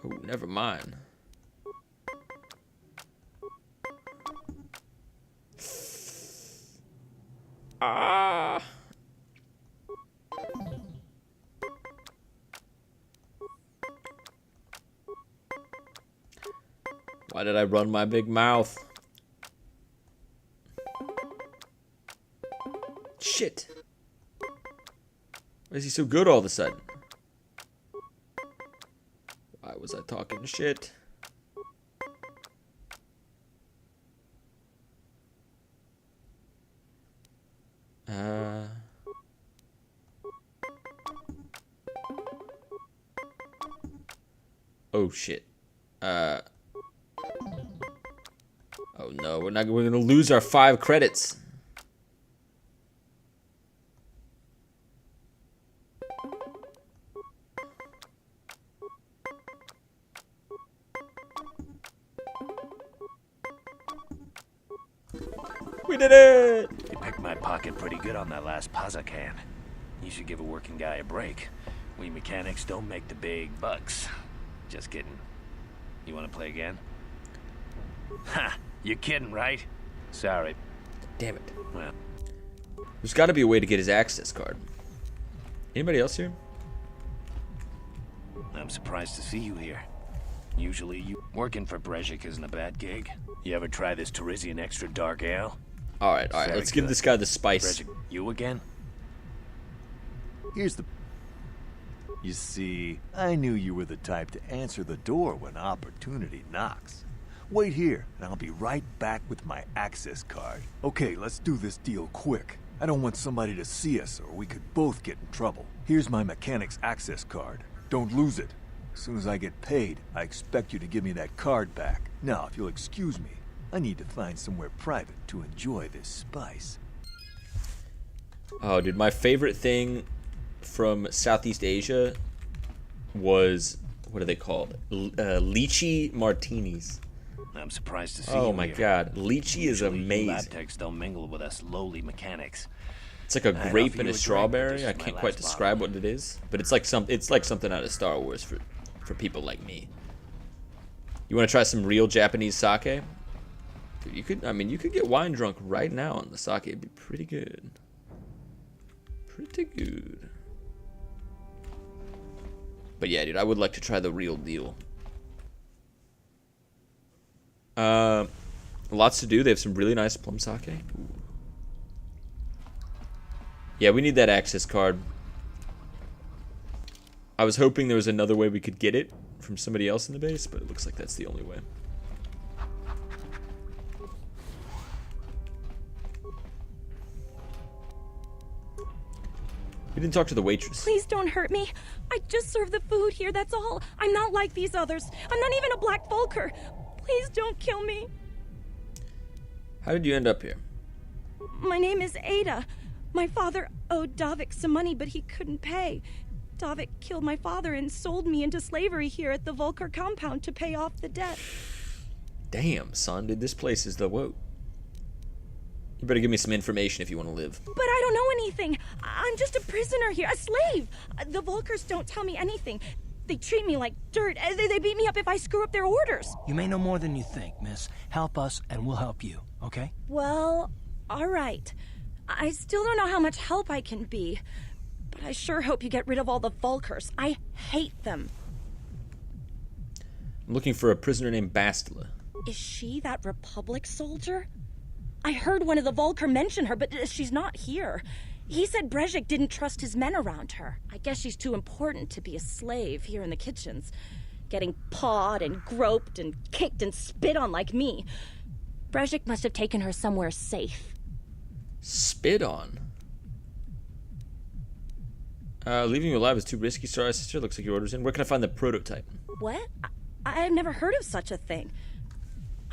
Oh, never mind. Ah. Why did I run my big mouth? Shit. Why is he so good all of a sudden? Why was I talking shit? Oh shit. Oh no, we're gonna lose our 5 credits. We did it! You picked my pocket pretty good on that last Pazza can. You should give a working guy a break. We mechanics don't make the big bucks. Just kidding. You want to play again? Ha! You're kidding, right? Sorry. Damn it. Well, there's got to be a way to get his access card. Anybody else here? I'm surprised to see you here. Usually you... Working for Brejik isn't a bad gig. You ever try this Tarisian extra dark ale? Alright, let's give this guy the spice. Brejik, you again? Here's the... You see, I knew you were the type to answer the door when opportunity knocks. Wait here, and I'll be right back with my access card. Okay, let's do this deal quick. I don't want somebody to see us, or we could both get in trouble. Here's my mechanic's access card. Don't lose it. As soon as I get paid, I expect you to give me that card back. Now, if you'll excuse me, I need to find somewhere private to enjoy this spice. Oh, dude, my favorite thing from Southeast Asia was, what are they called? Lychee martinis. I'm surprised to see Oh you my here. god, lychee is Usually you amazing. lab techs don't mingle with us lowly mechanics. It's like a I'd grape offer and you a a strawberry. drink, but I this is can't my quite last describe what it is, but it's like something out of Star Wars for people like me. You want to try some real Japanese sake? Dude, you could get wine drunk right now on the sake. It'd be pretty good. Pretty good. But yeah, dude, I would like to try the real deal. Lots to do. They have some really nice plum sake. Ooh. Yeah, we need that access card. I was hoping there was another way we could get it from somebody else in the base, but it looks like that's the only way. We didn't talk to the waitress. Please don't hurt me. I just serve the food here, that's all. I'm not like these others. I'm not even a Black Vulker. Please don't kill me. How did you end up here? My name is Ada. My father owed Davik some money, but he couldn't pay. Davik killed my father and sold me into slavery here at the Vulker compound to pay off the debt. Damn, son, dude, this place is the woe. You better give me some information if you want to live. But I don't know anything. I'm just a prisoner here, a slave. The Vulkers don't tell me anything. They treat me like dirt. They beat me up if I screw up their orders. You may know more than you think, miss. Help us and we'll help you, okay? Well, all right. I still don't know how much help I can be, but I sure hope you get rid of all the Vulkers. I hate them. I'm looking for a prisoner named Bastila. Is she that Republic soldier? I heard one of the Vulker mention her, but she's not here. He said Brejik didn't trust his men around her. I guess she's too important to be a slave here in the kitchens, getting pawed and groped and kicked and spit on like me. Brejik must have taken her somewhere safe. Spit on? Leaving you alive is too risky, Starry Sister. Looks like your order's in. Where can I find the prototype? What? I've never heard of such a thing.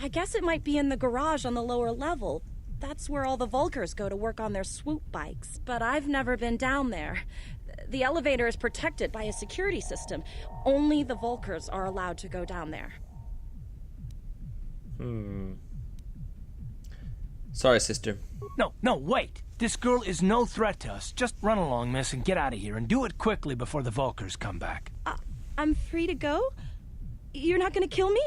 I guess it might be in the garage on the lower level. That's where all the Vulkers go to work on their swoop bikes, but I've never been down there. The elevator is protected by a security system. Only the Vulkers are allowed to go down there. Sorry, sister. No, wait. This girl is no threat to us. Just run along, miss, and get out of here, and do it quickly before the Vulkers come back. I'm free to go? You're not gonna kill me?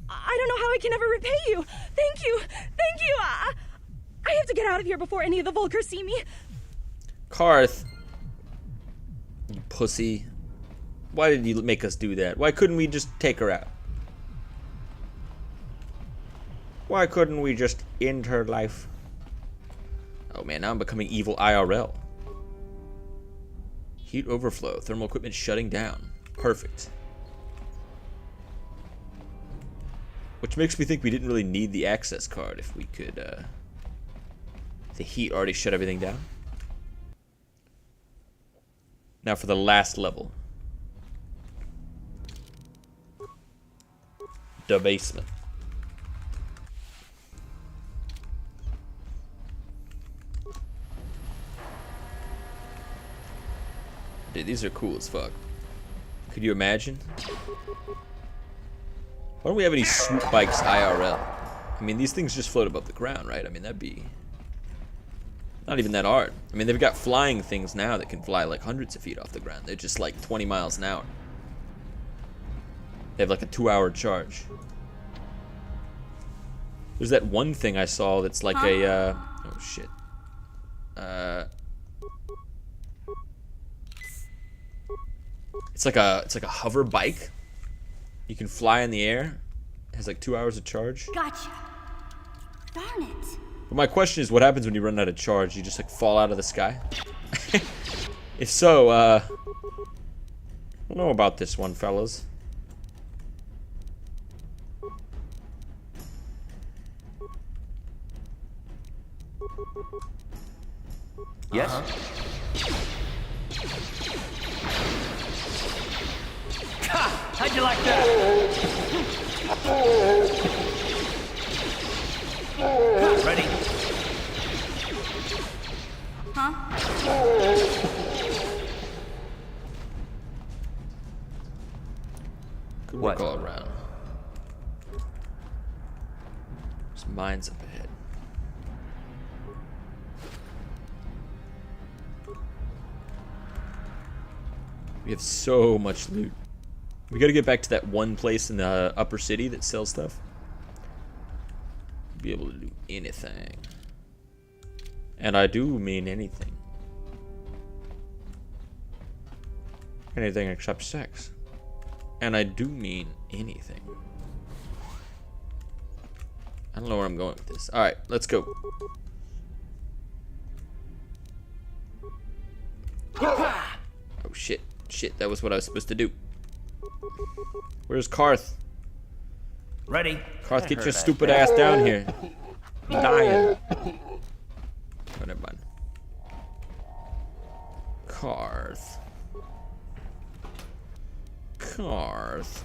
I don't know how I can ever repay you. Thank you. Thank you. I have to get out of here before any of the Vulkers see me. Karth. You pussy. Why did you make us do that? Why couldn't we just take her out? Why couldn't we just end her life? Oh man, now I'm becoming evil IRL. Heat overflow. Thermal equipment shutting down. Perfect. Which makes me think we didn't really need the access card if we could, the heat already shut everything down. Now for the last level. The basement. Dude, these are cool as fuck. Could you imagine? Why don't we have any swoop bikes IRL? I mean, these things just float above the ground, right? I mean, that'd be not even that hard. I mean, they've got flying things now that can fly like hundreds of feet off the ground. They're just like 20 miles an hour. They have like a 2-hour charge. There's that one thing I saw that's like a, oh shit. It's like a hover bike. You can fly in the air. It has like 2 hours of charge. Gotcha. Darn it. But my question is, what happens when you run out of charge? You just like fall out of the sky? If so, I don't know about this one, fellas. Yes? How'd you like that? Ready? Good work all around. There's mines up ahead. We have so much loot. We gotta get back to that one place in the upper city that sells stuff. Be able to do anything. And I do mean anything. Anything except sex. And I do mean anything. I don't know where I'm going with this. Alright, let's go. Oh shit. Shit, that was what I was supposed to do. Where's Karth? Ready? Karth, get your stupid ass down here. I'm dying. Oh, never mind. Karth. Karth.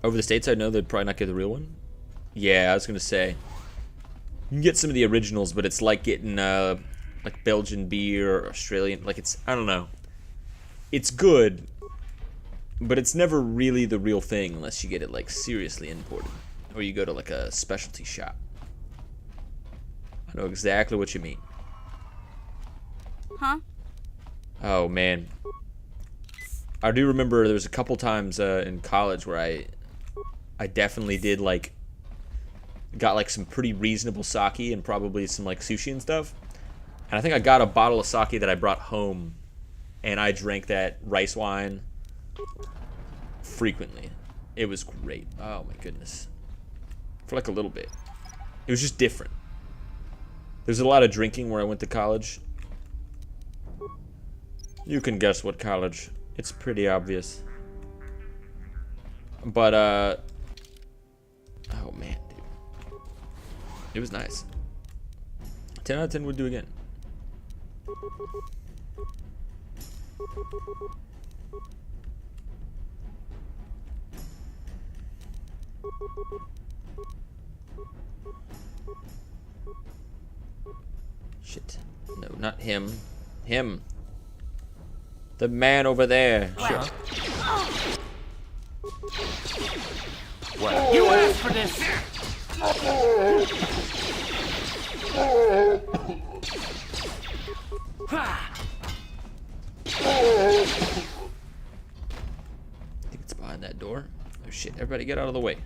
Over the States, I know they'd probably not get the real one. Yeah, I was gonna say. You can get some of the originals, but it's like getting like Belgian beer or Australian. Like it's, I don't know. It's good, but it's never really the real thing unless you get it like seriously imported, or you go to like a specialty shop. I know exactly what you mean. Huh? Oh man, I do remember there was a couple times in college where I definitely did like got like some pretty reasonable sake and probably some like sushi and stuff, and I think I got a bottle of sake that I brought home, and I drank that rice wine frequently. It was great. Oh my goodness. For like a little bit. It was just different. There's a lot of drinking where I went to college. You can guess what college. It's pretty obvious. But, oh man, dude. It was nice. 10 out of 10 would do again. Shit. No, not him. Him. The man over there. Sure. What? You asked for this! I think it's behind that door. Oh shit, everybody get out of the way.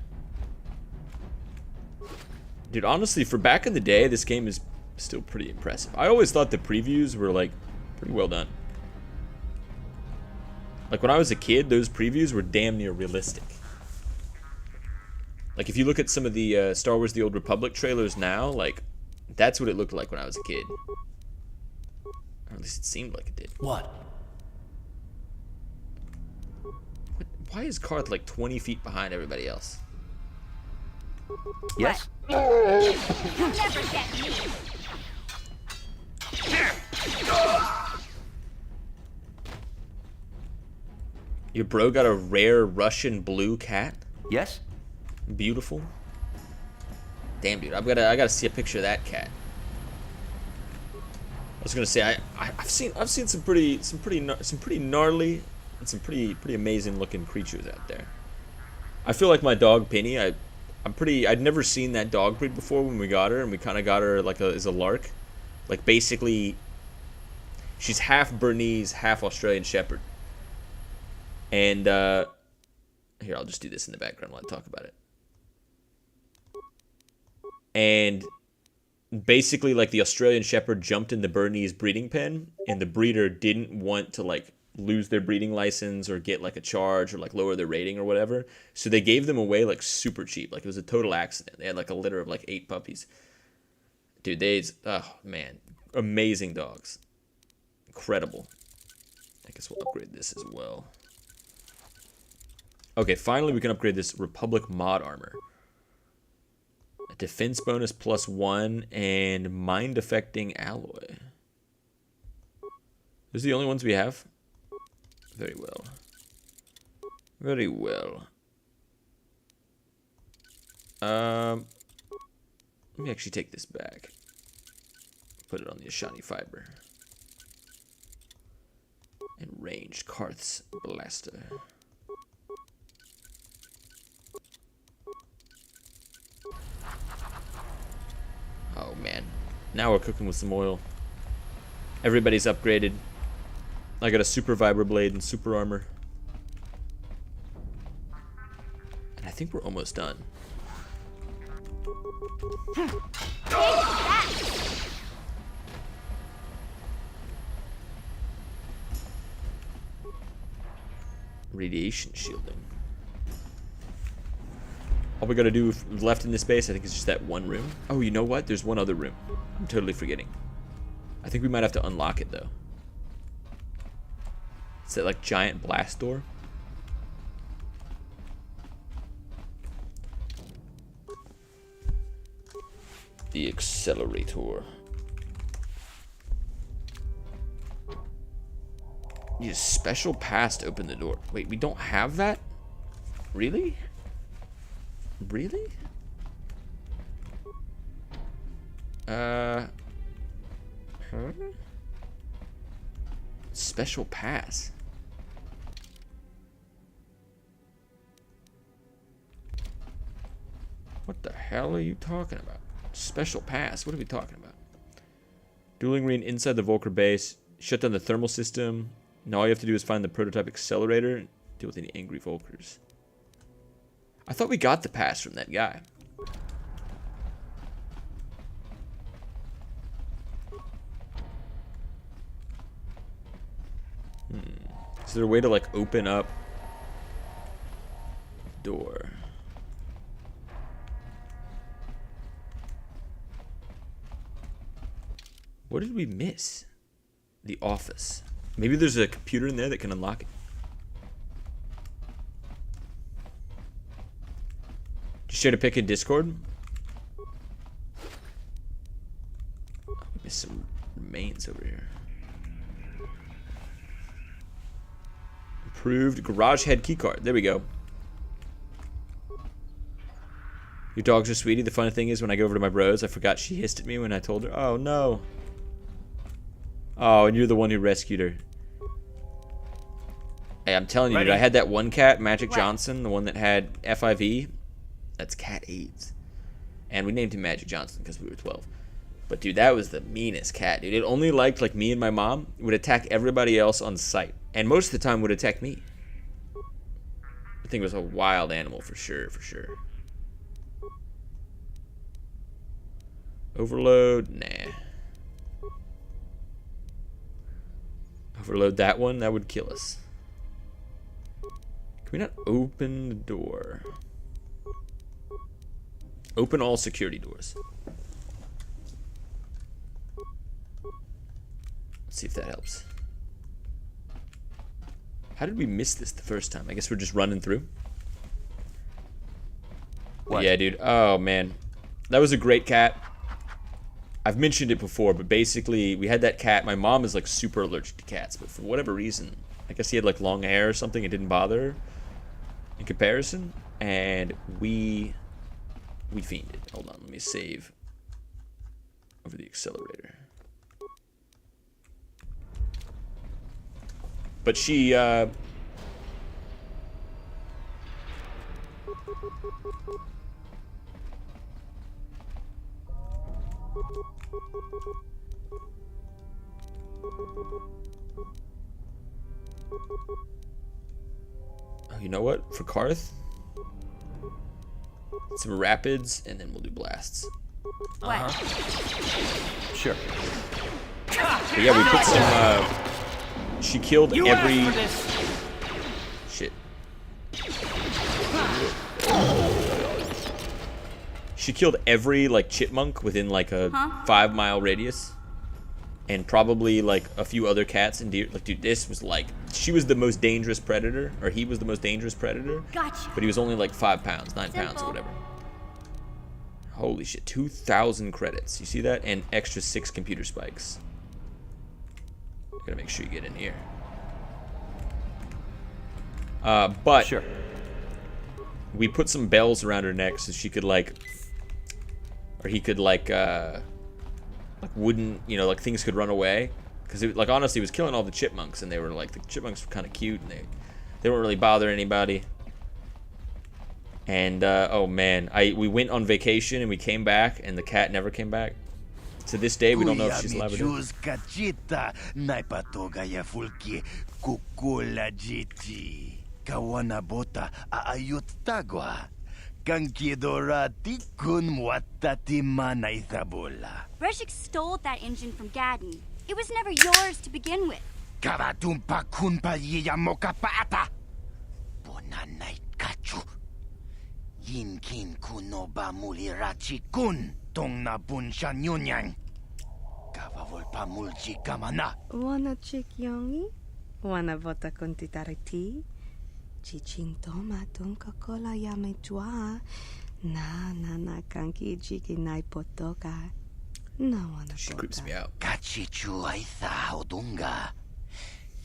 Dude, honestly, for back in the day, this game is still pretty impressive. I always thought the previews were, like, pretty well done. Like, when I was a kid, those previews were damn near realistic. Like, if you look at some of the Star Wars The Old Republic trailers now, like, that's what it looked like when I was a kid. Or at least it seemed like it did. What? Why is Karth, like, 20 feet behind everybody else? Yes? You'll never get me. Your bro got a rare Russian blue cat? Yes? Beautiful. Damn, dude, I gotta see a picture of that cat. I was gonna say I've seen some pretty gnarly and some pretty amazing looking creatures out there. I feel like my dog Penny. I'd never seen that dog breed before when we got her, and we kind of got her like as a lark. Like basically, she's half Bernese, half Australian Shepherd. And here, I'll just do this in the background while I talk about it. And basically, like, the Australian Shepherd jumped in the Bernese breeding pen, and the breeder didn't want to, like, lose their breeding license or get, like, a charge or, like, lower their rating or whatever. So they gave them away, like, super cheap. Like, it was a total accident. They had, like, a litter of, like, 8 puppies. Dude, oh, man. Amazing dogs. Incredible. I guess we'll upgrade this as well. Okay, finally we can upgrade this Republic mod armor. A defense bonus +1 and mind affecting alloy. Those are the only ones we have? Very well. Very well. Let me actually take this back. Put it on the Ashani fiber. And ranged Karth's blaster. Oh man, now we're cooking with some oil. Everybody's upgraded. I got a super vibra blade and super armor. And I think we're almost done. Radiation shielding. All we gotta do left in this base, I think, is just that one room. Oh, you know what? There's one other room. I'm totally forgetting. I think we might have to unlock it, though. It's that like giant blast door. The accelerator. Need a special pass to open the door. Wait, we don't have that? Really? Really? Huh? Special pass. What the hell are you talking about? Special pass? What are we talking about? Dueling ring inside the Volker base. Shut down the thermal system. Now all you have to do is find the prototype accelerator and deal with any angry Volkers. I thought we got the pass from that guy. Is there a way to like open up door? What did we miss? The office. Maybe there's a computer in there that can unlock it. Did you share to pick in Discord? Oh, we missed some remains over here. Improved garage head keycard. There we go. Your dogs are sweetie. The funny thing is when I go over to my bros, I forgot she hissed at me when I told her. Oh no. Oh, and you're the one who rescued her. Hey, I'm telling you, dude, I had that one cat, Magic Johnson, the one that had FIV. That's cat AIDS. And we named him Magic Johnson because we were 12. But dude, that was the meanest cat, dude. It only liked like me and my mom. It would attack everybody else on sight. And most of the time would attack me. I think it was a wild animal for sure, for sure. Overload? Nah. Overload that one? That would kill us. Can we not open the door? Open all security doors. Let's see if that helps. How did we miss this the first time? I guess we're just running through. Yeah, dude. Oh, man. That was a great cat. I've mentioned it before, but basically, we had that cat. My mom is, like, super allergic to cats, but for whatever reason, I guess he had, like, long hair or something. It didn't bother her in comparison, and we fiended. Hold on, let me save over the accelerator. But she, oh, you know what? For Karth, some rapids, and then we'll do blasts. Sure. But yeah, we put some, she killed every... Shit. She killed every, like, chipmunk within, like, a 5-mile radius. And probably, like, a few other cats and deer. Like, dude, this was, like... She was the most dangerous predator. Or he was the most dangerous predator. Gotcha. But he was only, like, 5 pounds, 9 pounds, or whatever. Holy shit. 2,000 credits. You see that? And extra 6 computer spikes. Gotta make sure you get in here. But... Sure. We put some bells around her neck so she could, like... Or he could, like wooden, you know, like things could run away. Because, like, honestly, it was killing all the chipmunks. And they were, like, the chipmunks were kind of cute. And they weren't really bothering anybody. And, oh, man. We went on vacation and we came back. And the cat never came back. To this day, we don't know if she's alive or not. Breshik stole that engine from Gadden. It was never yours to begin with. Wanna chick youngie? Wanna bota kontitariti? Chichintoma tonka kola yame jua. Na kanki jiki nai potoka. No wanna She creeps me out. Kachichu aitha odunga.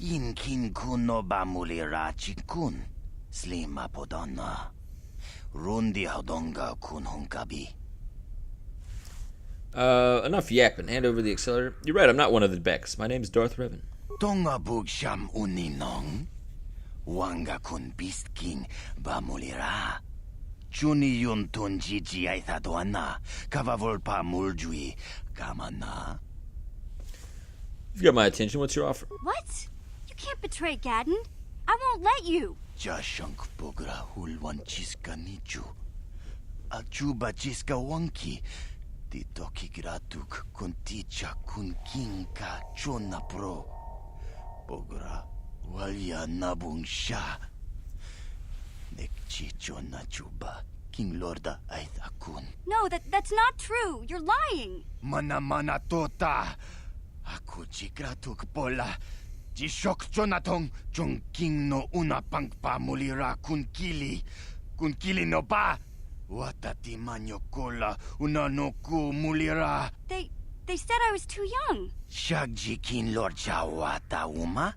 Inkin kuno bamulira chikun. Slima podonna. Rundi hodonga kun hunkabi. Enough yapping. Hand over the accelerator. You're right, I'm not one of the Becks. My name's Darth Revan. Tonga bugsham uninong. Wanga kun beast king bamulira. Chuni yun tun jiji aitha doana. Kavavolpa muljui. Kamana. You've got my attention. What's your offer? What? You can't betray Gadden. I won't let you. Jashank bogra hulwan chiska nichu. Achuba chiska wanki. Titoki gratuk kunticha kun kinka chona pro. Bogra walya nabung sha. Nekchi chona chuba. King Lorda aitha kun. No, that's not true. You're lying. Mana tota. Aku chikratuk pola. Jishok Jonatong Jong King no una pangpa mulira kunkili. Kunkili no ba. Watati manyo kola una no ku mulira. They said I was too young. Shagji kin Lord Chawata uma.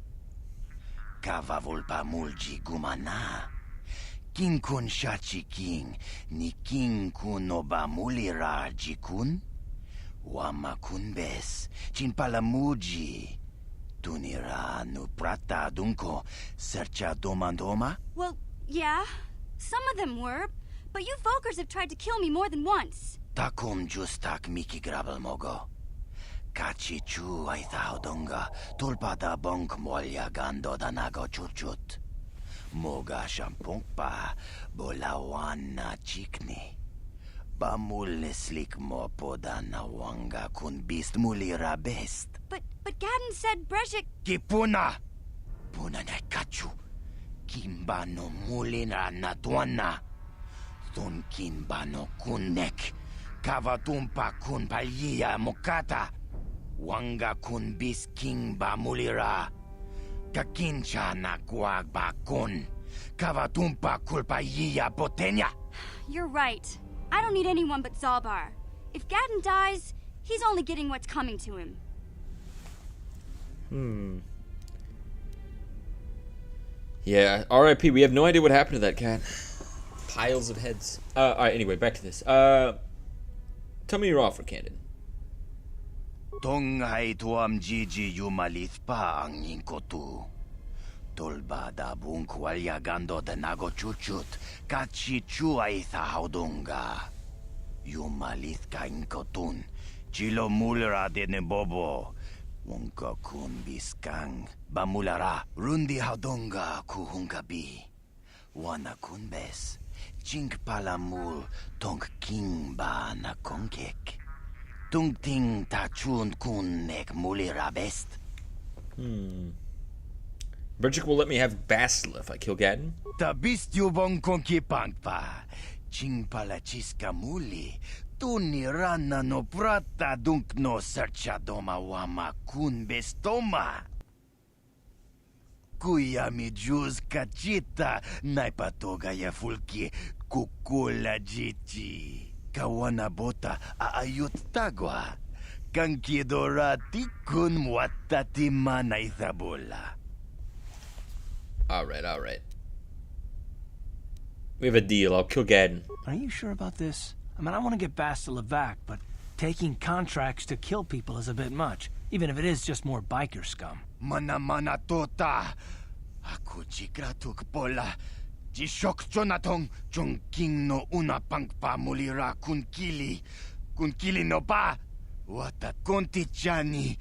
Kavavulpa mulji gumana. King kun shachi king. Ni king kun no ba mulira jikun. Wama kun bes. Chin palamuji. Tunira nu prata dunko sercha domandoma? Well, yeah. Some of them were, but you Volkers have tried to kill me more than once. Takum justak miki grabel mogo. Kachi chu aitha odonga tulpada bonk molya gando danago chuchut. Moga shampongpa bolawana chikni. Bamul slik mo podana wanga kun beast mulira best. But Gadden said Brejik... Kipuna! Puna na kachu. Kimba no mulina na tuana. Thun kimba no kunek. Kavatumpa kun palia mokata. Wanga kun bis kimba mulira. Kakincha na guagba kun. Kavatumpa kulpaia botenya. You're right. I don't need anyone but Zalbar. If Gadden dies, he's only getting what's coming to him. Yeah, R.I.P. We have no idea what happened to that cat. Piles of heads. Alright, anyway, back to this. Tell me your offer, Candid. Tongai tuam jiji yumalith pa ang inkotu. Tolba da bunk walyagando de nago chuchut. Kachi chuaitha haudunga. Yumalith ka inkotun. Chilo mulra de nebobo. Wonka kun biskang. Bamulara. Rundi haudunga kuhungabi. Wana kun bes. Chink palamul. Tonk king ba na konkek. Tung ting tachun kun nek mulira best. Bergic will let me have Bastila if I kill Gadden. Ta bist yu bon konki pangpa. Ching pala chiska muli. Tuni rana no prata dunk no sercha doma wama kun bestoma. Kuya mi juz kachita. Naipatoga ya fulki kukula jichi. Kawana bota aayut tagwa. Kankidorati kun mwatati mana ithabola. Alright. We have a deal. I'll kill Gadden. Are you sure about this? I mean, I want to get Bastila back, but taking contracts to kill people is a bit much, even if it is just more biker scum. Mana tota. Aku chikratuk pola. Jishok Jonatong Jong King no una pangpa mulira kunkili. Kunkili no ba. Wata konti chani.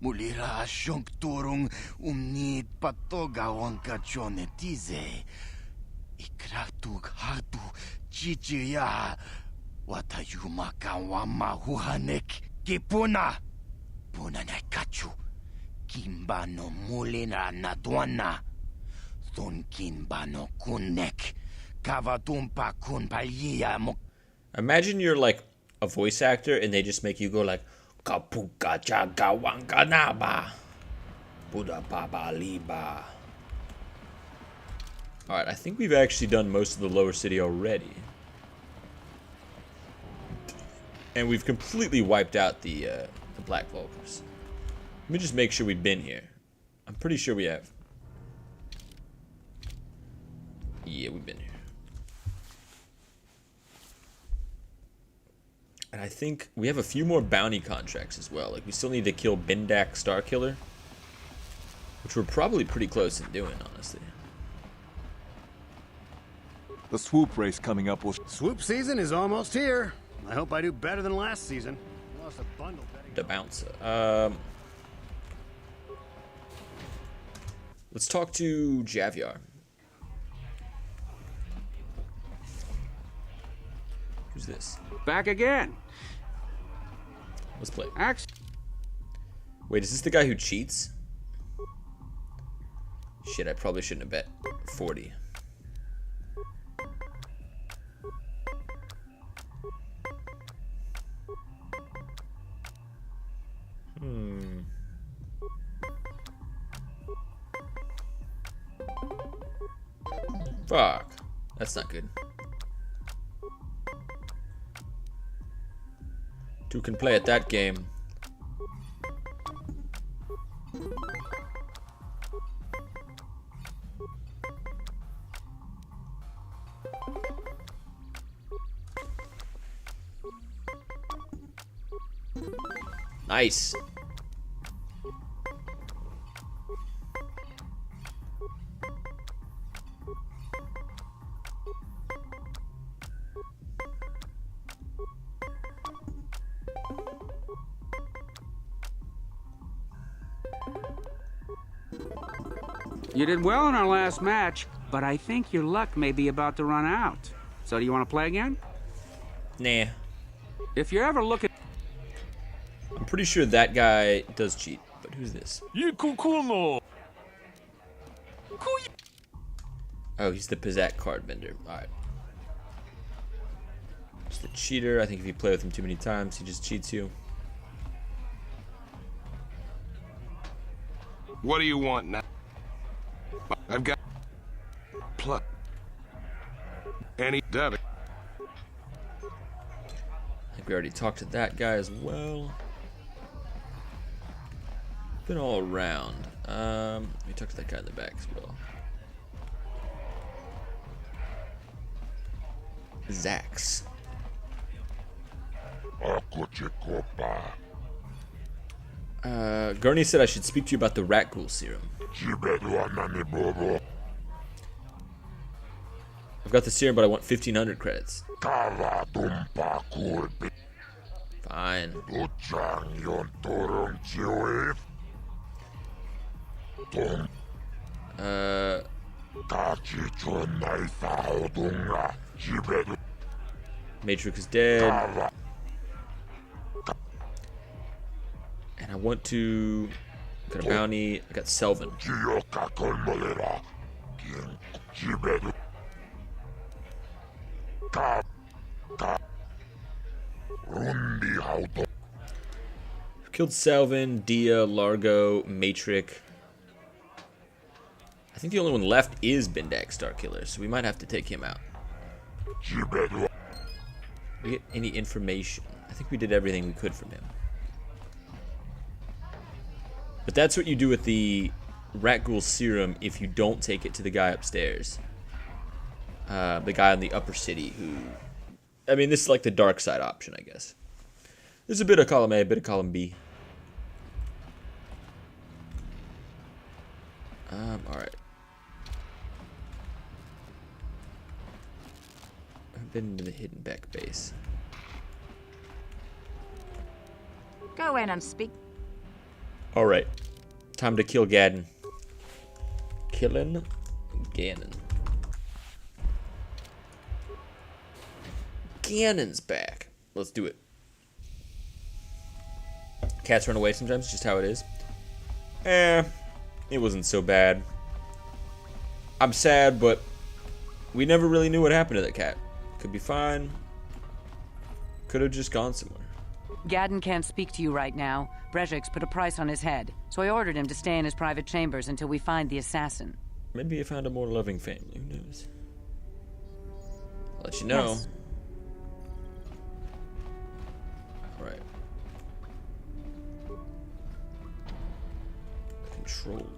Mulira shonk turung umnit patoga wanka chonetize. Ikratuk hatu chichiya. Wata yumaka wama huhanek. Kipuna. Puna na kachu. Kimba no mulina na duana. Thunkin bano kunek. Kavatumpa kun palia mo. Imagine you're like a voice actor and they just make you go like Kapuka chaga wanganaba. Buddha Baba Liba. Alright, I think we've actually done most of the lower city already. And we've completely wiped out the Black Vulkars. Let me just make sure we've been here. I'm pretty sure we have. Yeah, we've been here. And I think we have a few more bounty contracts as well. Like, we still need to kill Bindak Starkiller, which we're probably pretty close in doing, honestly. The swoop race coming up will... Swoop season is almost here. I hope I do better than last season. Lost a bundle betting. The bouncer. Let's talk to Javier. Who's this? Back again. Let's play. Wait, is this the guy who cheats? Shit, I probably shouldn't have bet 40. Fuck. That's not good. Two can play at that game. Nice. You did well in our last match, but I think your luck may be about to run out. So do you want to play again? Nah. If you're ever looking... I'm pretty sure that guy does cheat, but who's this? Oh, he's the Pizzak card vendor. Alright. He's the cheater. I think if you play with him too many times, he just cheats you. What do you want now? I've got plus any debit. I think we already talked to that guy as well. Been all around. We talked to that guy in the back as well. Zax. Gurney said I should speak to you about the rat ghoul serum. I've got the serum, but I want 1,500 credits. Fine. Matrix is dead. And I want to... Got a bounty. I got Selvin. We've killed Selvin, Dia, Largo, Matrix. I think the only one left is Bindak Starkiller, so we might have to take him out. We get any information? I think we did everything we could from him. But that's what you do with the rat ghoul serum if you don't take it to the guy upstairs. The guy in the upper city who... I mean, this is like the dark side option, I guess. There's a bit of column A, a bit of column B. Alright. I've been to the hidden back base. Go in and speak. Alright. Time to kill Gadden. Killing Ganon. Ganon's back. Let's do it. Cats run away sometimes, just how it is. It wasn't so bad. I'm sad, but we never really knew what happened to that cat. Could be fine. Could have just gone somewhere. Gadden can't speak to you right now. Brejik's put a price on his head, so I ordered him to stay in his private chambers until we find the assassin. Maybe he found a more loving family. Who knows? I'll let you know. Yes. Alright. Control room.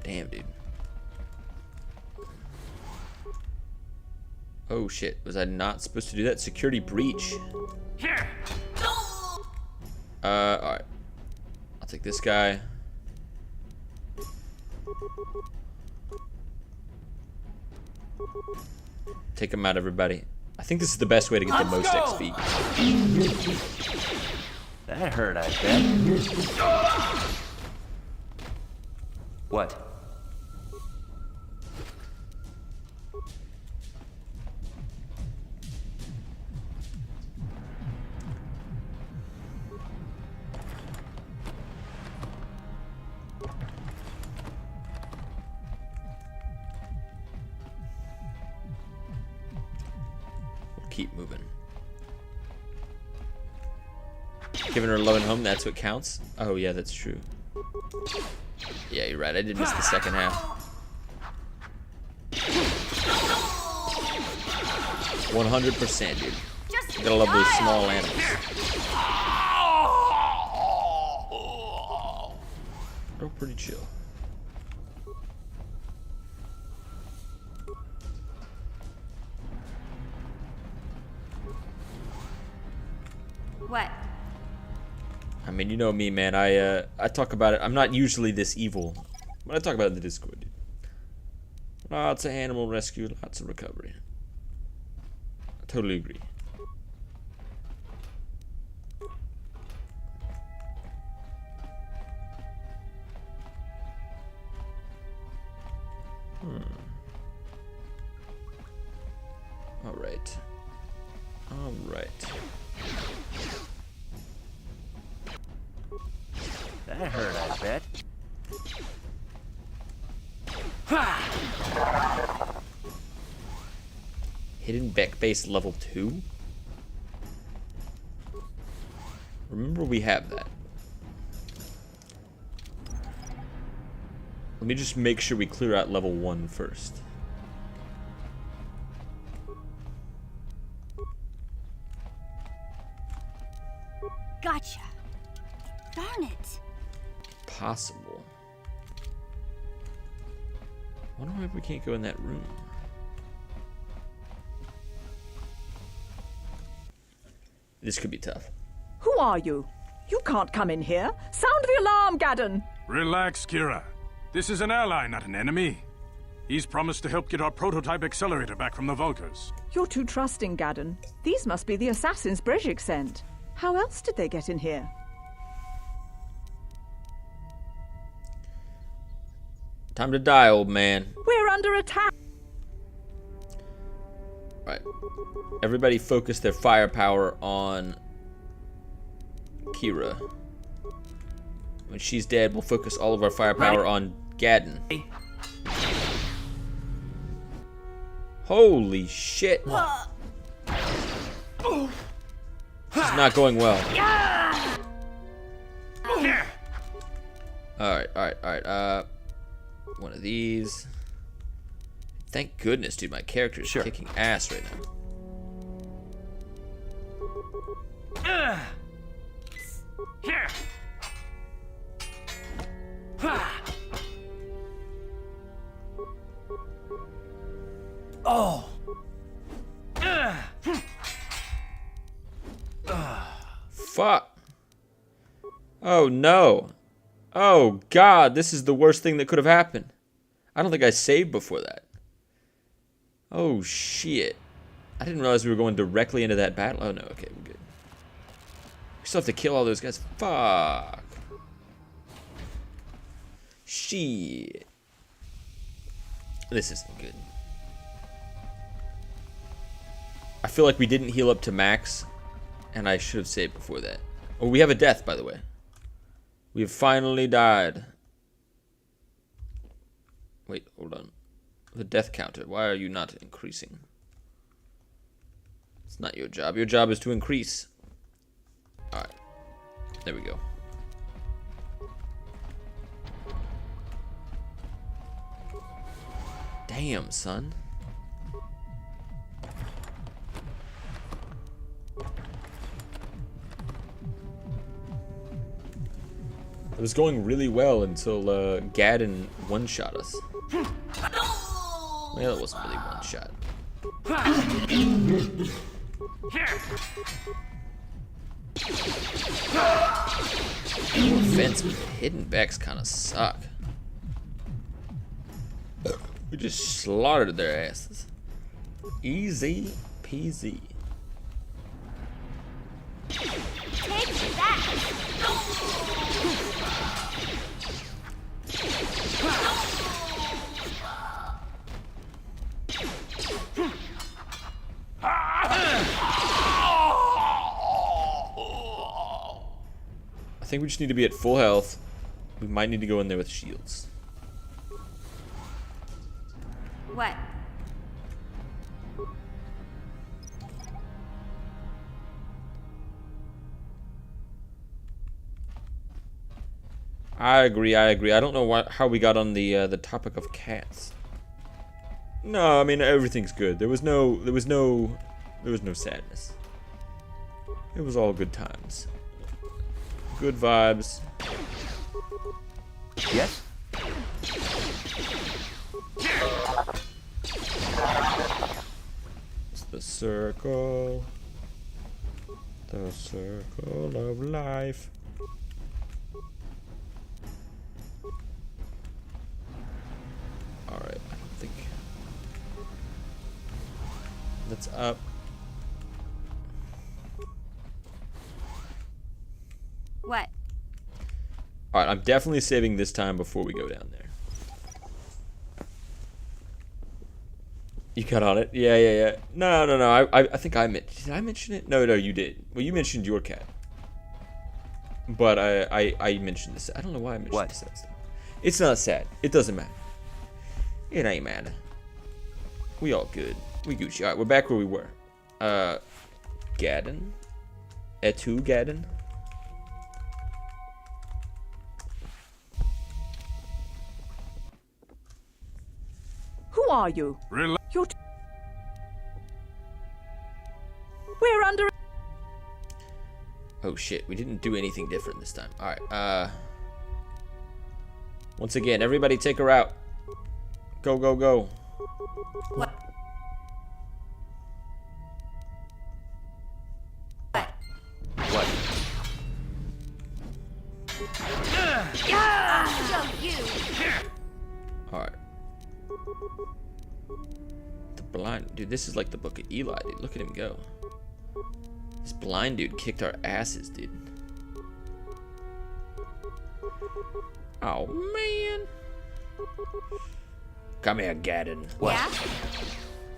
Damn, dude. Oh shit, was I not supposed to do that? Security breach. Alright. I'll take this guy. Take him out, everybody. I think this is the best way to get the most XP. That hurt, I bet. What? Keep moving. Giving her a loving home, that's what counts? Oh yeah, that's true. Yeah, you're right, I did miss the second half. 100%, dude. You gotta love those small animals. They're pretty chill. What? I mean, you know me, man. I talk about it. I'm not usually this evil, but I talk about it in the Discord, dude. Lots of animal rescue, lots of recovery. I totally agree. All right. All right. That hurt, I bet. Hidden Beck base level 2? Remember we have that. Let me just make sure we clear out level 1 first. Gotcha. Darn it. Possible. I wonder why we can't go in that room. This could be tough. Who are you? You can't come in here. Sound the alarm, Gadden. Relax, Kira. This is an ally, not an enemy. He's promised to help get our prototype accelerator back from the Vulkars. You're too trusting, Gadden. These must be the assassins Brejik sent. How else did they get in here? Time to die, old man. We're under attack. Right. Everybody focus their firepower on Kira. When she's dead, we'll focus all of our firepower on Gadden. Holy shit. This is not going well. Alright. One of these. Thank goodness, dude. My character is kicking ass right now. Oh. Fuck. Oh no. Oh god, this is the worst thing that could have happened. I don't think I saved before that. Oh shit. I didn't realize we were going directly into that battle. Oh no, okay, we're good. We still have to kill all those guys. Fuck. Shit. This isn't good. I feel like we didn't heal up to max, and I should have saved before that. Oh, we have a death, by the way. We have finally died. Wait, hold on. The death counter. Why are you not increasing? It's not your job. Your job is to increase. Alright. There we go. Damn, son. It was going really well until Gaddon one-shot us. Well, it wasn't really one-shot. No offense, but the hidden backs kind of suck. We just slaughtered their asses. Easy peasy. Take that! I think we just need to be at full health. We might need to go in there with shields. What? I agree. I don't know how we got on the topic of cats. No, I mean everything's good. There was no sadness. It was all good times. Good vibes. Yes? It's the circle. The circle of life. Alright, I think that's up. What? Alright, I'm definitely saving this time before we go down there. You cut on it? Yeah. No. I think I mentioned. Did I mention it? No, you did. Well, you mentioned your cat. But I mentioned this. I don't know why I mentioned the sad stuff. It's not sad. It doesn't matter. It ain't matter. We all good. We Gucci. Alright, we're back where we were. Gaddon. Etu Gaddon. Who are you? You're we're under. Oh shit, we didn't do anything different this time. Alright, once again, everybody take her out. Go. What? What? Show you. Alright. The blind dude, this is like the book of Eli, dude. Look at him go. This blind dude kicked our asses, dude. Oh man. Come here, Gaddon. What? Yeah?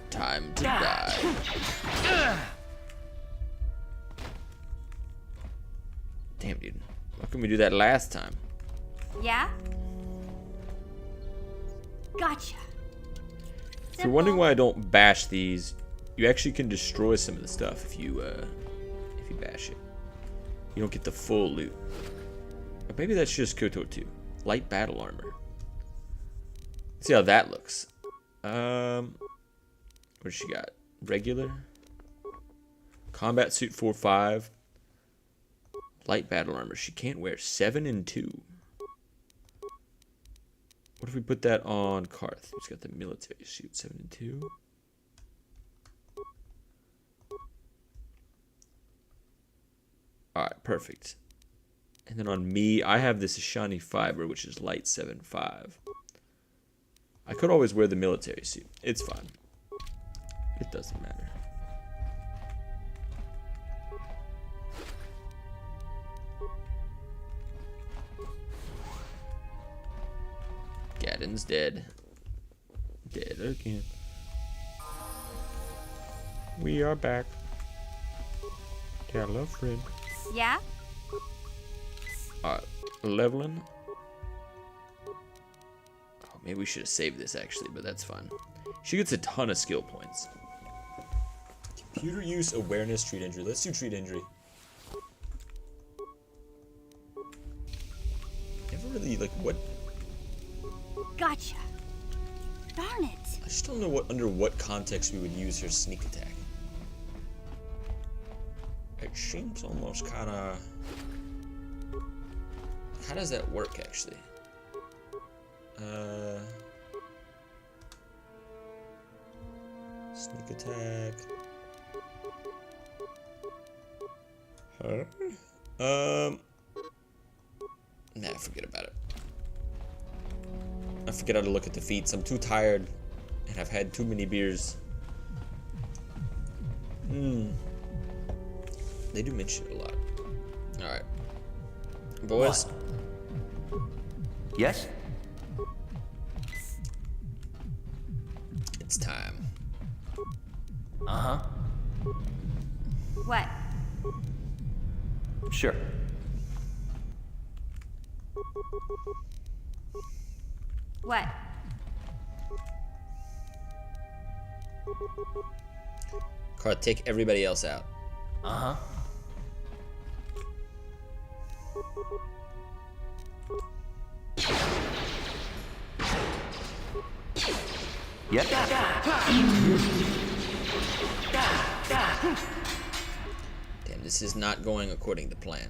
Time to die. Damn, dude. Why couldn't we do that last time? Yeah? Gotcha. If you're wondering why I don't bash these, you actually can destroy some of the stuff if you bash it. You don't get the full loot. Or maybe that's just Kotor 2. Light battle armor. Let's see how that looks. What does she got? Regular? Combat suit 4-5. Light battle armor. She can't wear 7 and 2. What if we put that on Karth? Who's got the military suit? 7 and 2. Alright, perfect. And then on me, I have this shiny fiber, which is light 7-5. I could always wear the military suit. It's fine. It doesn't matter. Gaddon's dead. Dead again. We are back. Tell a friend. Yeah? Alright, leveling. Oh, maybe we should have saved this actually, but that's fine. She gets a ton of skill points. Computer use, awareness, treat injury. Let's do treat injury. Never really, like, what? Gotcha. Darn it. I just don't know what under what context we would use her sneak attack. It seems almost kind of... How does that work, actually? Sneak attack. Her? Nah, forget about it. I forget how to look at the feats. I'm too tired, and I've had too many beers. They do mention it a lot. Alright. Boys. What? Yes? It's time. Uh-huh. What? Sure. What? Carl, take everybody else out. Uh-huh. Yep. Damn, this is not going according to plan.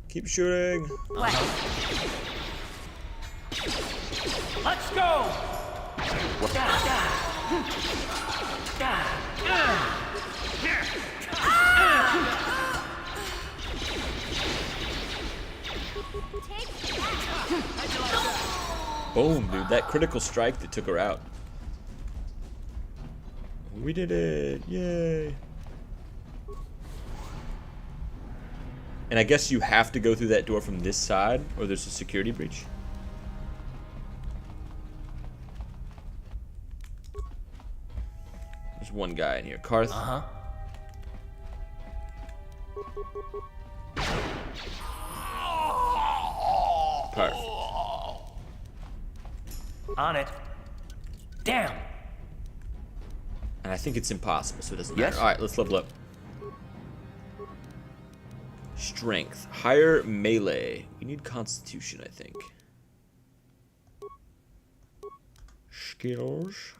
Keep shooting. What? Let's go! Boom, dude. That critical strike that took her out. We did it. Yay. And I guess you have to go through that door from this side, or there's a security breach. There's one guy in here. Karth. Uh-huh. Perfect. On it. Damn. And I think it's impossible, so it doesn't Yes. matter. Alright, let's level up. Strength. Higher melee. You need constitution, I think. Skills.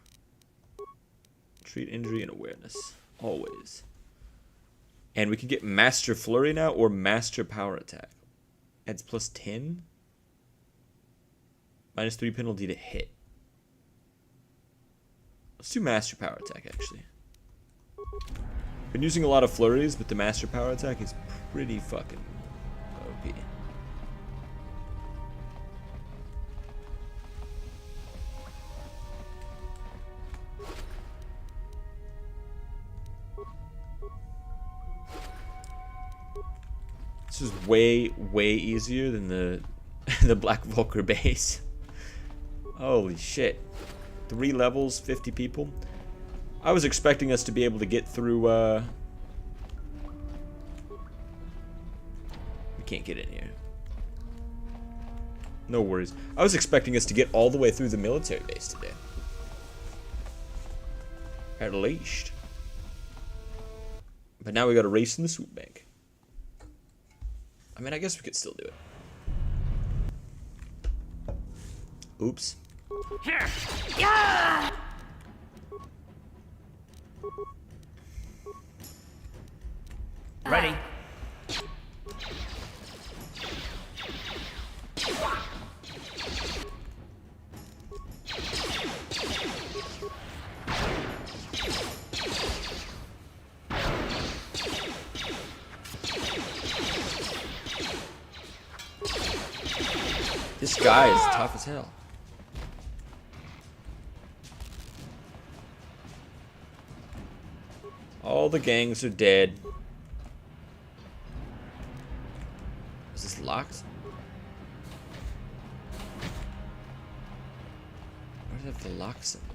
Treat injury and awareness. Always. And we can get Master Flurry now or Master Power Attack. Adds plus 10. -3 penalty to hit. Let's do Master Power Attack, actually. Been using a lot of flurries, but the Master Power Attack is pretty fucking OP. This is way, way easier than the the Black Vulcar base. Holy shit. 3 levels, 50 people. I was expecting us to be able to get through, we can't get in here. No worries. I was expecting us to get all the way through the military base today. At least. But now we got a race in the swoop bank. I mean, I guess we could still do it. Oops. Here. Yeah! Ready. This guy is tough as hell. All the gangs are dead. Is this locked? Where did I have the lock symbol?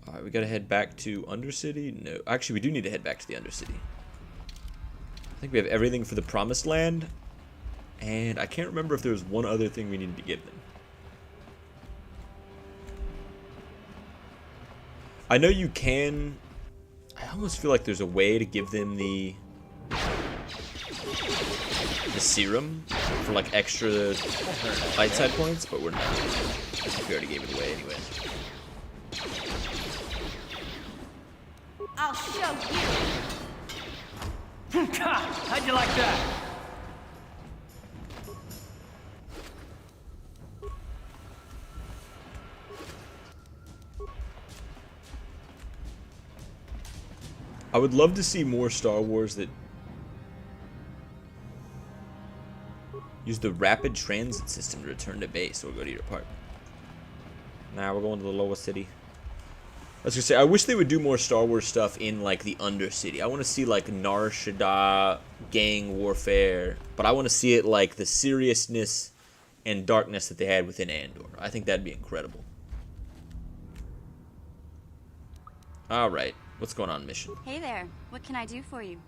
Alright, we gotta head back to Undercity. No, actually, we do need to head back to the Undercity. I think we have everything for the Promised Land. And I can't remember if there was one other thing we needed to give them. I know you can... I almost feel like there's a way to give them the serum for like extra light side points, but we're not. I think we already gave it away anyway. I'll show you. How'd you like that? I would love to see more Star Wars that use the rapid transit system to return to base or go to your apartment. Now we're going to the lower city. I was gonna say, I wish they would do more Star Wars stuff in like the Undercity. I want to see like Nar Shaddaa gang warfare, but I want to see it like the seriousness and darkness that they had within Andor. I think that'd be incredible. All right. What's going on, mission? Hey there. What can I do for you?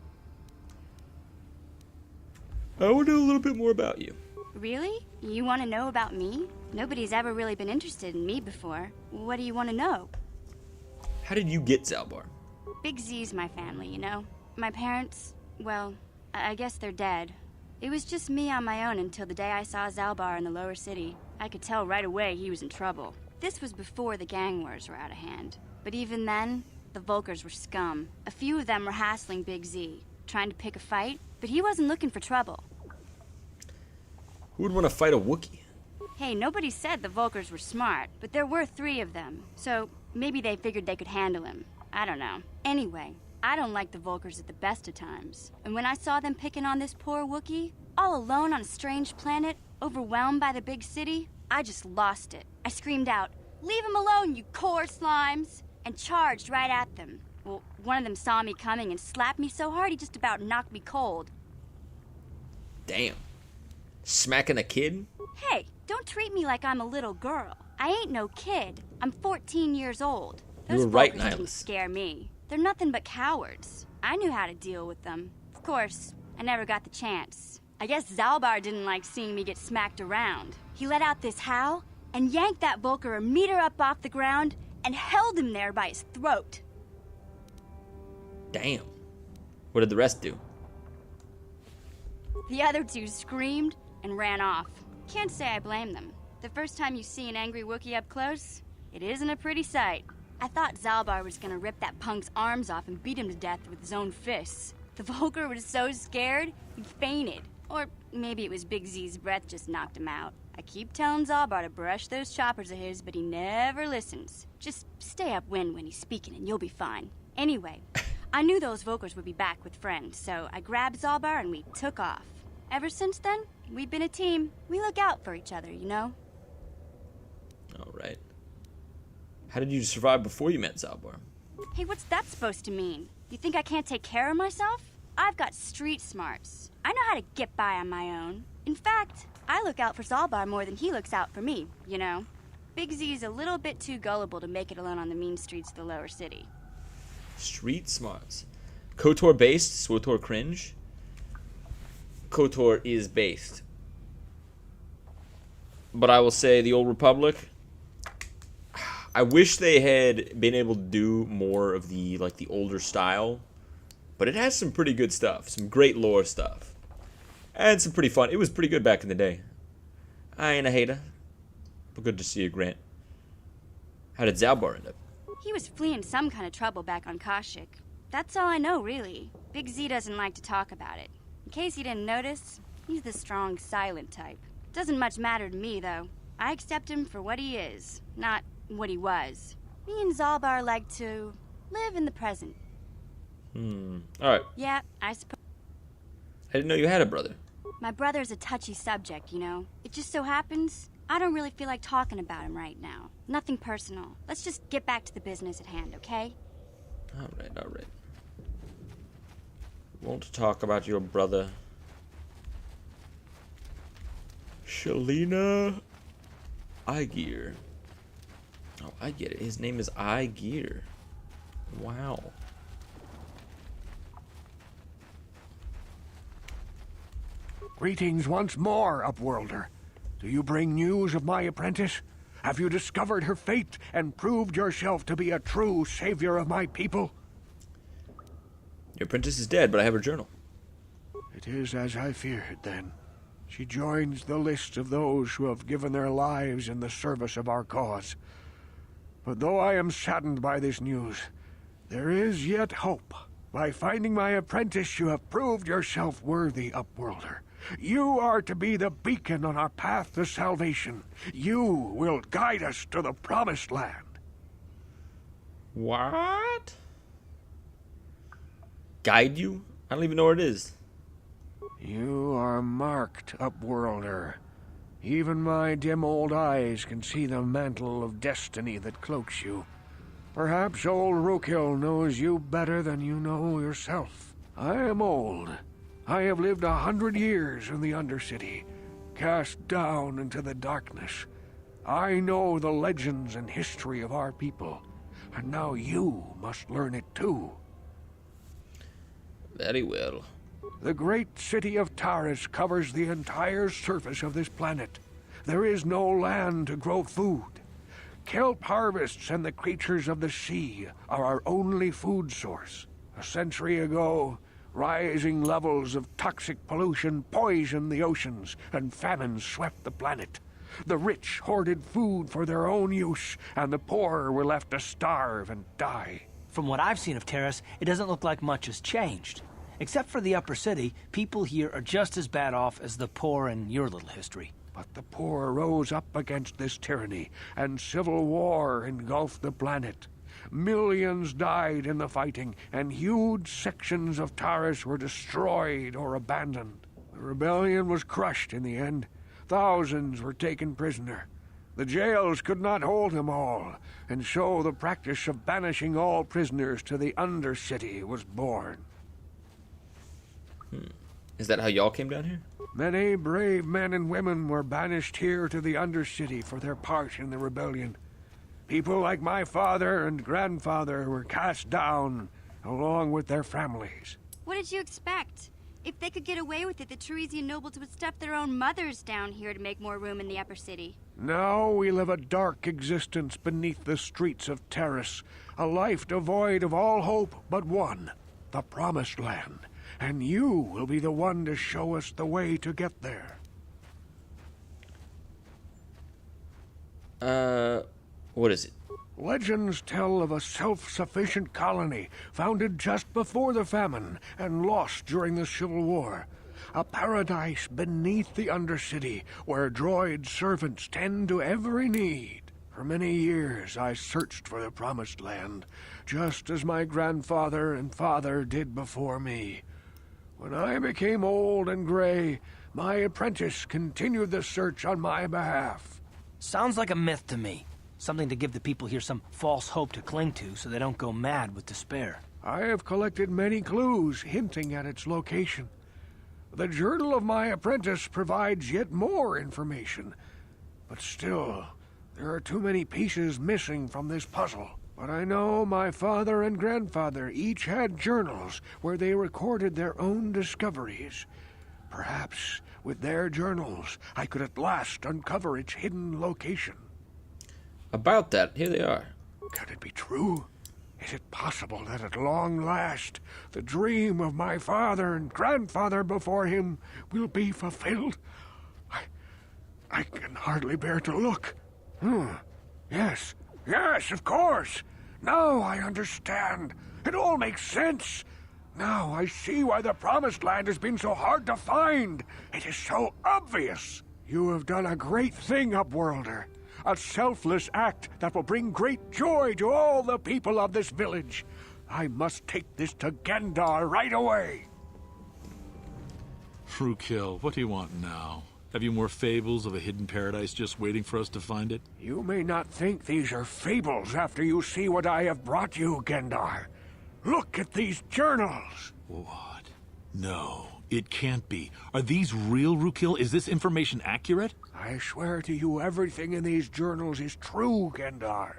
I want to know a little bit more about you. Really? You want to know about me? Nobody's ever really been interested in me before. What do you want to know? How did you get Zalbar? Big Z's my family, you know? My parents, well, I guess they're dead. It was just me on my own until the day I saw Zalbar in the lower city. I could tell right away he was in trouble. This was before the gang wars were out of hand. But even then, the Vulkars were scum. A few of them were hassling Big Z, trying to pick a fight, but he wasn't looking for trouble. Who would want to fight a Wookiee? Hey, nobody said the Vulkars were smart, but there were 3 of them, so maybe they figured they could handle him. I don't know. Anyway, I don't like the Vulkars at the best of times. And when I saw them picking on this poor Wookiee, all alone on a strange planet, overwhelmed by the big city, I just lost it. I screamed out, "Leave him alone, you core slimes!" and charged right at them. Well, one of them saw me coming and slapped me so hard he just about knocked me cold. Damn. Smacking a kid? Hey, don't treat me like I'm a little girl. I ain't no kid. I'm 14 years old. You were right, Vulkars didn't Nihilus. scare me. They're nothing but cowards. I knew how to deal with them. Of course, I never got the chance. I guess Zalbar didn't like seeing me get smacked around. He let out this howl and yanked that Vulkar a meter up off the ground and held him there by his throat. Damn. What did the rest do? The other 2 screamed and ran off. Can't say I blame them. The first time you see an angry Wookiee up close, it isn't a pretty sight. I thought Zalbar was gonna rip that punk's arms off and beat him to death with his own fists. The Vulkar was so scared, he fainted. Or maybe it was Big Z's breath just knocked him out. I keep telling Zalbar to brush those choppers of his, but he never listens. Just stay upwind when he's speaking and you'll be fine. Anyway, I knew those Vulkars would be back with friends, so I grabbed Zalbar and we took off. Ever since then, we've been a team. We look out for each other, you know? Alright. How did you survive before you met Zalbar? Hey, what's that supposed to mean? You think I can't take care of myself? I've got street smarts. I know how to get by on my own. In fact, I look out for Zalbar more than he looks out for me, you know? Big Z's a little bit too gullible to make it alone on the mean streets of the lower city. Street smarts. Kotor based, Swtor cringe. Kotor is based. But I will say the Old Republic, I wish they had been able to do more of the like the older style, but it has some pretty good stuff, some great lore stuff, and some pretty fun. It was pretty good back in the day. I ain't a hater, but good to see you, Grant. How did Zalbar end up? He was fleeing some kind of trouble back on Kashyyyk. That's all I know, really. Big Z doesn't like to talk about it. In case you didn't notice, he's the strong, silent type. Doesn't much matter to me, though. I accept him for what he is, not what he was. Me and Zalbar like to live in the present. Alright. Yeah, I suppose. I didn't know you had a brother. My brother's a touchy subject, you know? It just so happens I don't really feel like talking about him right now. Nothing personal. Let's just get back to the business at hand, okay? Alright, alright. Won't talk about your brother. Shalina Aegir. Oh, I get it. His name is Gear. Wow. Greetings once more, Upworlder. Do you bring news of my apprentice? Have you discovered her fate and proved yourself to be a true savior of my people? Your apprentice is dead, but I have her journal. It is as I feared, then. She joins the list of those who have given their lives in the service of our cause. But though I am saddened by this news, there is yet hope. By finding my apprentice, you have proved yourself worthy, Upworlder. You are to be the beacon on our path to salvation. You will guide us to the promised land. What? Guide you? I don't even know where it is. You are marked, Upworlder. Even my dim old eyes can see the mantle of destiny that cloaks you. Perhaps old Rookhill knows you better than you know yourself. I am old. I have lived 100 years in the Undercity, cast down into the darkness. I know the legends and history of our people, and now you must learn it too. Very well. The great city of Taris covers the entire surface of this planet. There is no land to grow food. Kelp harvests and the creatures of the sea are our only food source. A century ago, rising levels of toxic pollution poisoned the oceans, and famine swept the planet. The rich hoarded food for their own use, and the poor were left to starve and die. From what I've seen of Taris, it doesn't look like much has changed. Except for the upper city, people here are just as bad off as the poor in your little history. But the poor rose up against this tyranny, and civil war engulfed the planet. Millions died in the fighting, and huge sections of Taris were destroyed or abandoned. The rebellion was crushed in the end. Thousands were taken prisoner. The jails could not hold them all, and so the practice of banishing all prisoners to the Undercity was born. Is that how y'all came down here? Many brave men and women were banished here to the Undercity for their part in the rebellion. People like my father and grandfather were cast down, along with their families. What did you expect? If they could get away with it, the Tarisian nobles would stuff their own mothers down here to make more room in the upper city. Now we live a dark existence beneath the streets of Taris, a life devoid of all hope but one, the Promised Land. And you will be the one to show us the way to get there. What is it? Legends tell of a self-sufficient colony founded just before the famine and lost during the Civil War. A paradise beneath the Undercity where droid servants tend to every need. For many years I searched for the Promised Land, just as my grandfather and father did before me. When I became old and gray, my apprentice continued the search on my behalf. Sounds like a myth to me. Something to give the people here some false hope to cling to so they don't go mad with despair. I have collected many clues hinting at its location. The journal of my apprentice provides yet more information. But still, there are too many pieces missing from this puzzle. But I know my father and grandfather each had journals where they recorded their own discoveries. Perhaps with their journals, I could at last uncover its hidden location. About that, here they are. Can it be true? Is it possible that at long last, the dream of my father and grandfather before him will be fulfilled? I can hardly bear to look. Yes, of course. Now I understand. It all makes sense. Now I see why the Promised Land has been so hard to find. It is so obvious. You have done a great thing, Upworlder. A selfless act that will bring great joy to all the people of this village. I must take this to Gendar right away. Rookhill, what do you want now? Have you more fables of a hidden paradise just waiting for us to find it? You may not think these are fables after you see what I have brought you, Gendar. Look at these journals. What? No, it can't be. Are these real, Rookhill? Is this information accurate? I swear to you everything in these journals is true, Gendar.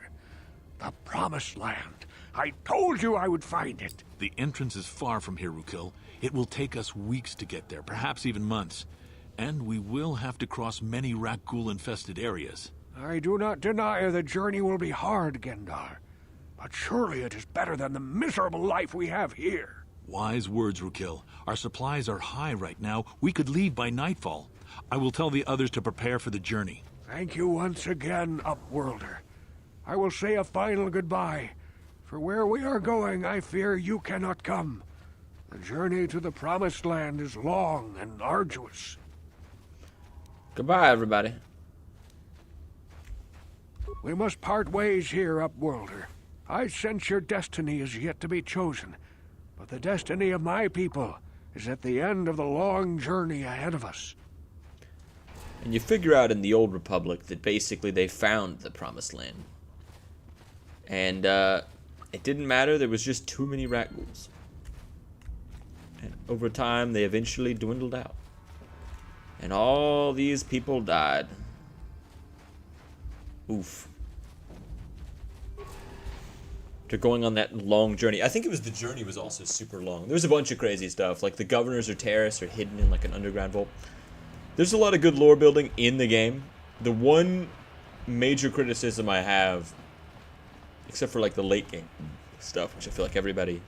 The Promised Land. I told you I would find it. The entrance is far from here, Rukil. It will take us weeks to get there, perhaps even months. And we will have to cross many Rakghoul-infested areas. I do not deny the journey will be hard, Gendar. But surely it is better than the miserable life we have here. Wise words, Rukil. Our supplies are high right now. We could leave by nightfall. I will tell the others to prepare for the journey. Thank you once again, Upworlder. I will say a final goodbye. For where we are going, I fear you cannot come. The journey to the Promised Land is long and arduous. Goodbye, everybody. We must part ways here, Upworlder. I sense your destiny is yet to be chosen, but the destiny of my people is at the end of the long journey ahead of us. And you figure out in the Old Republic that basically they found the Promised Land. And it didn't matter, there was just too many Rakghouls. And over time, they eventually dwindled out. And all these people died. Oof. After going on that long journey. I think it was the journey was also super long. There was a bunch of crazy stuff. Like the governors or Taris are hidden in like an underground vault. There's a lot of good lore building in the game. The one major criticism I have, except for like the late game stuff, which I feel like everybody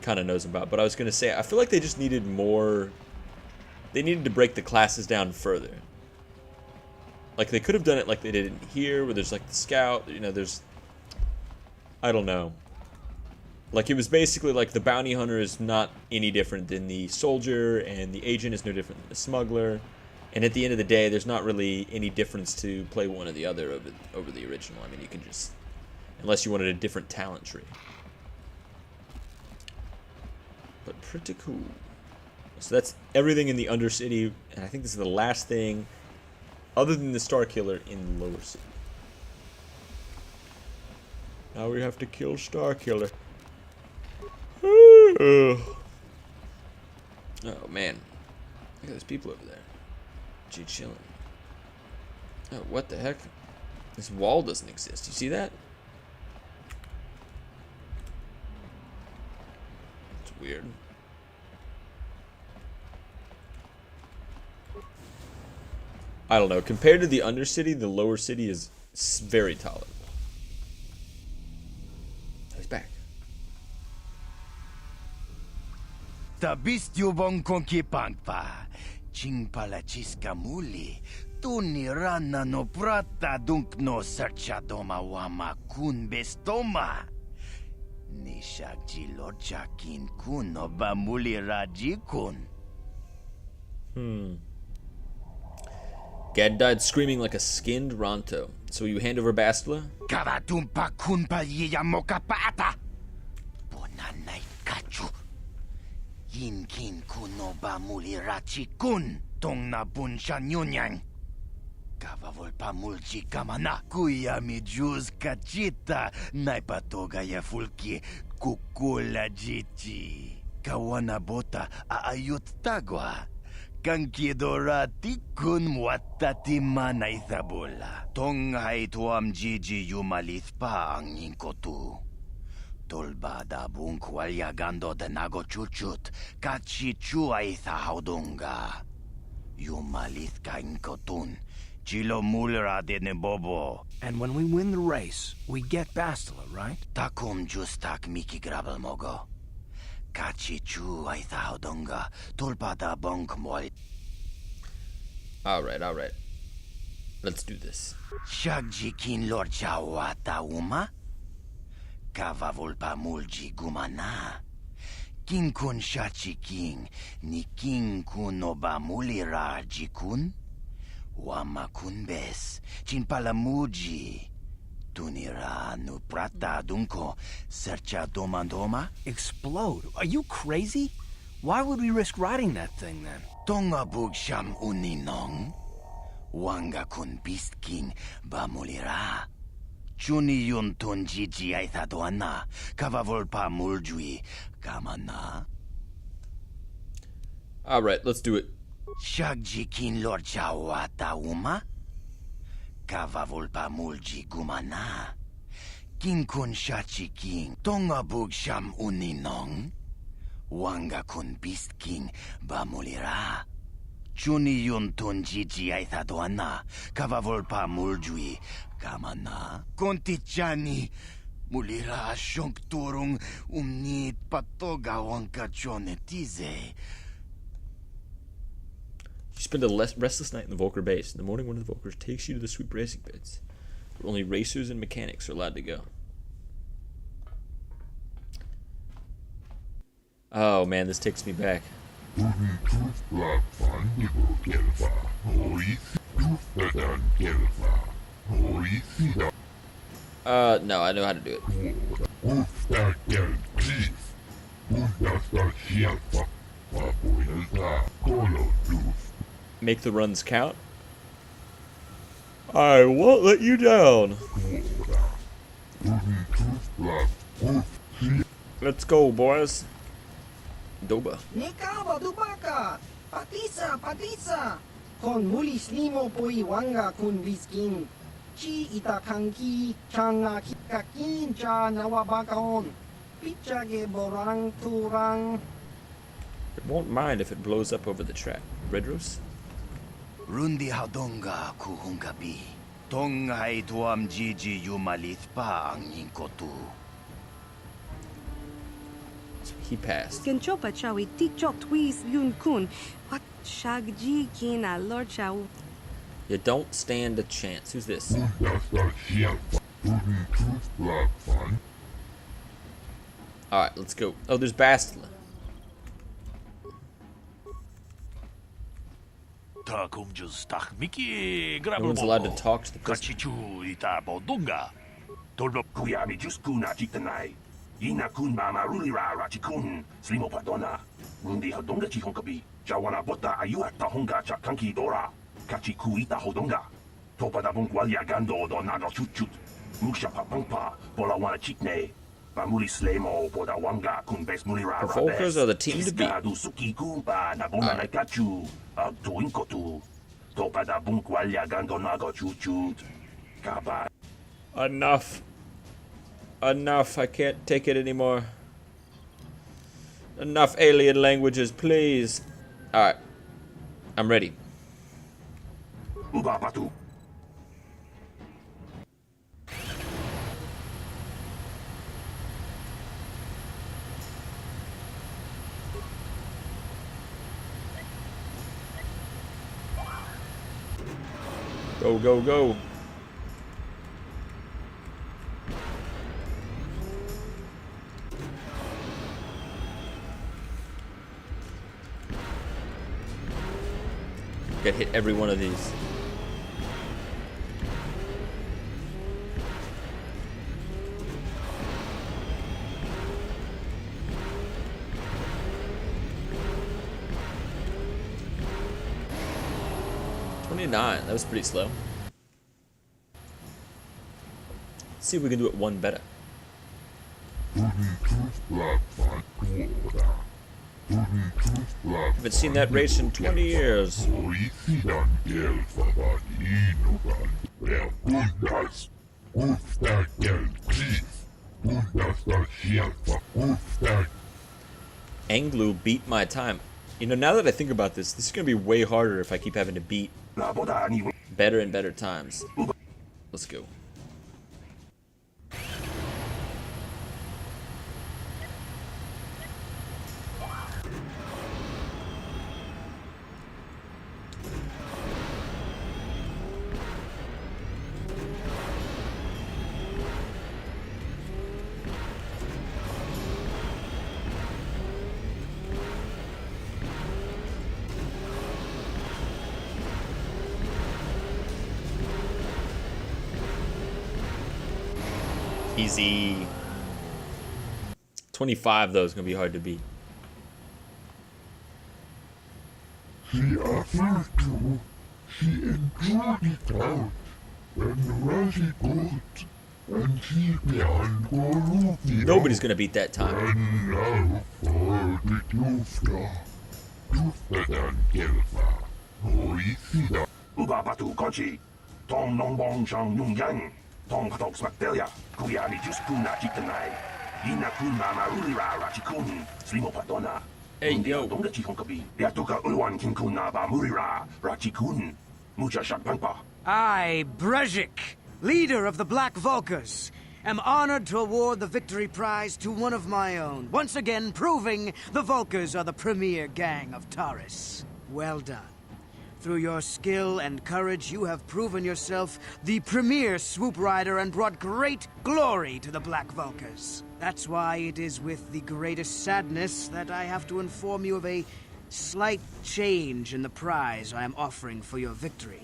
kind of knows about. But I was going to say, I feel like they just needed more. They needed to break the classes down further. Like they could have done it like they did in here, where there's like the scout, you know, there's, I don't know. Like it was basically like the bounty hunter is not any different than the soldier, and the agent is no different than the smuggler. And at the end of the day, there's not really any difference to play one or the other over the original. I mean, you can just, unless you wanted a different talent tree. But pretty cool. So that's everything in the Undercity, and I think this is the last thing, other than the Star Killer, in the Lower City. Now we have to kill Star Killer. Oh man, look at those people over there. Gee, chilling. Oh, what the heck? This wall doesn't exist. You see that? It's weird. I don't know. Compared to the Undercity, the Lower City is very tolerable. He's back. Tabistubong konki pangpa, chingpala chiska muli, tuni rana no prata dunk no sercha doma wama kun bestoma. Nishak jilocha kin kun no bamuli raji kun. Gad died screaming like a skinned Ronto. So you hand over Bastila? Kavatumpa kun palya mokapaata. Bonanay kachu. Yin kin kuno bamuli rachi kun. Tong na bunsha nyunyang. Kavavol pamulchi kamana. Kuya mi juz kachita. Naipatoga ya fulki kukula jichi. Kawana bota aayut tagwa. Kankidorati kun watati manaithabula. Tonghai tuam jiji yumalith pa ang inkotu. Tolbada bunk walyagando de nago chuchut. Kachichu aitha haudunga. Yumalith ka inkotun. Chilo mulra de nebobo. And when we win the race, we get Bastila, right? Takum justak miki grabel mogo. Kachichu aitha haudunga. Tolbada bunk moy. Alright. Let's do this. Shagjikin lord chawata uma? Kavavulpa mulji gumana. Kin kun shachi king, ni king kun obamuli rajikun? Wama kun bes, chin palamuji. Tunira nu prata dunko, sercha domandoma? Explode? Are you crazy? Why would we risk riding that thing then? Tonga bug sham uninong? Wanga kun beast king bamulira. Chuni yun tun jiji aithadoana, kavavulpa muljui, kamana. Alright, let's do it. Shagjikin lord chawata uma? Kavavulpa mulji gumana. King kun shachi king. Tonga bug sham uninong. Wanga kun beast king bamulira. Chuni yun tun jiji aitha doana. Kavavolpa muljui. Kamana. Kontichani. Mulira shonk turung umni patoga wanka chonetize. You spend a restless night in the Volker base. In the morning, one of the Volkers takes you to the sweet racing pits, where only racers and mechanics are allowed to go. Oh man, this takes me back. No, I know how to do it. Make the runs count. I won't let you down. Let's go, boys. Doba. Nikaba dubaka, patisa, kon mulis limo pui wanga kun viskin. Chi itakanki, changa kikakin cha nawabakaon. Pichage borang turang. It won't mind if it blows up over the track. Redros? Rundi hadonga kuhungabi. Tongai tuam jiji yumalith pa ang inkotu. He passed. Kenchopa chawi tichok twis yun kun. What shagji kina lord chow. You don't stand a chance. Who's this? Alright, let's go. Oh, there's Bastila. No one's allowed to talk to the person. Ina kun mama rulira rachikun slimo padona. Rundi hodonga chihonkabi. Jawana bota ayuat tahonga chakanki dora. Kachiku ita hodonga. Topa da bunkwalia gando do naga chuchut. Muksha papangpa bola wana chikne. Bamuli slemo boda wanga kun bes mulira rabes. The Volkers are the team to beat. Du suki kumpa na bona na kachu. To inkotu. Topa da bunkwalia gando naga chuchut. Kaba. Enough. Enough, I can't take it anymore. Enough alien languages, please. Alright. I'm ready. Go, go, go. Gotta hit every one of these. That was pretty slow. Let's see if we can do it one better. Haven't seen that race in 20 years. Anglu beat my time. You know, now that I think about this is going to be way harder if I keep having to beat better and better times. Let's go. Easy. 25 though is gonna be hard to beat. She offered to. She enjoyed it out. And Rashi good. And she behind Koruti. Nobody's gonna beat that time. And now for the Tufta. Tufta and Gelfa. Oisida. Ubapatu Kochi. Tom Nongbong Shang Yung Yang. Tom Katok Smaktelia, Kuya Nijus Kuna Chikanai, Ina Kuna Marulira Rachikun, Slimo Patona. Hey, yo. Donga Chihonkabi, Yatuka Ulwan Kinkuna Bamurira, Rachikun, Mucha Shakpampa. I, Brejik, leader of the Black Vulkars, am honored to award the victory prize to one of my own, once again proving the Vulkars are the premier gang of Taris. Well done. Through your skill and courage, you have proven yourself the premier swoop rider and brought great glory to the Black Vulkars. That's why it is with the greatest sadness that I have to inform you of a slight change in the prize I am offering for your victory.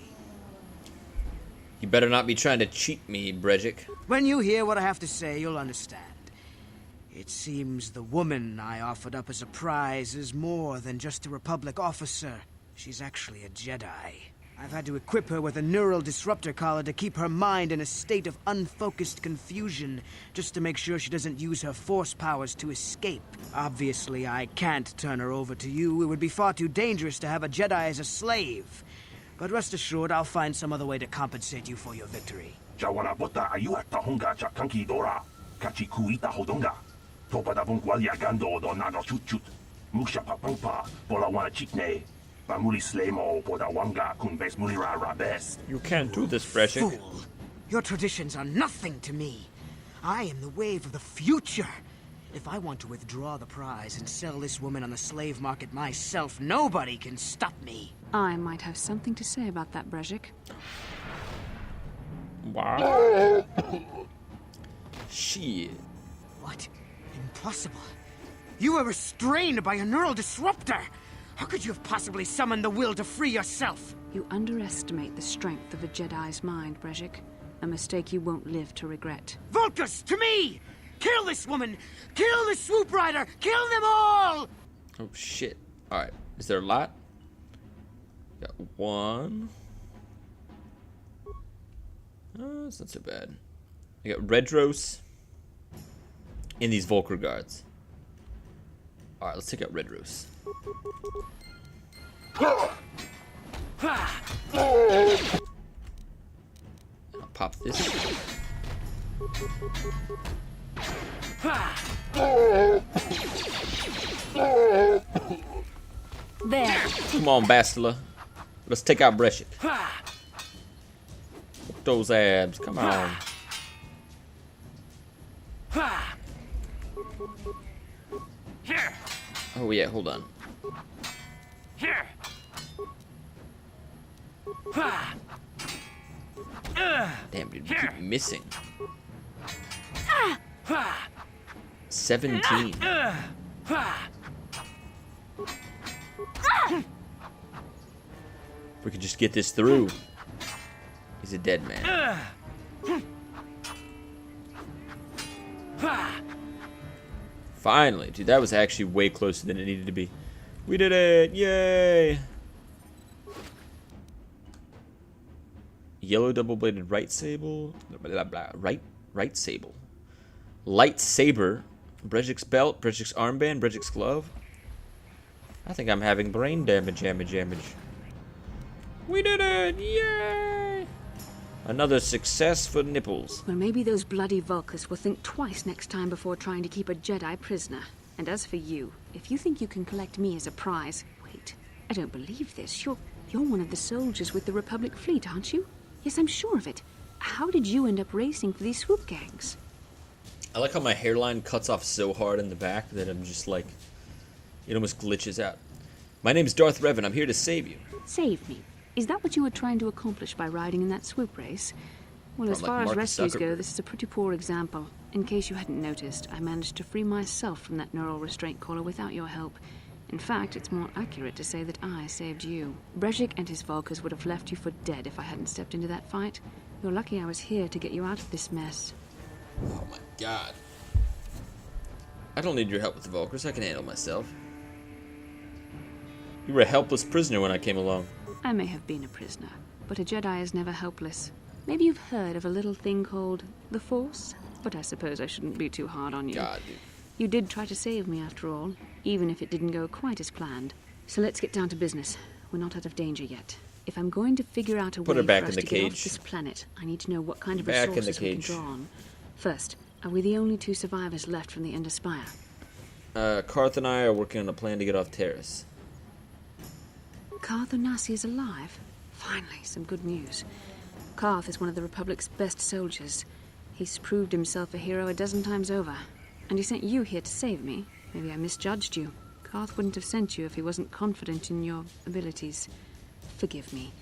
You better not be trying to cheat me, Brejik. When you hear what I have to say, you'll understand. It seems the woman I offered up as a prize is more than just a Republic officer. She's actually a Jedi. I've had to equip her with a neural disruptor collar to keep her mind in a state of unfocused confusion, just to make sure she doesn't use her force powers to escape. Obviously, I can't turn her over to you. It would be far too dangerous to have a Jedi as a slave. But rest assured, I'll find some other way to compensate you for your victory. Jawana Bota Ayuata Honga Chakanki Dora, Kachi Kuita Hodonga, Topa da Bunqualia Gando Donado Chut, Musha Papampa, Bolawana Chikne, Bamuli Slemo, Podawanga, Kunbes Mulira Rabes. You can't do this, Brejik. Fool! Your traditions are nothing to me. I am the wave of the future. If I want to withdraw the prize and sell this woman on the slave market myself, nobody can stop me. I might have something to say about that, Brejik. Wow. Shit. What? Impossible. You were restrained by a neural disruptor. How could you have possibly summoned the will to free yourself? You underestimate the strength of a Jedi's mind, Brejik. A mistake you won't live to regret. Vulkars, to me! Kill this woman! Kill the swoop rider! Kill them all! Oh, shit. Alright. Is there a lot? Got one. Oh, it's not so bad. I got Redros in these Vulkar guards. Alright, let's take out Redros. And I'll pop this. There. Come on, Bastila. Let's take out Brejik. Those abs. Come on. Oh yeah, hold on. Damn, dude, you keep missing. 17. We could just get this through. He's a dead man. Finally, dude, that was actually way closer than it needed to be. We did it! Yay! Yellow double-bladed right sable. Blah, blah, right sable. Lightsaber. Brejik's belt. Brejik's armband. Brejik's glove. I think I'm having brain damage. We did it! Yay! Another success for nipples. Well, maybe those bloody Vulkars will think twice next time before trying to keep a Jedi prisoner. And as for you, if you think you can collect me as a prize... Wait, I don't believe this. You're one of the soldiers with the Republic fleet, aren't you? Yes, I'm sure of it. How did you end up racing for these swoop gangs? I like how my hairline cuts off so hard in the back that I'm just like... It almost glitches out. My name's Darth Revan. I'm here to save you. Save me? Is that what you were trying to accomplish by riding in that swoop race? Well, as far as rescues go, this is a pretty poor example. In case you hadn't noticed, I managed to free myself from that neural restraint collar without your help. In fact, it's more accurate to say that I saved you. Brejik and his Vulkars would have left you for dead if I hadn't stepped into that fight. You're lucky I was here to get you out of this mess. Oh my god. I don't need your help with the Vulkars. I can handle myself. You were a helpless prisoner when I came along. I may have been a prisoner, but a Jedi is never helpless. Maybe you've heard of a little thing called the Force? But I suppose I shouldn't be too hard on you. God, dude. You did try to save me after all, even if it didn't go quite as planned. So let's get down to business. We're not out of danger yet. If I'm going to figure out a Put way her back for us in the to get off cage. this planet, I need to know what kind of Back in the resources we can cage. draw on. First, are we the only 2 survivors left from the Ender Spire? Karth and I are working on a plan to get off Taris. Karth Onasi is alive. Finally, some good news. Karth is one of the Republic's best soldiers. He's proved himself a hero a dozen times over. And he sent you here to save me. Maybe I misjudged you. Karth wouldn't have sent you if he wasn't confident in your abilities. Forgive me.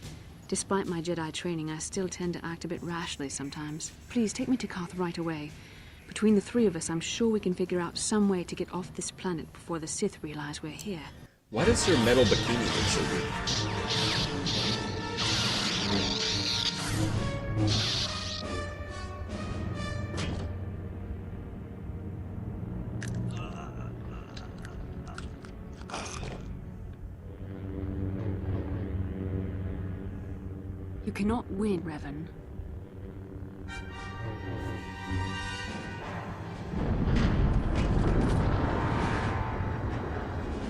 Despite my Jedi training, I still tend to act a bit rashly sometimes. Please, take me to Karth right away. Between the 3 of us, I'm sure we can figure out some way to get off this planet before the Sith realize we're here. Why does her metal bikini look so good? You cannot win, Revan.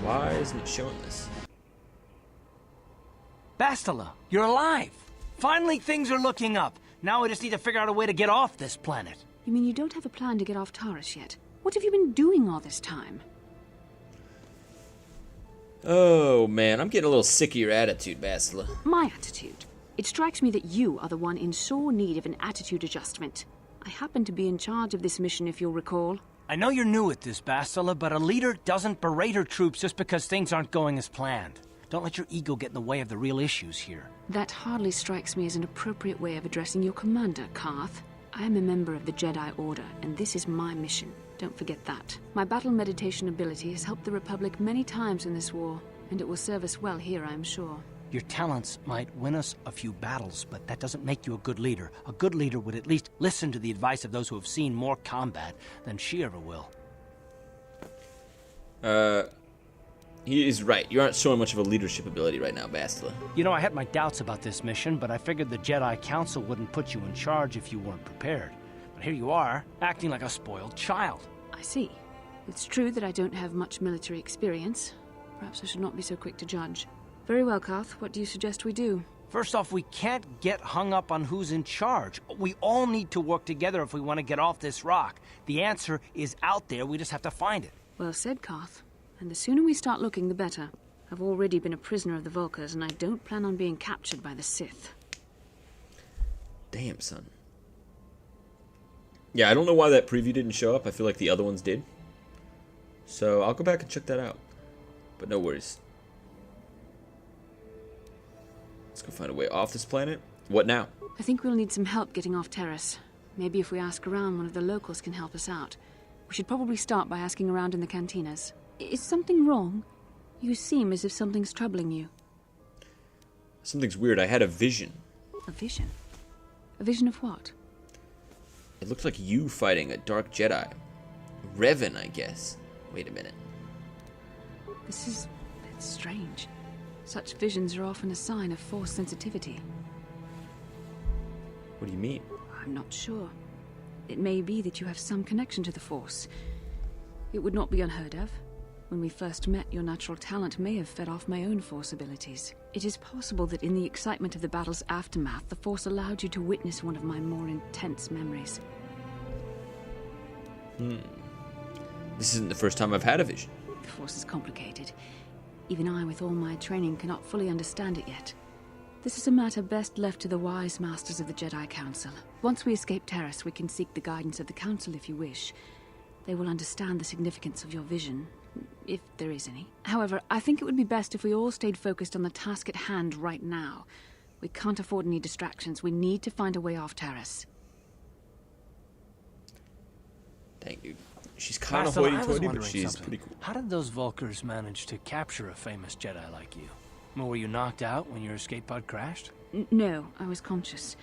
Why isn't it showing this? Bastila, you're alive! Finally, things are looking up. Now we just need to figure out a way to get off this planet. You mean you don't have a plan to get off Taris yet? What have you been doing all this time? Oh man, I'm getting a little sick of your attitude, Bastila. My attitude. It strikes me that you are the one in sore need of an attitude adjustment. I happen to be in charge of this mission, if you'll recall. I know you're new at this, Bastila, but a leader doesn't berate her troops just because things aren't going as planned. Don't let your ego get in the way of the real issues here. That hardly strikes me as an appropriate way of addressing your commander, Karth. I am a member of the Jedi Order, and this is my mission. Don't forget that. My battle meditation ability has helped the Republic many times in this war, and it will serve us well here, I'm sure. Your talents might win us a few battles, but that doesn't make you a good leader. A good leader would at least listen to the advice of those who have seen more combat than she ever will. He is right. You aren't showing much of a leadership ability right now, Bastila. You know, I had my doubts about this mission, but I figured the Jedi Council wouldn't put you in charge if you weren't prepared. But here you are, acting like a spoiled child. I see. It's true that I don't have much military experience. Perhaps I should not be so quick to judge. Very well, Karth. What do you suggest we do? First off, we can't get hung up on who's in charge. We all need to work together if we want to get off this rock. The answer is out there. We just have to find it. Well said, Karth. And the sooner we start looking, the better. I've already been a prisoner of the Vulkars, and I don't plan on being captured by the Sith. Damn, son. Yeah, I don't know why that preview didn't show up. I feel like the other ones did. So I'll go back and check that out. But no worries. Let's go find a way off this planet. What now? I think we'll need some help getting off Taris. Maybe if we ask around, one of the locals can help us out. We should probably start by asking around in the cantinas. Is something wrong? You seem as if something's troubling you. Something's weird. I had a vision. A vision? A vision of what? It looked like you fighting a dark Jedi. Revan, I guess. Wait a minute. This is a bit strange. Such visions are often a sign of Force sensitivity. What do you mean? I'm not sure. It may be that you have some connection to the Force. It would not be unheard of. When we first met, your natural talent may have fed off my own Force abilities. It is possible that in the excitement of the battle's aftermath, the Force allowed you to witness one of my more intense memories. This isn't the first time I've had a vision. The Force is complicated. Even I, with all my training, cannot fully understand it yet. This is a matter best left to the wise masters of the Jedi Council. Once we escape Taris, we can seek the guidance of the Council if you wish. They will understand the significance of your vision, if there is any. However, I think it would be best if we all stayed focused on the task at hand right now. We can't afford any distractions. We need to find a way off Taris. Thank you. She's kind of Bastila, I was hoity-toity, but wondering she's something. pretty cool. How did those Vulkars manage to capture a famous Jedi like you? Well, were you knocked out when your escape pod crashed? No, I was conscious.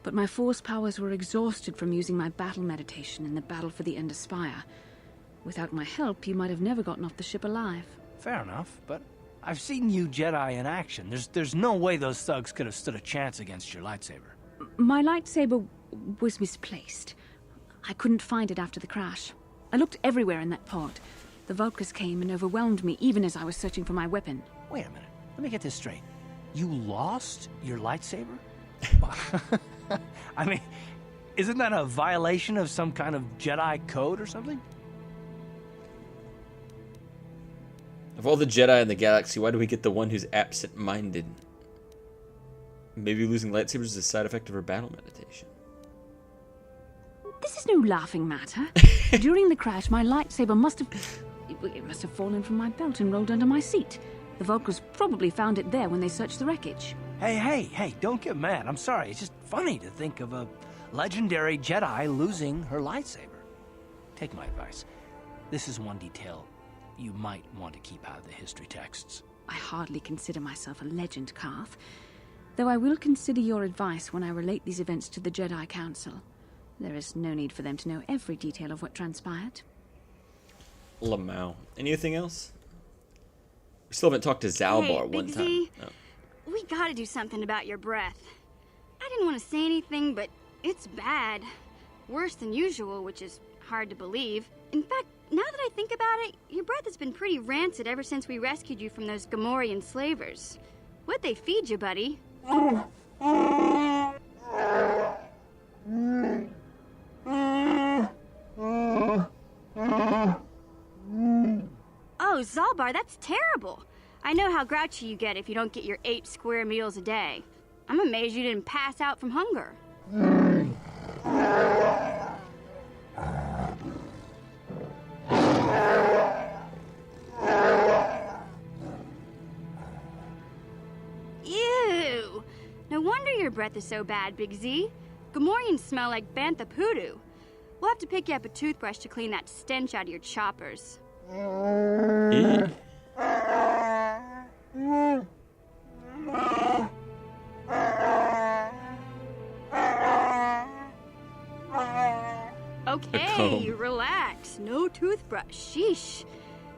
But my Force powers were exhausted from using my battle meditation in the battle for the Ender Spire. Without my help, you might have never gotten off the ship alive. Fair enough, but I've seen you Jedi in action. There's no way those thugs could have stood a chance against your lightsaber. My lightsaber was misplaced. I couldn't find it after the crash. I looked everywhere in that pod. The Vulkars came and overwhelmed me even as I was searching for my weapon. Wait a minute. Let me get this straight. You lost your lightsaber? I mean, isn't that a violation of some kind of Jedi code or something? Of all the Jedi in the galaxy, why do we get the one who's absent-minded? Maybe losing lightsabers is a side effect of her battle meditation. This is no laughing matter. During the crash, my lightsaber must have fallen from my belt and rolled under my seat. The Vulkars probably found it there when they searched the wreckage. Hey, don't get mad. I'm sorry. It's just funny to think of a legendary Jedi losing her lightsaber. Take my advice. This is one detail you might want to keep out of the history texts. I hardly consider myself a legend, Karth, though I will consider your advice when I relate these events to the Jedi Council. There is no need for them to know every detail of what transpired. Lamau. Anything else? We still haven't talked to Zalbar one time. Z, we gotta do something about your breath. I didn't want to say anything, but it's bad. Worse than usual, which is hard to believe. In fact, now that I think about it, your breath has been pretty rancid ever since we rescued you from those Gamorrean slavers. What'd they feed you, buddy? Oh, Zalbar, that's terrible. I know how grouchy you get if you don't get your 8 square meals a day. I'm amazed you didn't pass out from hunger. Ew! No wonder your breath is so bad, Big Z. Gamorreans smell like bantha poodoo. We'll have to pick you up a toothbrush to clean that stench out of your choppers. Okay, relax. No toothbrush. Sheesh.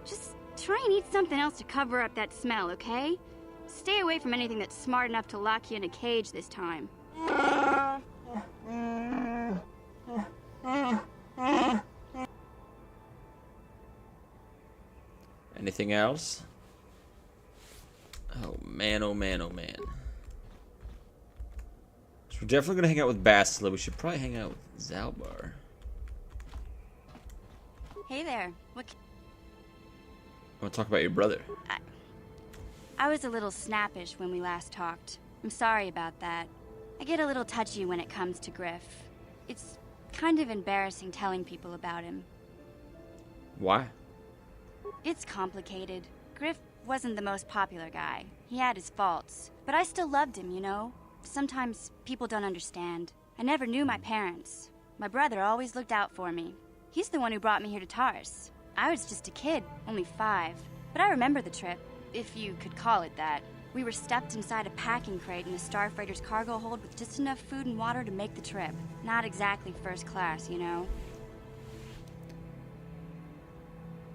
Just try and eat something else to cover up that smell, okay? Stay away from anything that's smart enough to lock you in a cage this time. Anything else? Oh man, oh man, oh man. So we're definitely gonna hang out with Bastila. We should probably hang out with Zalbar. Hey there. I want to talk about your brother. I was a little snappish when we last talked. I'm sorry about that. I get a little touchy when it comes to Griff. It's kind of embarrassing telling people about him. Why? It's complicated. Griff wasn't the most popular guy. He had his faults. But I still loved him, you know? Sometimes people don't understand. I never knew my parents. My brother always looked out for me. He's the one who brought me here to Taris. I was just a kid, only 5. But I remember the trip, if you could call it that. We were stuffed inside a packing crate in a starfreighter's cargo hold with just enough food and water to make the trip. Not exactly first class, you know?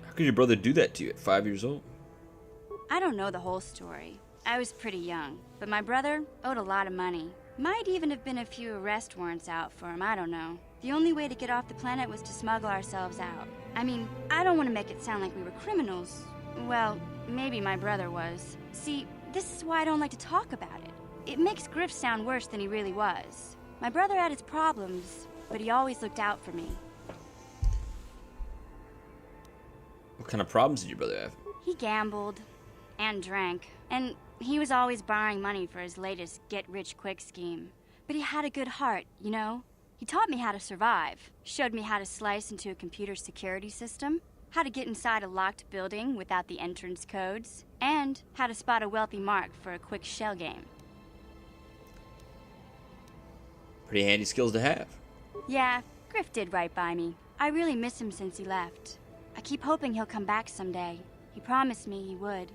How could your brother do that to you at 5 years old? I don't know the whole story. I was pretty young, but my brother owed a lot of money. Might even have been a few arrest warrants out for him, I don't know. The only way to get off the planet was to smuggle ourselves out. I mean, I don't want to make it sound like we were criminals. Well, maybe my brother was. See, this is why I don't like to talk about it. It makes Griff sound worse than he really was. My brother had his problems, but he always looked out for me. What kind of problems did your brother have? He gambled and drank, and he was always borrowing money for his latest get-rich-quick scheme. But he had a good heart, you know? He taught me how to survive, showed me how to slice into a computer security system, how to get inside a locked building without the entrance codes, and how to spot a wealthy mark for a quick shell game. Pretty handy skills to have. Yeah, Griff did right by me. I really miss him since he left. I keep hoping he'll come back someday. He promised me he would.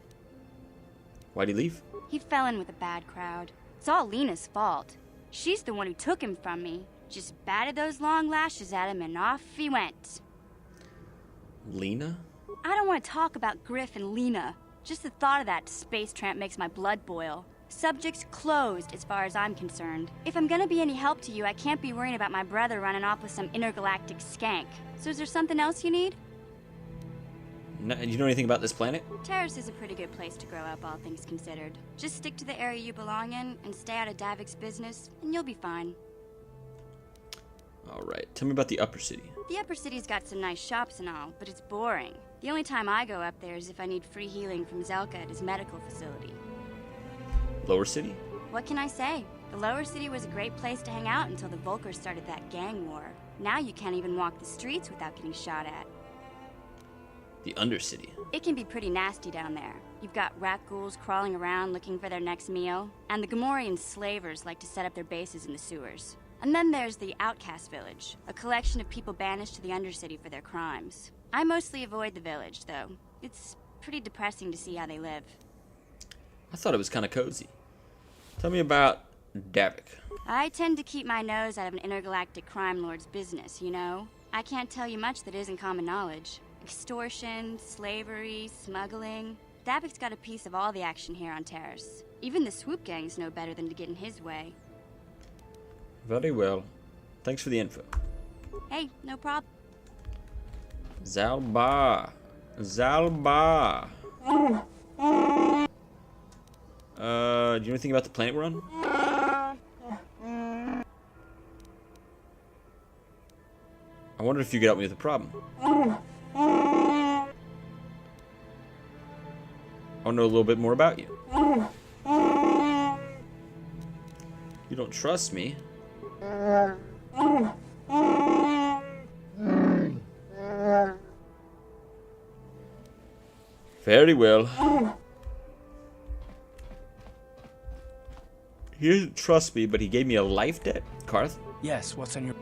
Why'd he leave? He fell in with a bad crowd. It's all Lena's fault. She's the one who took him from me. Just batted those long lashes at him and off he went. Lena? I don't want to talk about Griff and Lena. Just the thought of that space tramp makes my blood boil. Subject's closed as far as I'm concerned. If I'm gonna be any help to you, I can't be worrying about my brother running off with some intergalactic skank. So is there something else you need? You know anything about this planet? Taris is a pretty good place to grow up, all things considered. Just stick to the area you belong in and stay out of Davik's business, and you'll be fine. Alright, tell me about the Upper City. The Upper City's got some nice shops and all, but it's boring. The only time I go up there is if I need free healing from Zelka at his medical facility. Lower City? What can I say? The Lower City was a great place to hang out until the Vulkars started that gang war. Now you can't even walk the streets without getting shot at. The Undercity. It can be pretty nasty down there. You've got rat ghouls crawling around looking for their next meal, and the Gamorrean slavers like to set up their bases in the sewers. And then there's the Outcast Village, a collection of people banished to the Undercity for their crimes. I mostly avoid the village, though. It's pretty depressing to see how they live. I thought it was kind of cozy. Tell me about Davik. I tend to keep my nose out of an intergalactic crime lord's business, you know? I can't tell you much that isn't common knowledge. Extortion, slavery, smuggling. Davik's got a piece of all the action here on Taris. Even the swoop gangs know better than to get in his way. Very well. Thanks for the info. Hey, no problem. Zalba. Zalba. Do you know anything about the planet we're on? I wonder if you could help me with the problem. I want to know a little bit more about you. You don't trust me. Very well. He doesn't trust me, but he gave me a life debt. Karth? Yes, what's on your...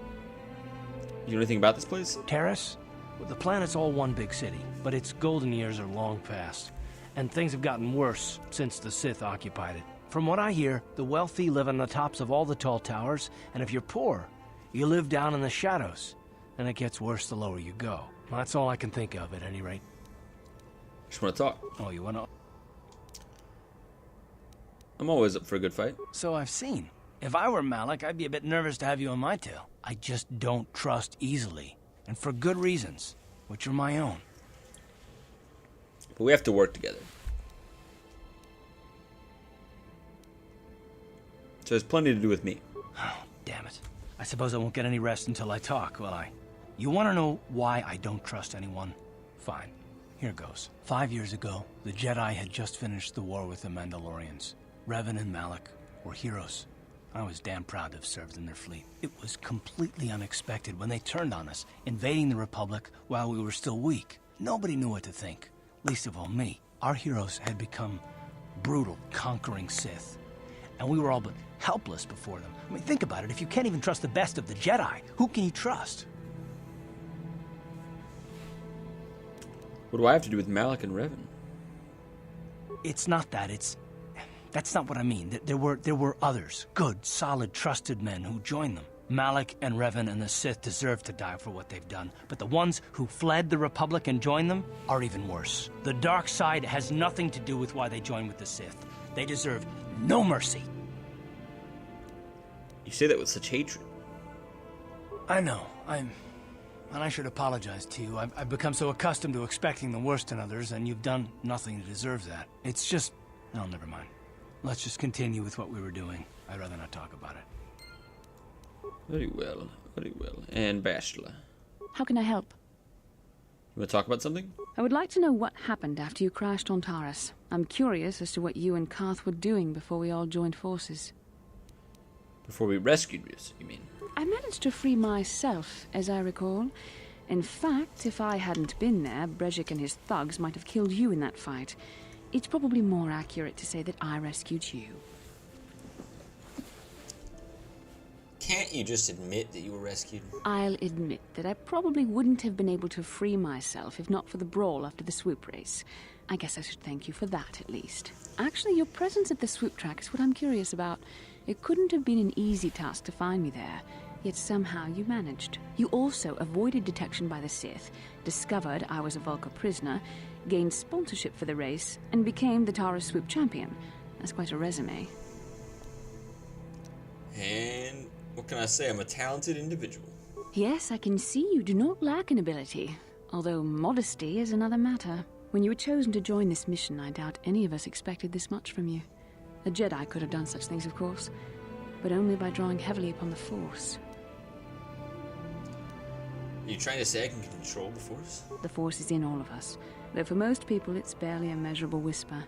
You know anything about this place? Taris? Well, the planet's all one big city, but its golden years are long past. And things have gotten worse since the Sith occupied it. From what I hear, the wealthy live on the tops of all the tall towers, and if you're poor, you live down in the shadows. And it gets worse the lower you go. Well, that's all I can think of, at any rate. Just want to talk. Oh, you want to... I'm always up for a good fight. So I've seen. If I were Malik, I'd be a bit nervous to have you on my tail. I just don't trust easily. And for good reasons, which are my own. But we have to work together. So there's plenty to do with me. Oh, damn it. I suppose I won't get any rest until I talk, will I? You want to know why I don't trust anyone? Fine. Here goes. 5 years ago, the Jedi had just finished the war with the Mandalorians. Revan and Malik were heroes. I was damn proud to have served in their fleet. It was completely unexpected when they turned on us, invading the Republic while we were still weak. Nobody knew what to think, least of all me. Our heroes had become brutal, conquering Sith, and we were all but helpless before them. I mean, think about it. If you can't even trust the best of the Jedi, who can you trust? What do I have to do with Malik and Revan? It's not that. That's not what I mean. There were others, good, solid, trusted men who joined them. Malik and Revan and the Sith deserve to die for what they've done, but the ones who fled the Republic and joined them are even worse. The dark side has nothing to do with why they joined with the Sith. They deserve no mercy. You say that with such hatred. I know. And I should apologize to you. I've become so accustomed to expecting the worst in others, and you've done nothing to deserve that. It's just... Oh, never mind. Let's just continue with what we were doing. I'd rather not talk about it. Very well, very well. And Bastila. How can I help? You want to talk about something? I would like to know what happened after you crashed on Taris. I'm curious as to what you and Karth were doing before we all joined forces. Before we rescued us, you mean? I managed to free myself, as I recall. In fact, if I hadn't been there, Brejik and his thugs might have killed you in that fight. It's probably more accurate to say that I rescued you. Can't you just admit that you were rescued? I'll admit that I probably wouldn't have been able to free myself if not for the brawl after the swoop race. I guess I should thank you for that, at least. Actually, your presence at the swoop track is what I'm curious about. It couldn't have been an easy task to find me there, yet somehow you managed. You also avoided detection by the Sith, discovered I was a Vulkar prisoner, gained sponsorship for the race, and became the Taris swoop champion. That's quite a resume. And what can I say? I'm a talented individual. Yes, I can see you do not lack an ability. although modesty is another matter. When you were chosen to join this mission, I doubt any of us expected this much from you. A Jedi could have done such things, of course, but only by drawing heavily upon the Force. Are you trying to say I can control the Force? The Force is in all of us, though for most people it's barely a measurable whisper.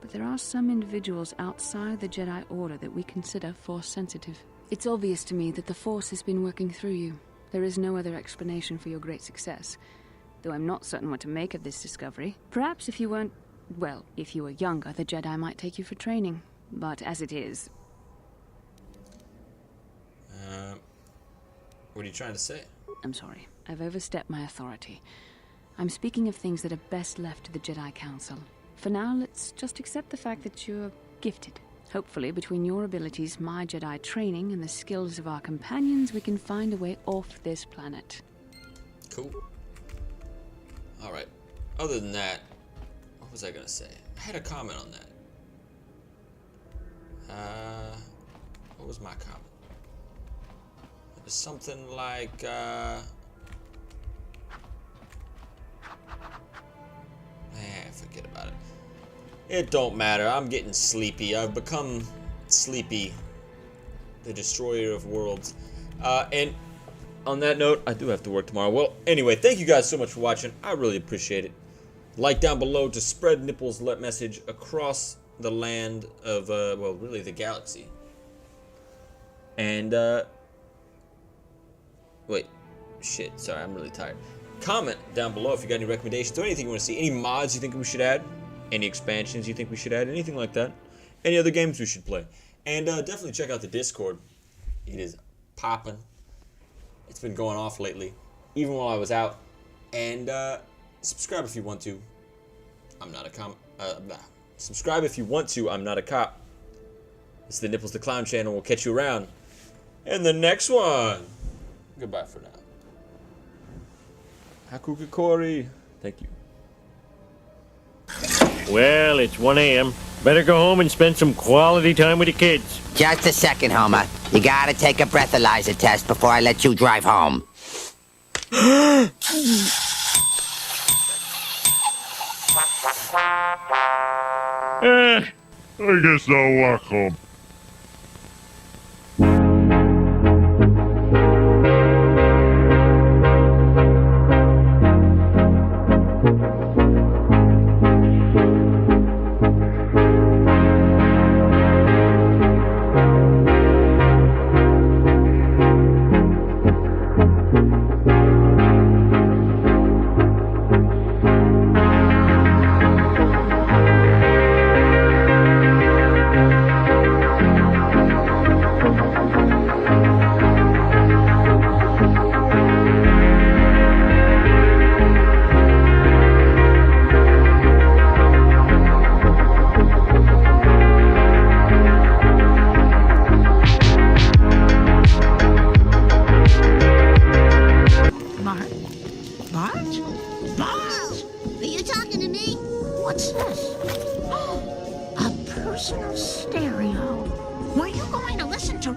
But there are some individuals outside the Jedi Order that we consider Force-sensitive. It's obvious to me that the Force has been working through you. There is no other explanation for your great success, though I'm not certain what to make of this discovery. Perhaps if you weren't... well, if you were younger, the Jedi might take you for training. But as it is... What are you trying to say? I'm sorry. I've overstepped my authority. I'm speaking of things that are best left to the Jedi Council. For now, let's just accept the fact that you're gifted. Hopefully, between your abilities, my Jedi training, and the skills of our companions, we can find a way off this planet. Cool. Alright. Other than that, what was I gonna say? I had a comment on that. What was my comment? It was something like, forget about it. It don't matter. I'm getting sleepy. I've become sleepy. The destroyer of worlds. And on that note, I do have to work tomorrow. Well, anyway, thank you guys so much for watching. I really appreciate it. Like down below to spread Nipple's message across the land of, well, really the galaxy. And, wait. Shit. Sorry, I'm really tired. Comment down below if you got any recommendations or anything you want to see. Any mods you think we should add. Any expansions you think we should add. Anything like that. Any other games we should play. And definitely check out the Discord. It is popping. It's been going off lately. Even while I was out. And subscribe if you want to. I'm not a subscribe if you want to. I'm not a cop. It's the Nipples the Clown channel. We'll catch you around in the next one. Goodbye for now. Hakukikori. Thank you. Well, it's 1 a.m. Better go home and spend some quality time with the kids. Just a second, Homer. You gotta take a breathalyzer test before I let you drive home. I guess I'll walk home. What's this? A personal stereo. Were you going to listen to...